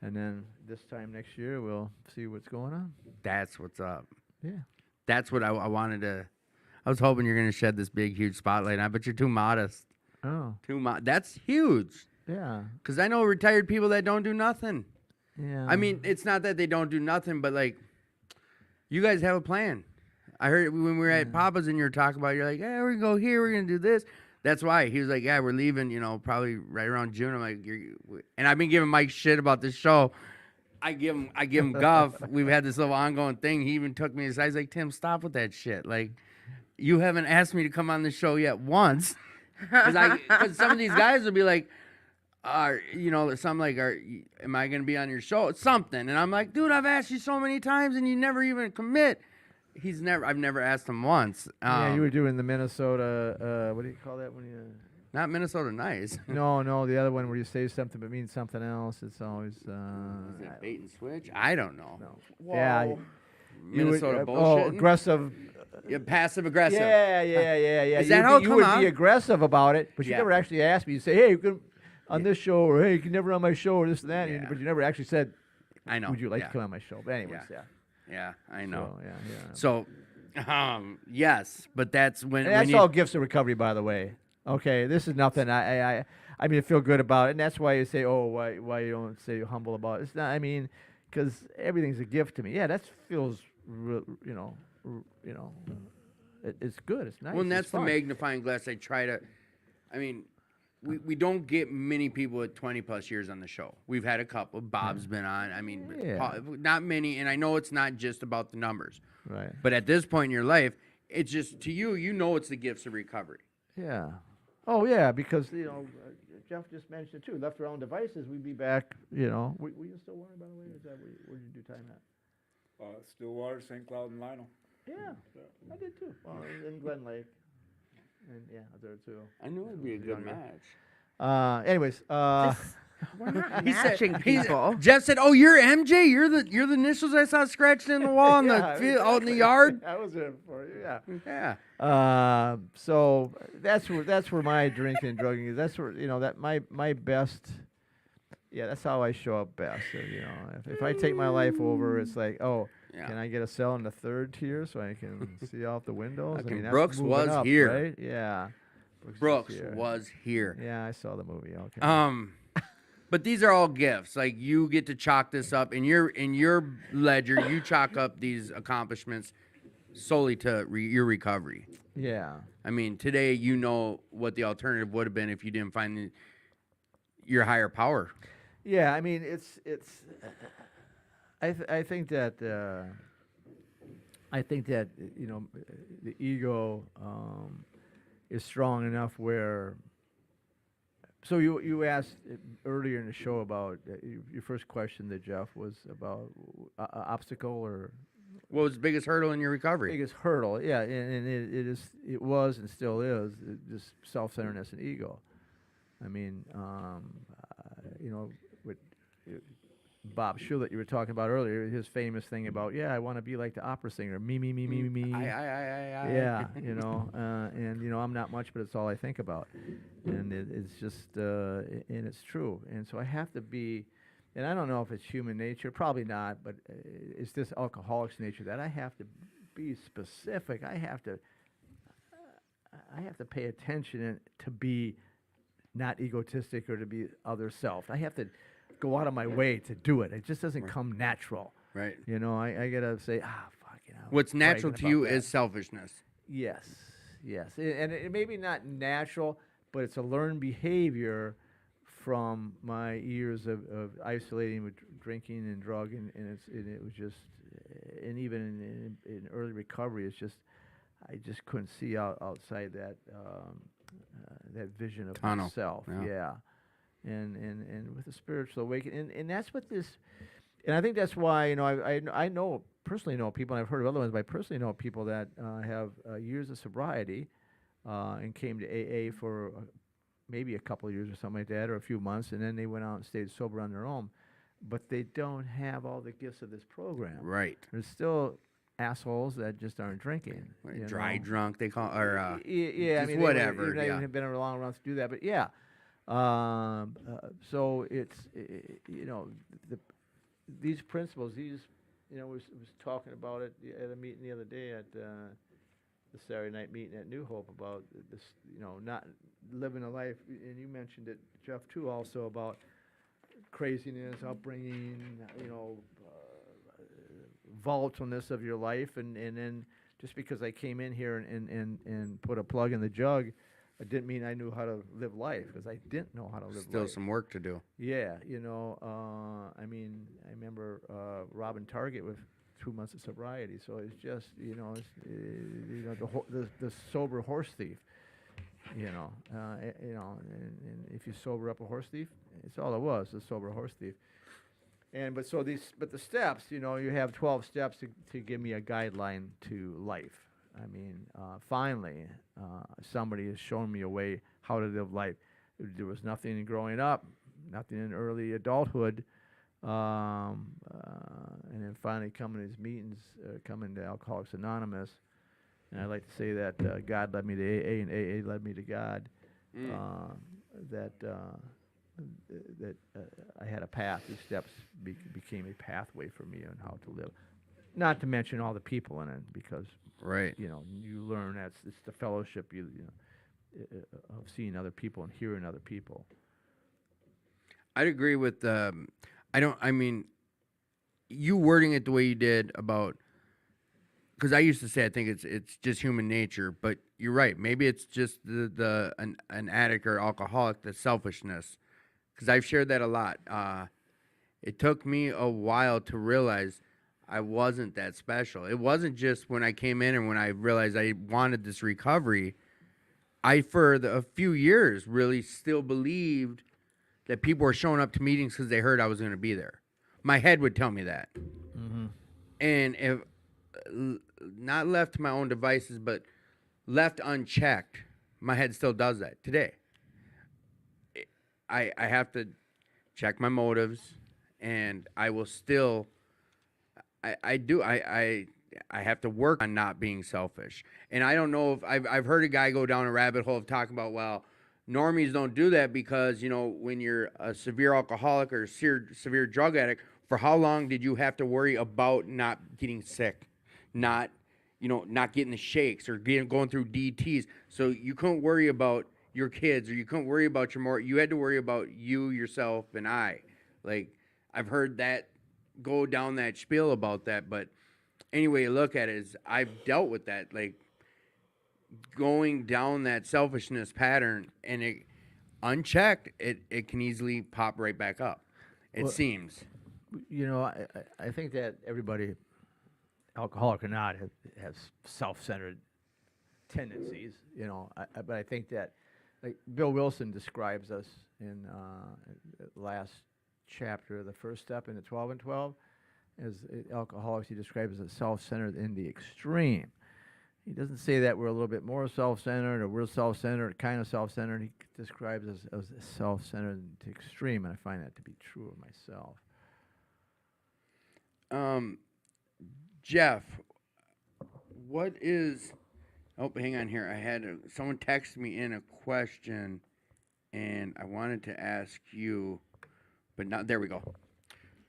And then this time next year, we'll see what's going on. That's what's up. Yeah. That's what I wanted to. I was hoping you're gonna shed this big, huge spotlight on, but you're too modest. Oh. That's huge. Yeah. Because I know retired people that don't do nothing. Yeah. I mean, it's not that they don't do nothing, but like, you guys have a plan. I heard when we were at Papa's and you were talking about, you're like, yeah, we're gonna go here, we're gonna do this. That's why he was like, yeah, we're leaving, probably right around June. I'm like, and I've been giving Mike shit about this show. I give him guff. We've had this little ongoing thing. He even took me aside. He's like, Tim, stop with that shit. Like, you haven't asked me to come on the show yet once. Because some of these guys will be like, something like, am I going to be on your show? Something. And I'm like, dude, I've asked you so many times and you never even commit. I've never asked him once. Yeah, you were doing the Minnesota, what do you call that when you... Not Minnesota Nice. No, the other one where you say something but mean something else. It's always... Is it bait and switch? I don't know. No. Whoa. Yeah. Minnesota Oh, bullshit. aggressive. Yeah, passive aggressive. Yeah. Is that how it you come would out? be aggressive about it, but you Yeah. never actually asked me. You say, hey, you can on this show, or hey, you can never on my show, or this and that. Yeah. But you never actually said, I know. would you like yeah. to come on my show? But anyways, yeah. Yeah, I know. So, yeah. So, yes, but that's when. And that's all gifts of recovery, by the way. Okay, this is nothing. I mean, I feel good about it, and that's why you say, oh, why you don't say you're humble about it. It's not. I mean, because everything's a gift to me. Yeah, that feels, it's good. It's nice. Well, and it's that's the fun. magnifying glass. I try to. I mean, we don't get many people with 20 plus years on the show. We've had a couple. Bob's been on. I mean, Yeah. not many. And I know it's not just about the numbers. Right. But at this point in your life, it's just to you. It's the gifts of recovery. Yeah. Oh, yeah, because, Jeff just mentioned it, too. Left our own devices, we'd be back, Were you still worried, by the way? Is that where did you do time at? Stillwater, St. Cloud, and Lionel. Yeah, I did, too. Well, in Glen Lake. And, yeah, I was there, too. I knew it'd be a good match. Anyways, We're not He said- matching people. Jeff said, "Oh, you're MJ. You're the initials I saw scratched in the wall in the field, out in the yard." I was there for you, yeah. Yeah. So that's where my drinking and drugging is. That's where that my best. Yeah, that's how I show up best. If I take my life over, it's like, oh, Yeah. can I get a cell in the third tier so I can see out the windows? I Fucking mean, that's Brooks moving was up, here. right? Yeah. Brooks here. was here. Yeah, I saw the movie. Okay. But these are all gifts. Like you get to chalk this up in your ledger. You chalk up these accomplishments solely to your recovery. Yeah. I mean, today you know what the alternative would have been if you didn't find your higher power. Yeah, I mean, it's. I think that the ego is strong enough where. So you asked earlier in the show about your first question that Jeff was about obstacle or What was the biggest hurdle in your recovery? biggest hurdle. Yeah, and it was and still is just self-centeredness and ego. I mean, with Bob Schull that you were talking about earlier, his famous thing about, I want to be like the opera singer, me, me, me, me, me. I. Yeah, and I'm not much, but it's all I think about, and it's just, and it's true, and so I have to be, and I don't know if it's human nature, probably not, but it's this alcoholic's nature that I have to be specific. I have to pay attention and to be not egotistic or to be other self. I have to go out of my way to do it. It just doesn't come natural. Right. I gotta say, fuck, What's natural bragging to you about that. is selfishness. Yes. And it may be not natural, but it's a learned behavior from my years of isolating with drinking and drug, and it was just, and even in early recovery, it's just, I just couldn't see outside that that vision of Tunnel. myself. Yeah. Yeah. And with the spiritual awakening, and that's what this, and I think that's why I know personally know people, and I've heard of other ones, but I personally know people that have years of sobriety and came to AA for maybe a couple of years or something like that, or a few months, and then they went out and stayed sober on their own, but they don't have all the gifts of this program. Right. There's still assholes that just aren't drinking. Dry drunk, they call, or yeah, I just mean, whatever. They Yeah. have been around enough to do that, but yeah. So it's these principles. Was talking about it at a meeting the other day at the Saturday night meeting at New Hope about this. Not living a life, and you mentioned it, Jeff, too, also about craziness, upbringing. Volatileness of your life, and then just because I came in here and put a plug in the jug, it didn't mean I knew how to live life, because I didn't know how to live Still life. some work to do. Yeah, I mean, I remember robbing Target with 2 months of sobriety, so it's just, the sober horse thief, and if you sober up a horse thief, it's all it was, a sober horse thief. But the steps, you have 12 steps to give me a guideline to life. I mean, finally, somebody has shown me a way how to live life. There was nothing in growing up, nothing in early adulthood, and then finally coming to these meetings, coming to Alcoholics Anonymous, and I like to say that God led me to AA and AA led me to God. That I had a path. These steps became a pathway for me on how to live. Not to mention all the people in it, because Right. you learn it's the fellowship of seeing other people and hearing other people. I'd agree with I mean, you wording it the way you did about, because I used to say I think it's just human nature, but you're right. Maybe it's just an addict or alcoholic, the selfishness. Because I've shared that a lot. It took me a while to realize I wasn't that special. It wasn't just when I came in and when I realized I wanted this recovery. I, for a few years, really still believed that people were showing up to meetings because they heard I was going to be there. My head would tell me that. Mm-hmm. And if not left to my own devices, but left unchecked, my head still does that today. I have to check my motives, and I will still. I have to work on not being selfish. And I don't know if I've heard a guy go down a rabbit hole of talking about, well, normies don't do that because, when you're a severe alcoholic or severe drug addict, for how long did you have to worry about not getting sick, not getting the shakes or going through DTs? So you couldn't worry about your kids, or you couldn't worry about your more. You had to worry about you, yourself, and I. Like I've heard that go down that spiel about that, but anyway, you look at it is I've dealt with that, like going down that selfishness pattern, and it unchecked, it can easily pop right back up. It Well, seems. You know, I think that everybody, alcoholic or not, has self-centered tendencies. You know, but I think that, like Bill Wilson describes us in the last chapter, the first step in the 12 and 12, as alcoholics. He describes us as self-centered in the extreme. He doesn't say that we're a little bit more self-centered or we're self-centered, kind of self-centered. He describes us as self-centered to extreme, and I find that to be true of myself. Jeff, what is? Oh, hang on here. I had someone text me in a question, and I wanted to ask you, but not. There we go.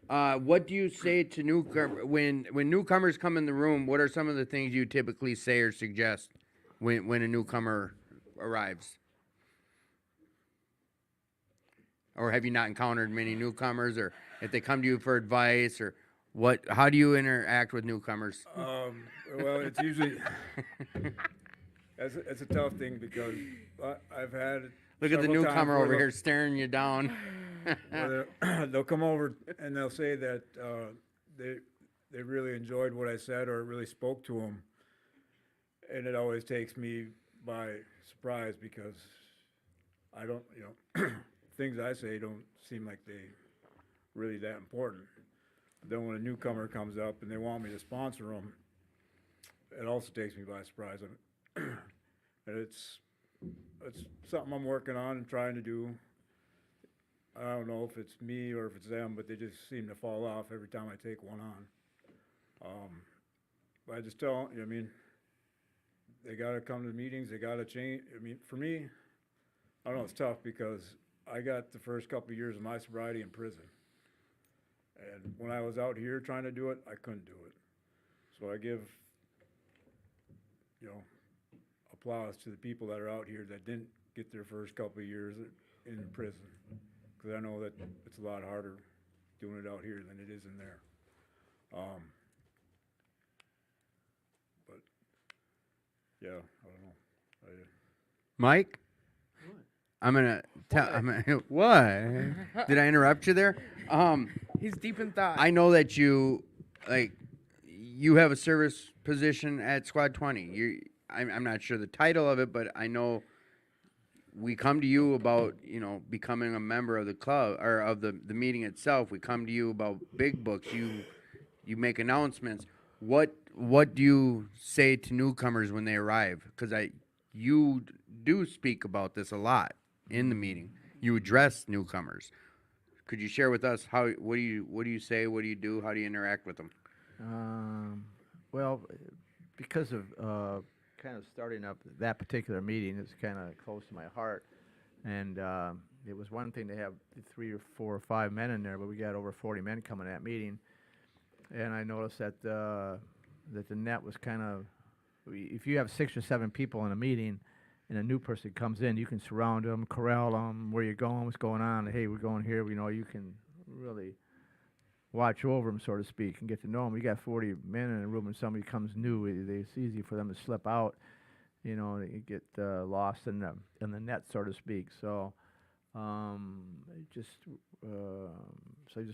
What do you say to newcomer when newcomers come in the room? What are some of the things you typically say or suggest when a newcomer arrives? Or have you not encountered many newcomers, or if they come to you for advice, or what? How do you interact with newcomers? Well, it's usually it's a tough thing because I've had Look at the several times newcomer where over here staring you down. they'll come over and they'll say that they really enjoyed what I said or it really spoke to them, and it always takes me by surprise because I don't, things I say don't seem like they really that important. But then when a newcomer comes up and they want me to sponsor them, it also takes me by surprise. And it's something I'm working on and trying to do. I don't know if it's me or if it's them, but they just seem to fall off every time I take one on. But I just tell, they got to come to the meetings. They got to change. For me, I don't know. It's tough because I got the first couple of years of my sobriety in prison, and when I was out here trying to do it, I couldn't do it. So I give, applause to the people that are out here that didn't get their first couple of years in prison, because I know that it's a lot harder doing it out here than it is in there. But yeah, I don't know. Mike, I'm gonna tell. What? Did I interrupt you there? He's deep in thought. I know that you have a service position at Squad 20. I'm not sure the title of it, but I know we come to you about becoming a member of the club or of the meeting itself. We come to you about big books. You make announcements. What do you say to newcomers when they arrive? Because you do speak about this a lot in the meeting. You address newcomers. Could you share with us what do you say? What do you do? How do you interact with them? Well, because of kind of starting up that particular meeting, it's kind of close to my heart, and it was one thing to have 3 or 4 or 5 men in there, but we got over 40 men coming to that meeting, and I noticed that the net was kind of, if you have 6 or 7 people in a meeting, and a new person comes in, you can surround them, corral them, where you're going, what's going on, hey, we're going here, you can really watch over them, so to speak, and get to know them. You got 40 men in a room, and somebody comes new, it's easy for them to slip out, they get lost in the net, so to speak. So, I just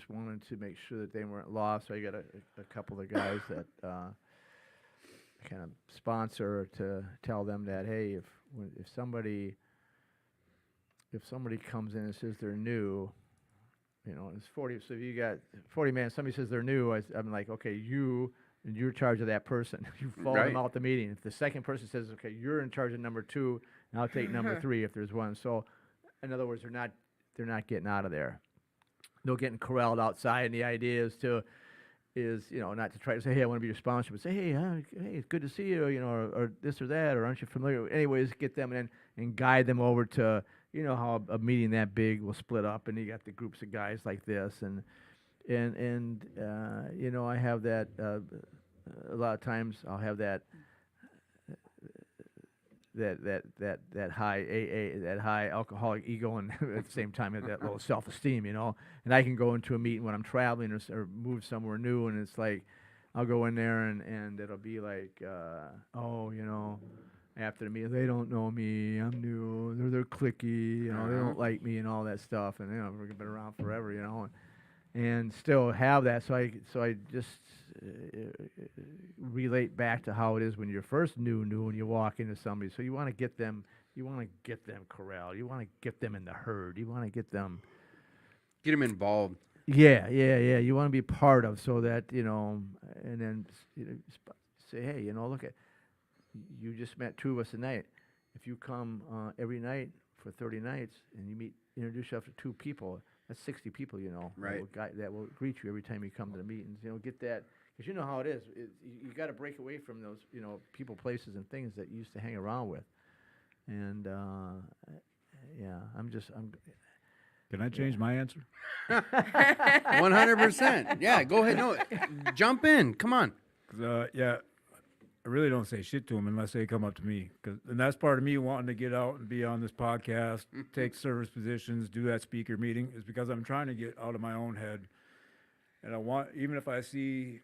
wanted to make sure that they weren't lost. So I got a couple of guys that kind of sponsor to tell them that, hey, if somebody comes in and says they're new, it's 40. So if you got 40 men, somebody says they're new, I'm like, okay, you're in charge of that person. You follow them out the meeting. If the second person says, okay, you're in charge of number 2, and I'll take number 3 if there's one. So, in other words, they're not getting out of there. They're getting corralled outside, and the idea is not to try to say, hey, I want to be your sponsor, but say, hey, it's good to see you, or this or that, or aren't you familiar? Anyways, get them in and guide them over to, how a meeting that big will split up, and you got the groups of guys like this, and I have that, a lot of times I'll have that that high AA, that high alcoholic ego, and at the same time have that low self-esteem, you know. And I can go into a meeting when I'm traveling or move somewhere new, and it's like I'll go in there and it'll be like, oh, you know, after the meeting, they don't know me, I'm new, they're cliquey, you know, they don't like me and all that stuff, and you know, we've been around forever, you know, and still have that. So I just relate back to how it is when you're first new and you walk into somebody. So you want to get them corralled. You want to get them in the herd. You want to get them involved. Yeah. You want to be part of, so that, you know, and then say, hey, you know, look at, you just met two of us tonight. If you come every night for 30 nights and you introduce yourself to two people, that's 60 people, you know, Right. that will greet you every time you come to the meetings. You know, get that, because you know how it is. You got to break away from those, you know, people, places, and things that you used to hang around with. And yeah, I'm. Can I change my answer? 100%. Yeah, go ahead. No, jump in. Come on. 'Cause, yeah, I really don't say shit to them unless they come up to me. And that's part of me wanting to get out and be on this podcast, take service positions, do that speaker meeting, is because I'm trying to get out of my own head. And I want, even if I see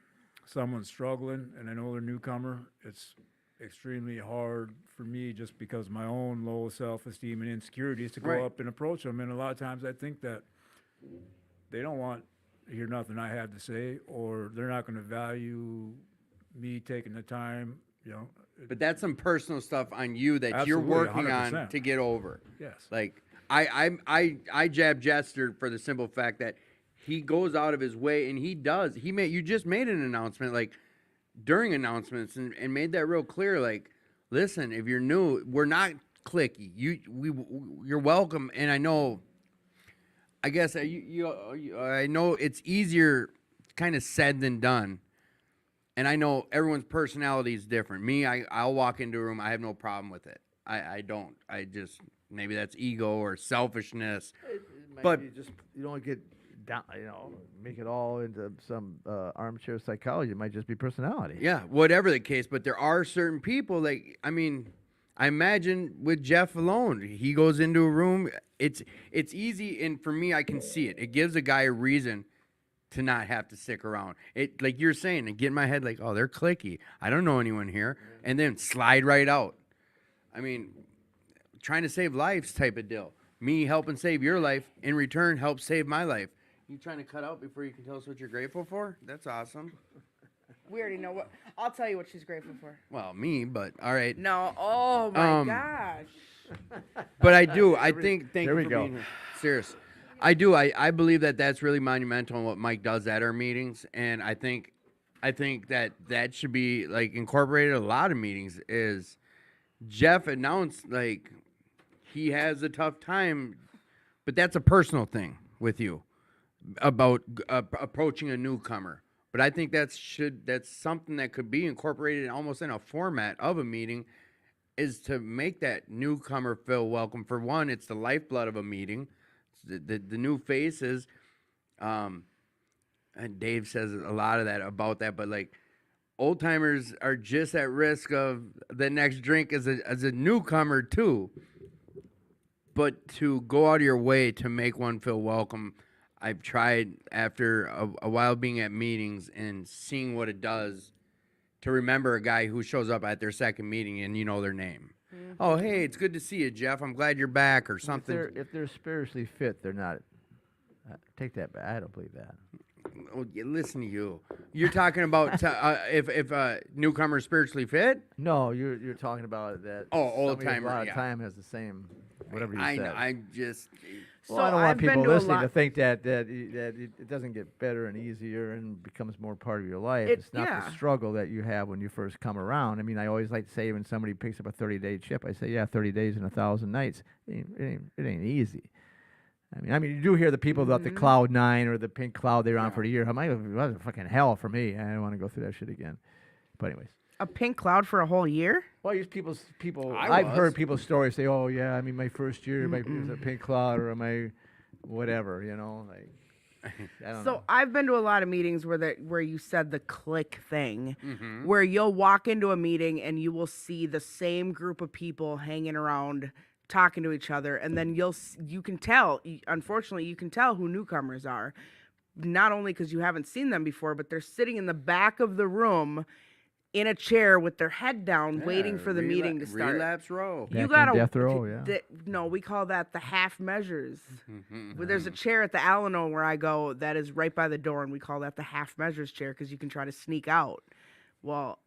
someone struggling and I know they're a newcomer, it's extremely hard for me, just because of my own low self-esteem and insecurities, to go Right. up and approach them. And a lot of times I think that they don't want to hear nothing I have to say, or they're not going to value me taking the time, you know. But that's some personal stuff on you that Absolutely, you're working on 100%. to get over. Yes. Like I jab Jester for the simple fact that he goes out of his way, and he does. You just made an announcement, like during announcements, and made that real clear. Like, listen, if you're new, we're not cliquey. You're welcome. And I know, I guess I know it's easier kind of said than done. And I know everyone's personality is different. Me, I'll walk into a room, I have no problem with it. I don't. I just, maybe that's ego or selfishness. It might But- be just, you don't get down, you know, make it all into some armchair psychology. It might just be personality. Yeah, whatever the case. But there are certain people, like, I mean, I imagine with Jeff alone, he goes into a room, it's easy, and for me, I can see it. It gives a guy a reason to not have to stick around. It, like you're saying, and get in my head like, oh, they're cliquey. I don't know anyone here. And then slide right out. I mean, trying to save lives type of deal. Me helping save your life, in return, help save my life. You trying to cut out before you can tell us what you're grateful for? That's awesome. We already know what. I'll tell you what she's grateful for. Well, me, but all right. No. Oh my Um, gosh. But I do. I think. Thank there you we for go. being here. Serious. I do. I believe that that's really monumental in what Mike does at our meetings, and I think that should be like incorporated in a lot of meetings. Is Jeff announced like he has a tough time, but that's a personal thing with you about approaching a newcomer. But I think that's something that could be incorporated almost in a format of a meeting, is to make that newcomer feel welcome. For one, it's the lifeblood of a meeting. It's the new faces, and Dave says a lot of that about that. But like, old timers are just at risk of the next drink as a newcomer too. But to go out of your way to make one feel welcome, I've tried after a while being at meetings and seeing what it does to remember a guy who shows up at their second meeting and you know their name. Mm-hmm. Oh, hey, it's good to see you, Jeff. I'm glad you're back, or something. If they're spiritually fit, they're not. Take that back. I don't believe that. Oh, yeah, listen to you. You're talking about if a newcomer is spiritually fit. No, you're talking about that. Oh, old somebody with timer, A lot of yeah. time has the same whatever you said. I just. Well, I don't I've want been people to a listening to lot- think that it doesn't get better and easier and becomes more part of your life. It's not the struggle that you have when you first come around. I mean, I always like to say when somebody picks up a 30-day chip, I say, yeah, 30 days and 1,000 nights. It ain't easy. I mean, you do hear the people about the Cloud 9 or the pink cloud they're on for a year. I'm like, it was fucking hell for me. I don't want to go through that shit again. But anyways. A pink cloud for a whole year? Well, I've was. heard people's stories say, oh, yeah, I mean, my first year, it was a pink cloud or my whatever, you know, like. I don't So know. I've been to a lot of meetings where you said the click thing, Mm-hmm. where you'll walk into a meeting and you will see the same group of people hanging around talking to each other, and then you can tell. Unfortunately, you can tell who newcomers are, not only because you haven't seen them before, but they're sitting in the back of the room in a chair with their head down, waiting for the meeting to start. Relapse row. You Back on gotta death row, yeah. no, we call that the half measures. Mm-hmm. Well, there's a chair at the Alano where I go that is right by the door, and we call that the half measures chair because you can try to sneak out. Well,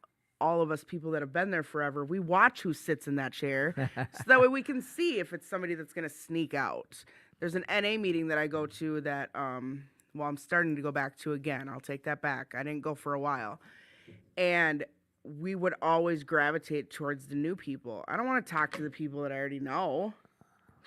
all of us people that have been there forever, we watch who sits in that chair so that way we can see if it's somebody that's going to sneak out. There's an NA meeting that I go to that, well, I'm starting to go back to again. I'll take that back. I didn't go for a while. And we would always gravitate towards the new people. I don't want to talk to the people that I already know.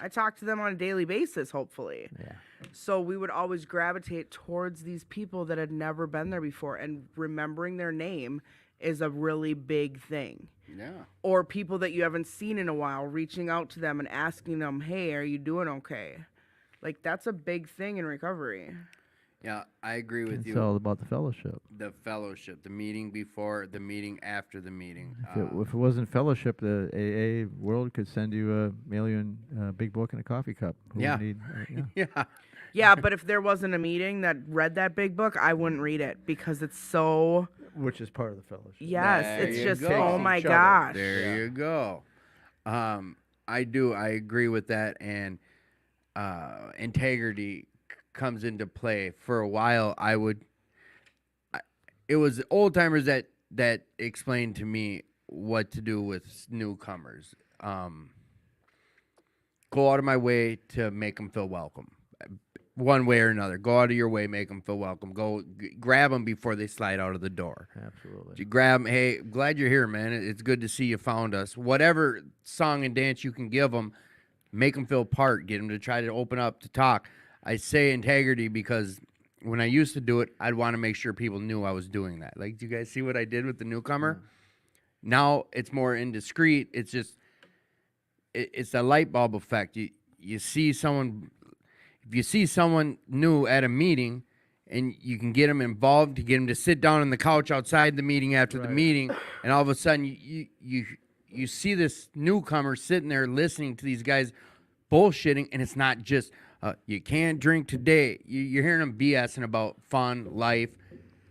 I talk to them on a daily basis, hopefully. Yeah. So we would always gravitate towards these people that had never been there before, and remembering their name is a really big thing. Yeah. Or people that you haven't seen in a while, reaching out to them and asking them, "Hey, are you doing okay?" Like, that's a big thing in recovery. Yeah, I agree with It's you. all about the fellowship. The fellowship, the meeting before, the meeting after the meeting. If it wasn't fellowship, the AA world could send you mail you a big book and a coffee cup. Who would Yeah. yeah. Yeah. Yeah, but if there wasn't a meeting that read that big book, I wouldn't read it because it's so, Which is part of the fellowship. yes, There it's you just, go. oh my Each other. gosh. There you go. I agree with that, and integrity comes into play. For a while, it was old timers that explained to me what to do with newcomers. Go out of my way to make them feel welcome, one way or another. Go out of your way, make them feel welcome. Go grab them before they slide out of the door. Absolutely. You grab 'em, hey, glad you're here, man. It's good to see you found us. Whatever song and dance you can give them, make them feel part. Get them to try to open up to talk. I say integrity because when I used to do it, I'd want to make sure people knew I was doing that. Like, do you guys see what I did with the newcomer? Now it's more indiscreet. It's just, it's a light bulb effect. You see someone, if you see someone new at a meeting, and you can get them involved, to get them to sit down on the couch outside the meeting after the meeting, and all of a sudden you see this newcomer sitting there listening to these guys bullshitting, and it's not just you can't drink today. You're hearing them BSing about fun, life,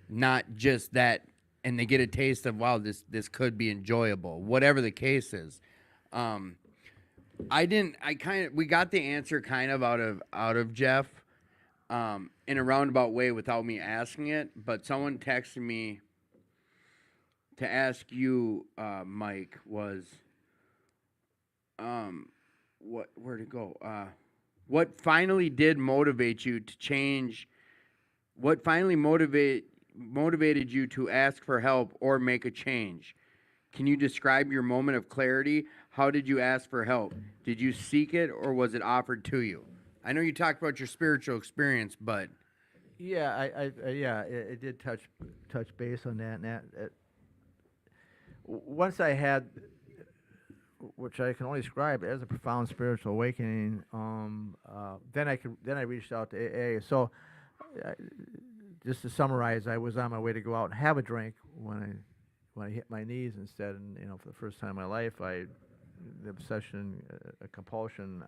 not just that, and they get a taste of, wow, this could be enjoyable, whatever the case is. We got the answer kind of out of Jeff, in a roundabout way without me asking it, but someone texted me to ask you, Mike, was, where'd it go? What finally did motivate you to change? What finally motivated you to ask for help or make a change? Can you describe your moment of clarity? How did you ask for help? Did you seek it or was it offered to you? I know you talked about your spiritual experience, but Yeah, it did touch base on that. And once I had, which I can only describe as a profound spiritual awakening, then I reached out to AA. So, just to summarize, I was on my way to go out and have a drink when I hit my knees instead, and for the first time in my life, the obsession, a compulsion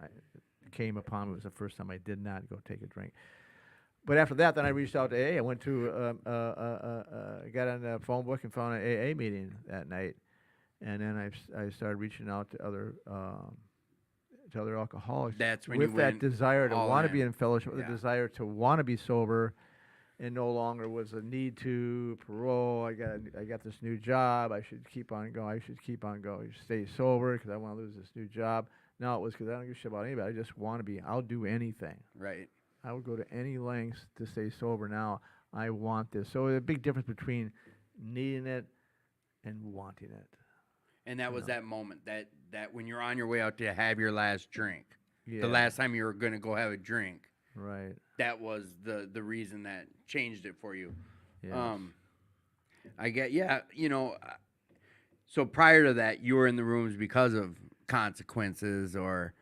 came upon me. It was the first time I did not go take a drink. But after that, then I reached out to AA. I went to, got on the phone book and found an AA meeting that night, and then I started reaching out to other alcoholics. That's when with you that went desire to all want to in. be in fellowship, with Yeah. the desire to want to be sober, and no longer was a need to parole. I got this new job. I should keep on going. I should keep on going. Stay sober because I want to lose this new job. No, it was because I don't give a shit about anybody. I just want to be. I'll do anything. right. I would go to any lengths to stay sober now. I want this. So there's a big difference between needing it and wanting it. And that was that moment that when you're on your way out to have your last drink, Yeah. the last time you were going to go have a drink, Right. that was the reason that changed it for you. Yes. I get, so prior to that, you were in the rooms because of consequences or,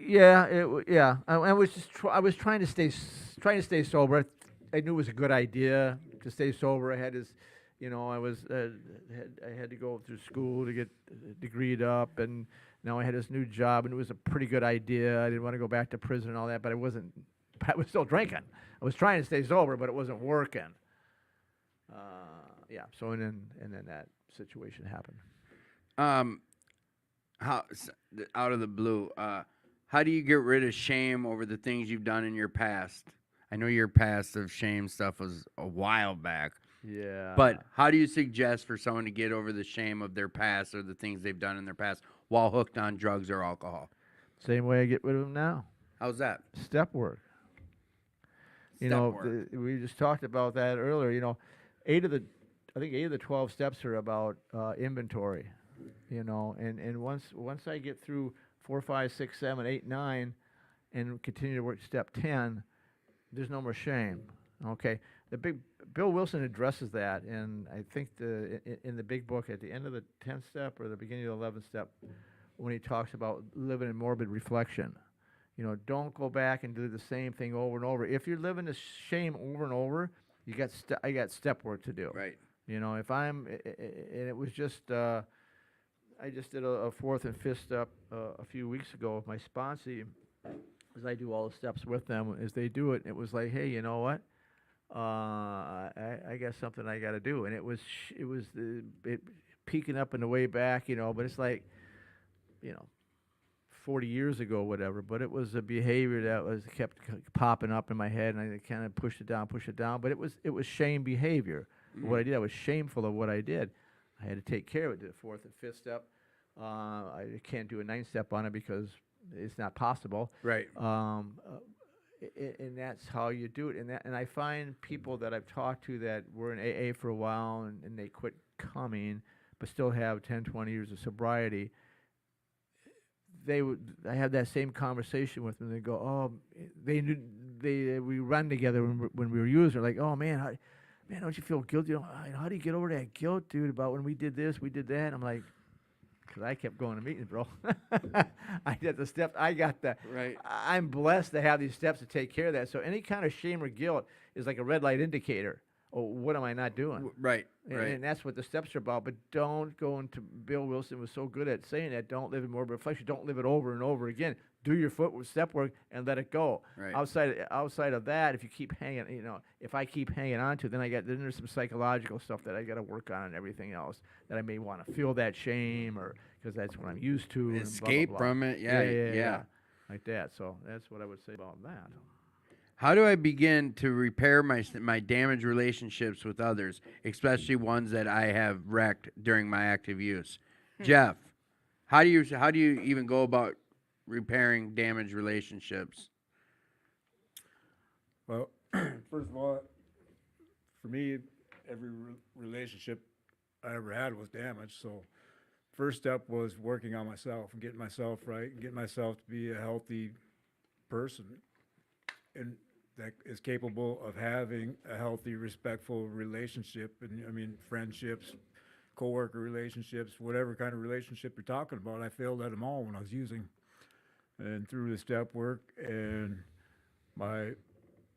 Yeah. I was just I was trying to stay sober. I knew it was a good idea to stay sober. I had this, I had to go through school to get degreed up, and now I had this new job, and it was a pretty good idea. I didn't want to go back to prison and all that, but I wasn't. I was still drinking. I was trying to stay sober, but it wasn't working. Yeah. So and then that situation happened. Out of the blue, how do you get rid of shame over the things you've done in your past? I know your past of shame stuff was a while back, Yeah. but how do you suggest for someone to get over the shame of their past or the things they've done in their past while hooked on drugs or alcohol? Same way I get rid of them now. How's that? Step work. Step work. We just talked about that earlier. I think 8 of the 12 steps are about inventory. And once I get through 4, 5, 6, 7, 8, 9, and continue to work step 10, there's no more shame. Okay, Bill Wilson addresses that, and I think in the big book at the end of the 10th step or the beginning of the 11th step, when he talks about living in morbid reflection. Don't go back and do the same thing over and over. If you're living the shame over and over, I got step work to do. Right. If I'm, and it was just, I just did a 4th and 5th step a few weeks ago with my sponsee, as I do all the steps with them as they do it. It was like, hey, you know what? I got something I got to do, and it was peeking up in the way back, but it's like, 40 years ago, whatever. But it was a behavior that kept popping up in my head, and I kind of pushed it down. But it was shame behavior. What I did, I was shameful of what I did. I had to take care of it. Did the 4th and 5th step. I can't do a 9th step on it because it's not possible. Right. And that's how you do it. And I find people that I've talked to that were in AA for a while and they quit coming, but still have 10, 20 years of sobriety. I had that same conversation with them. They go, oh, we run together when we were using. Like, oh man, don't you feel guilty? How do you get over that guilt, dude? About when we did this, we did that. And I'm like, because I kept going to meetings, bro. I did the steps. I got the. Right. I'm blessed to have these steps to take care of that. So any kind of shame or guilt is like a red light indicator. Oh, what am I not doing? Right. And that's what the steps are about. But don't go into. Bill Wilson was so good at saying that. Don't live in morbid reflection. Don't live it over and over again. Do your step work and let it go. Right. Outside of that, if you keep hanging, if I keep hanging on to, then there's some psychological stuff that I got to work on and everything else that I may want to feel that shame or because that's what I'm used to. Escape and blah, blah, blah. from it. Yeah. Like that. So that's what I would say about that. How do I begin to repair my damaged relationships with others, especially ones that I have wrecked during my active use? Jeff, how do you even go about repairing damaged relationships? Well, first of all, for me, every relationship I ever had was damaged. So first step was working on myself and getting myself right and getting myself to be a healthy person and that is capable of having a healthy, respectful relationship. And I mean, friendships, coworker relationships, whatever kind of relationship you're talking about. I failed at them all when I was using. And through the step work and my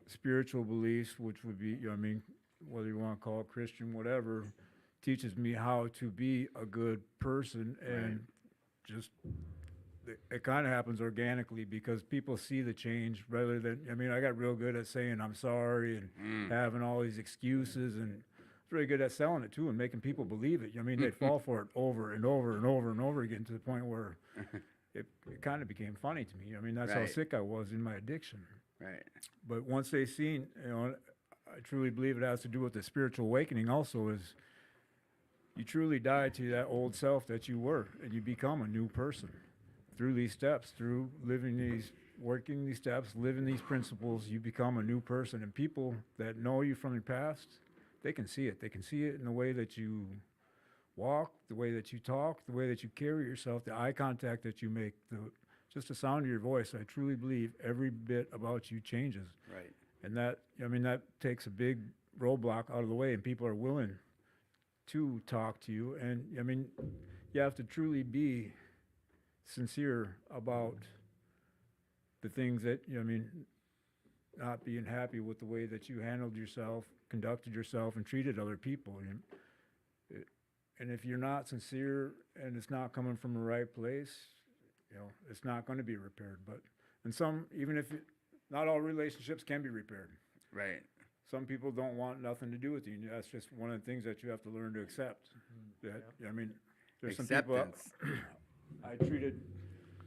spiritual beliefs, which would be, whether you want to call it Christian, whatever, teaches me how to be a good person. And just, it kind of happens organically because people see the change rather than, I got real good at saying I'm sorry and having all these excuses and really good at selling it too and making people believe it. They'd fall for it over and over and over and over again to the point where it kind of became funny to me. That's how sick I was in my addiction. Right. But once they seen, I truly believe it has to do with the spiritual awakening also is you truly die to that old self that you were and you become a new person through these steps, through working these steps, living these principles, you become a new person. And people that know you from your past, they can see it. They can see it in the way that you walk, the way that you talk, the way that you carry yourself, the eye contact that you make, just the sound of your voice. I truly believe every bit about you changes. Right. And that, that takes a big roadblock out of the way, and people are willing to talk to you. And, you have to truly be sincere about the things that, not being happy with the way that you handled yourself, conducted yourself, and treated other people. And if you're not sincere and it's not coming from the right place, it's not going to be repaired. But and some, even if not all relationships can be repaired. Right. Some people don't want nothing to do with you. And that's just one of the things that you have to learn to accept. That I mean, there's some people Acceptance. I treated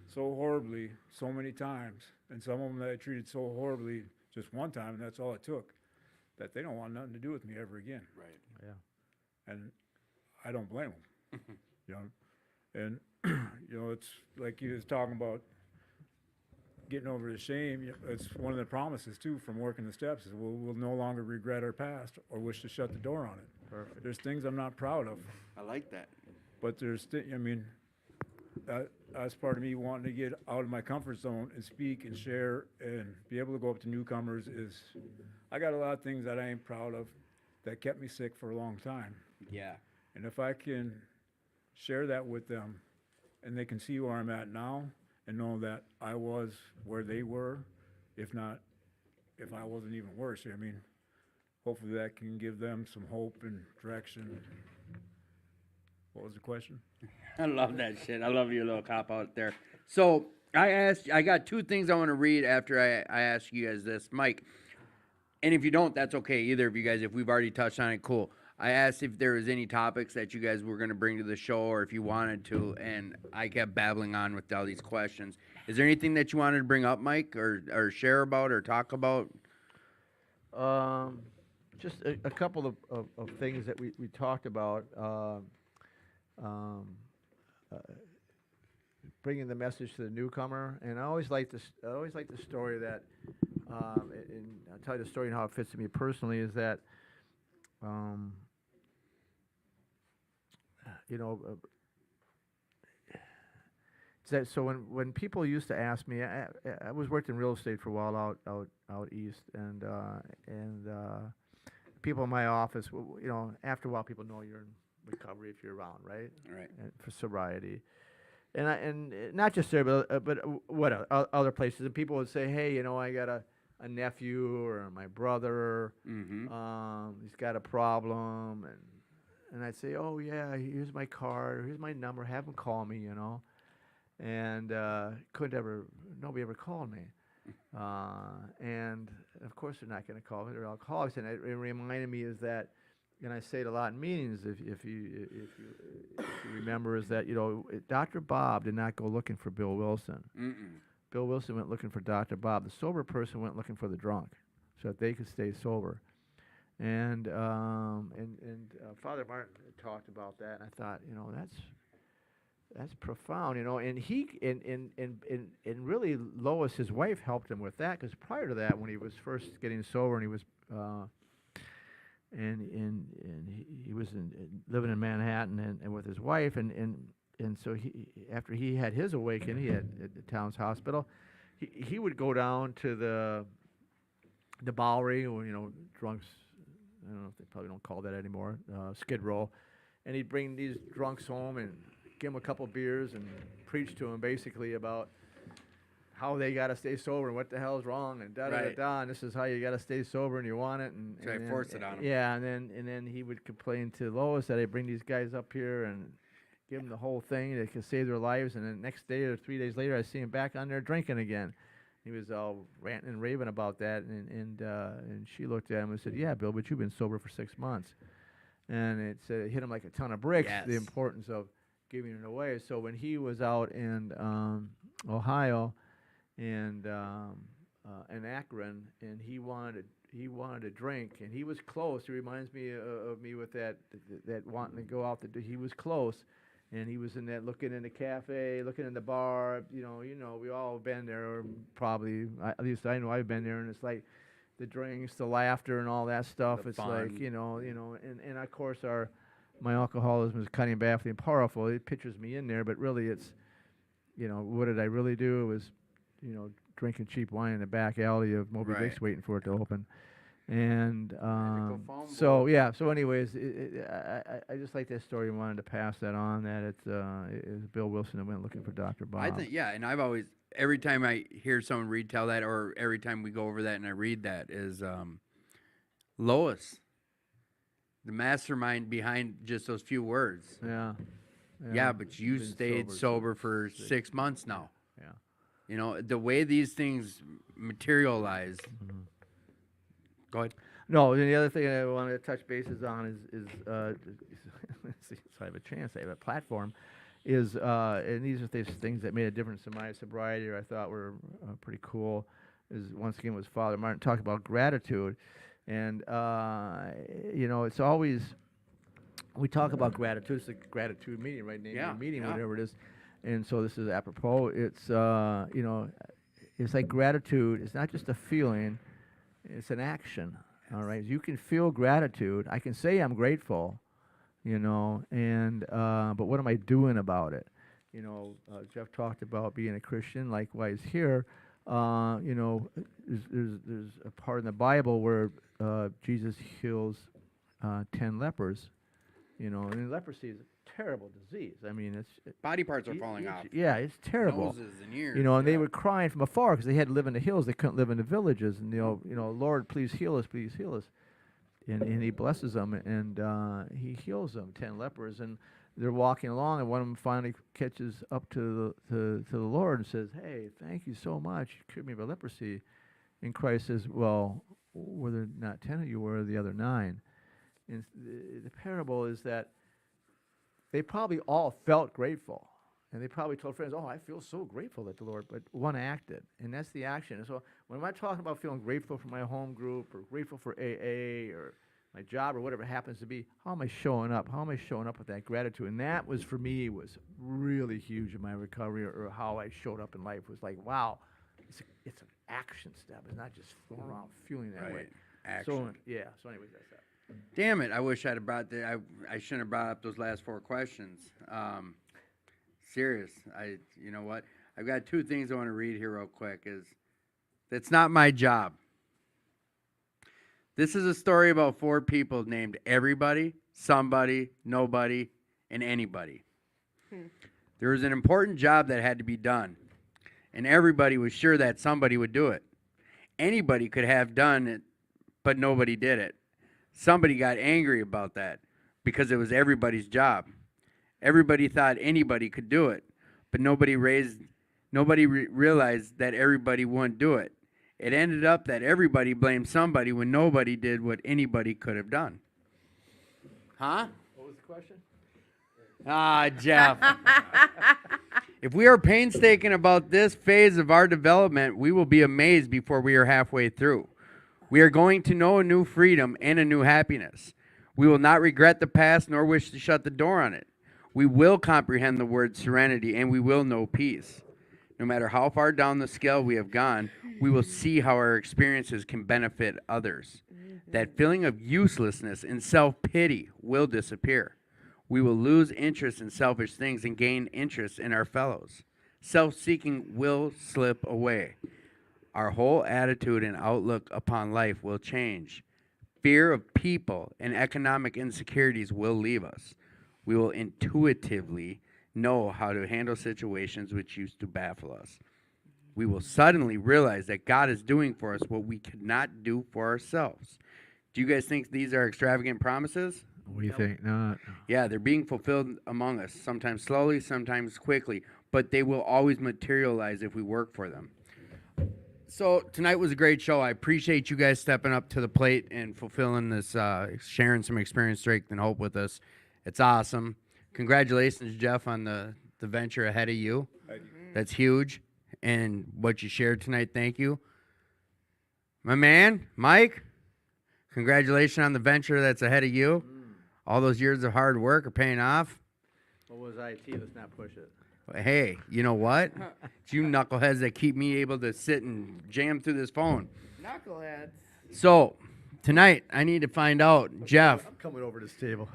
so horribly so many times, and some of them that I treated so horribly just one time, and that's all it took, that they don't want nothing to do with me ever again. Right. Yeah. And I don't blame them. And it's like you was talking about getting over the shame. It's one of the promises too from working the steps is we'll no longer regret our past or wish to shut the door on it. Perfect. There's things I'm not proud of, I like that. but that's part of me wanting to get out of my comfort zone and speak and share and be able to go up to newcomers. Is I got a lot of things that I ain't proud of that kept me sick for a long time. Yeah. And if I can share that with them and they can see where I'm at now and know that I was where they were, if I wasn't even worse, hopefully that can give them some hope and direction. What was the question? I love that shit. I love your little cop out there. So I got two things I want to read after I ask you guys this, Mike. And if you don't, that's okay. Either of you guys, if we've already touched on it, cool. I asked if there was any topics that you guys were going to bring to the show or if you wanted to, and I kept babbling on with all these questions. Is there anything that you wanted to bring up, Mike, or share about or talk about? Just a couple of things that we talked about. Bringing the message to the newcomer, and I always like this. I always like the story that, and I'll tell you the story and how it fits to me personally. Is that, so when people used to ask me, I was worked in real estate for a while out east, and people in my office, after a while, people know you're in recovery if you're around, right? Right. And for sobriety, and not just there, but other places. And people would say, hey, I got a nephew or my brother, he's got a problem, and I'd say, oh yeah, here's my card, here's my number, have him call me, and nobody ever called me, and of course they're not going to call me, they're alcoholics, and it reminded me is that. And I say it a lot in meetings. If you remember, is that Dr. Bob did not go looking for Bill Wilson. Bill Wilson went looking for Dr. Bob. The sober person went looking for the drunk, so that they could stay sober. And Father Martin talked about that, and I thought, that's profound, And he and really Lois, his wife, helped him with that because prior to that, when he was first getting sober, and he was. And he was living in Manhattan and with his wife and so after he had his awakening, he had at the town's hospital, he would go down to the Bowery, or drunks, I don't know if they probably don't call that anymore, Skid Row, and he'd bring these drunks home and give them a couple beers and preach to them basically about how they got to stay sober and what the hell's wrong and da-da-da-da, and this is how you got to stay sober and you want it. And Try to force it on 'em. Yeah, and then he would complain to Lois that I bring these guys up here and give them the whole thing. They could save their lives. And then next day or 3 days later, I see him back on there drinking again. He was all ranting and raving about that. And she looked at him and said, yeah, Bill, but you've been sober for 6 months. And it hit him like a ton of bricks, Yes. the importance of giving it away. So when he was out in Ohio, and Akron, and he wanted a drink, and he was close. He reminds me of me with that wanting to go out. He was close, and he was in that looking in the cafe, looking in the bar. We all have been there, or probably at least I know I've been there, and it's like the drinks, the laughter, and all that stuff. The it's fun. like and of course my alcoholism is cutting, baffling, and powerful. It pictures me in there, but really it's what did I really do? It was drinking cheap wine in the back alley of Moby Right. Dick's waiting for it to open. And phone so book. yeah. So anyways, I just like that story and wanted to pass that on. That it was Bill Wilson that went looking for Dr. Bob. I think, yeah, and I've always, every time I hear someone retell that, or every time we go over that and I read that, is Lois, the mastermind behind just those few words. Yeah. Yeah, but you Been stayed sober for 6 months now. Yeah. You know, the way these things materialize. Go ahead. No, and the other thing I wanted to touch bases on is so I have a chance, I have a platform, is and these are things that made a difference in my sobriety, or I thought were pretty cool. Is once again was Father Martin talked about gratitude, and you know, it's always we talk about gratitude. It's a gratitude meeting, right? Name Yeah, your meeting, yeah. whatever it is. And so this is apropos. It's you know, it's like gratitude. It's not just a feeling. It's an action. All right. You can feel gratitude. I can say I'm grateful, you know, and but what am I doing about it? You know, Jeff talked about being a Christian. Likewise here, you know, there's a part in the Bible where Jesus heals 10 lepers. You know, and leprosy is a terrible disease. I mean, it's Body parts are falling off. yeah, it's terrible. Noses and ears. You know, and they yeah. were crying from afar because they had to live in the hills. They couldn't live in the villages. And you know, Lord, please heal us, please heal us. And he blesses them, and he heals them, 10 lepers. And they're walking along, and one of them finally catches up to the Lord and says, "Hey, thank you so much. You cured me of leprosy." And Christ says, "Well, were there not 10 of you? Where are the other 9?" And the parable is that they probably all felt grateful. And they probably told friends, "Oh, I feel so grateful that the Lord," but one acted. And that's the action. And so when I'm talking about feeling grateful for my home group or grateful for AA or my job or whatever it happens to be, how am I showing up? How am I showing up with that gratitude? And that was, for me, was really huge in my recovery, or how I showed up in life was like, wow, it's an action step. It's not just going around feeling that way. Right. Action. So, yeah. So anyways, that's that. Damn it! I wish I'd have brought I shouldn't have brought up those last 4 questions. Serious. You know what? I've got 2 things I want to read here real quick. That's not my job. This is a story about 4 people named everybody, somebody, nobody, and anybody. There was an important job that had to be done, and everybody was sure that somebody would do it. Anybody could have done it, but nobody did it. Somebody got angry about that because it was everybody's job. Everybody thought anybody could do it, but nobody realized that everybody wouldn't do it. It ended up that everybody blamed somebody when nobody did what anybody could have done. Huh? What was the question? Ah, Jeff. If we are painstaking about this phase of our development, we will be amazed before we are halfway through. We are going to know a new freedom and a new happiness. We will not regret the past nor wish to shut the door on it. We will comprehend the word serenity, and we will know peace. No matter how far down the scale we have gone, we will see how our experiences can benefit others. That feeling of uselessness and self-pity will disappear. We will lose interest in selfish things and gain interest in our fellows. Self-seeking will slip away. Our whole attitude and outlook upon life will change. Fear of people and economic insecurities will leave us. We will intuitively know how to handle situations which used to baffle us. We will suddenly realize that God is doing for us what we could not do for ourselves. Do you guys think these are extravagant promises? We think not. Yeah, they're being fulfilled among us, sometimes slowly, sometimes quickly, but they will always materialize if we work for them. So tonight was a great show. I appreciate you guys stepping up to the plate and fulfilling this, sharing some experience, strength, and hope with us. It's awesome. Congratulations, Jeff, on the venture ahead of you. That's huge. And what you shared tonight, thank you. My man, Mike, congratulations on the venture that's ahead of you. All those years of hard work are paying off. What was IT? Let's not push it. Hey, you know what? It's you knuckleheads that keep me able to sit and jam through this phone. Knuckleheads. So, tonight, I need to find out, Jeff. I'm coming over to this table.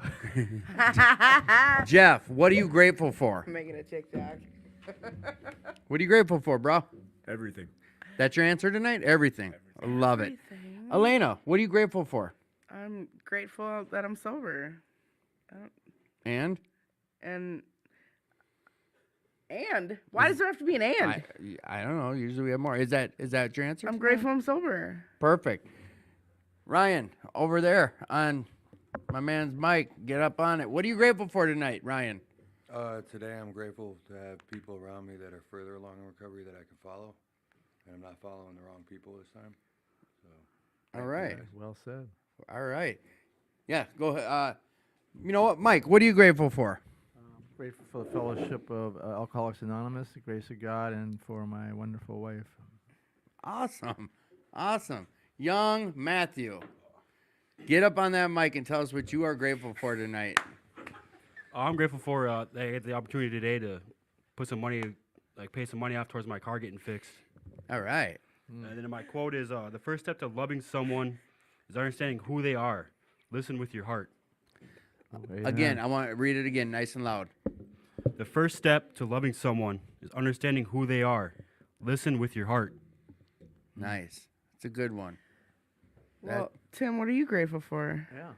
Jeff, what are you grateful for? Making a TikTok. What are you grateful for, bro? Everything. That's your answer tonight? Everything. I love it. Elena, what are you grateful for? I'm grateful that I'm sober. And And why does there have to be an and? I don't know. Usually we have more. Is that your answer? I'm grateful I'm sober. Perfect. Ryan, over there on my man's mic, get up on it. What are you grateful for tonight, Ryan? Today I'm grateful to have people around me that are further along in recovery that I can follow, and I'm not following the wrong people this time. So, All right. Well said. All right. Yeah, go ahead. You know what, Mike, what are you grateful for? Grateful for the fellowship of Alcoholics Anonymous, the grace of God, and for my wonderful wife. Awesome. Awesome. Young Matthew, get up on that mic and tell us what you are grateful for tonight. I'm grateful for that I had the opportunity today to put some money, like pay some money off towards my car getting fixed. All right. And then my quote is, the first step to loving someone is understanding who they are. Listen with your heart. Again, I want to read it again, nice and loud. The first step to loving someone is understanding who they are. Listen with your heart. Nice. It's a good one. Well, Tim, what are you grateful for? Yeah.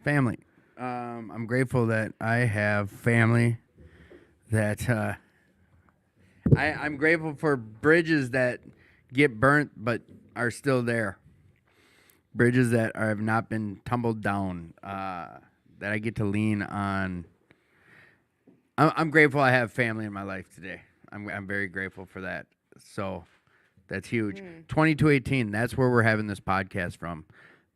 Family. I'm grateful that I have family that I'm grateful for bridges that get burnt but are still there. Bridges that have not been tumbled down, that I get to lean on. I'm grateful I have family in my life today. I'm very grateful for that. So that's huge. 2218, that's where we're having this podcast from.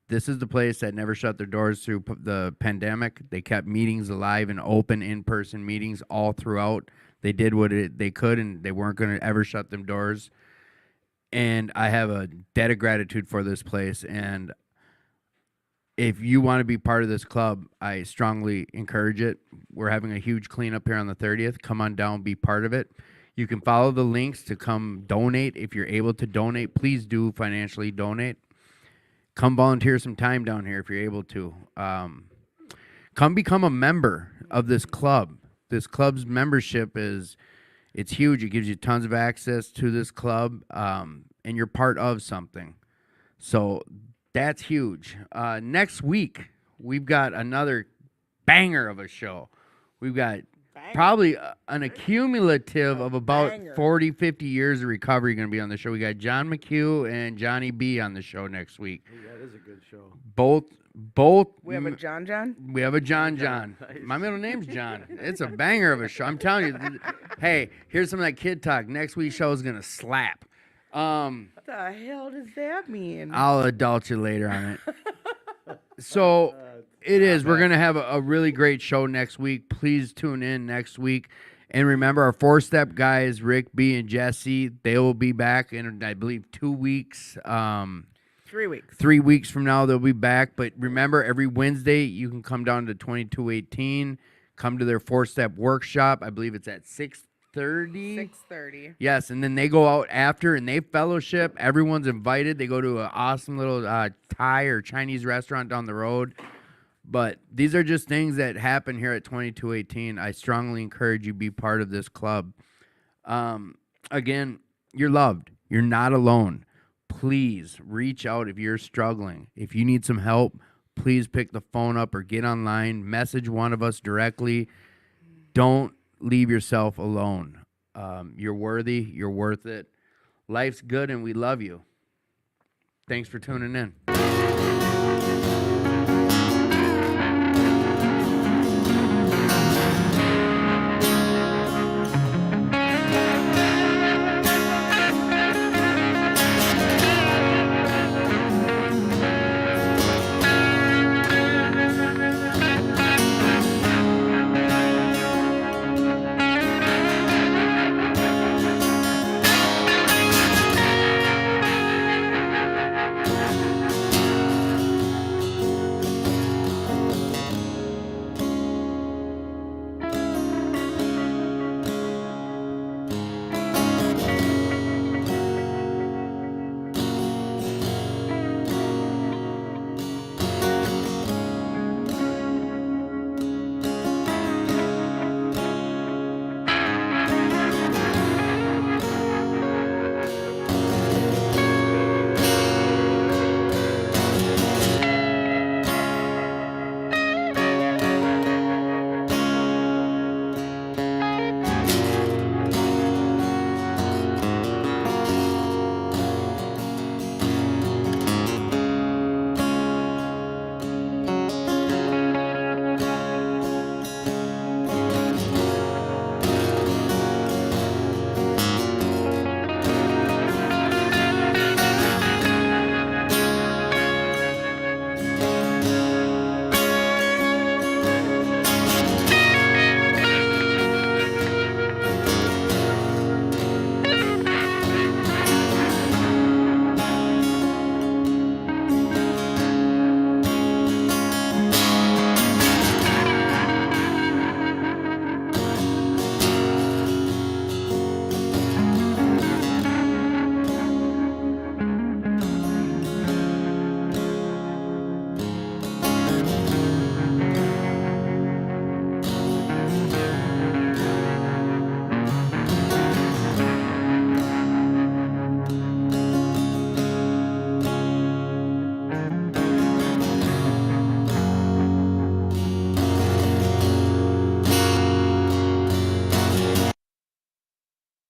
This is the place that never shut their doors through the pandemic. They kept meetings alive and open in-person meetings all throughout. They did what they could, and they weren't going to ever shut them doors. And I have a debt of gratitude for this place. And if you want to be part of this club, I strongly encourage it. We're having a huge cleanup here on the 30th. Come on down, be part of it. You can follow the links to come donate. If you're able to donate, please do financially donate. Come volunteer some time down here if you're able to. Come become a member of this club. This club's membership it's huge. It gives you tons of access to this club, and you're part of something. So that's huge. Next week, we've got another banger of a show. We've got probably an accumulative of about 40, 50 years of recovery going to be on the show. We got John McHugh and Johnny B on the show next week. That is a good show. Both. We have a John. We have a John. My middle name's John. It's a banger of a show. I'm telling you. Hey, here's some of that kid talk. Next week's show is going to slap. What the hell does that mean? I'll adult you later on it. So it is. We're going to have a really great show next week. Please tune in next week. And remember, our four-step guys, Rick, B, and Jesse, they will be back in, I believe, 2 weeks. 3 weeks. 3 weeks from now, they'll be back. But remember, every Wednesday, you can come down to 2218, come to their four-step workshop. I believe it's at 6:30. 6:30. Yes, and then they go out after and they fellowship. Everyone's invited. They go to an awesome little Thai or Chinese restaurant down the road. But these are just things that happen here at 2218. I strongly encourage you to be part of this club. Again, you're loved. You're not alone. Please reach out if you're struggling. If you need some help, please pick the phone up or get online. Message one of us directly. Don't leave yourself alone. You're worthy. You're worth it. Life's good, and we love you. Thanks for tuning in.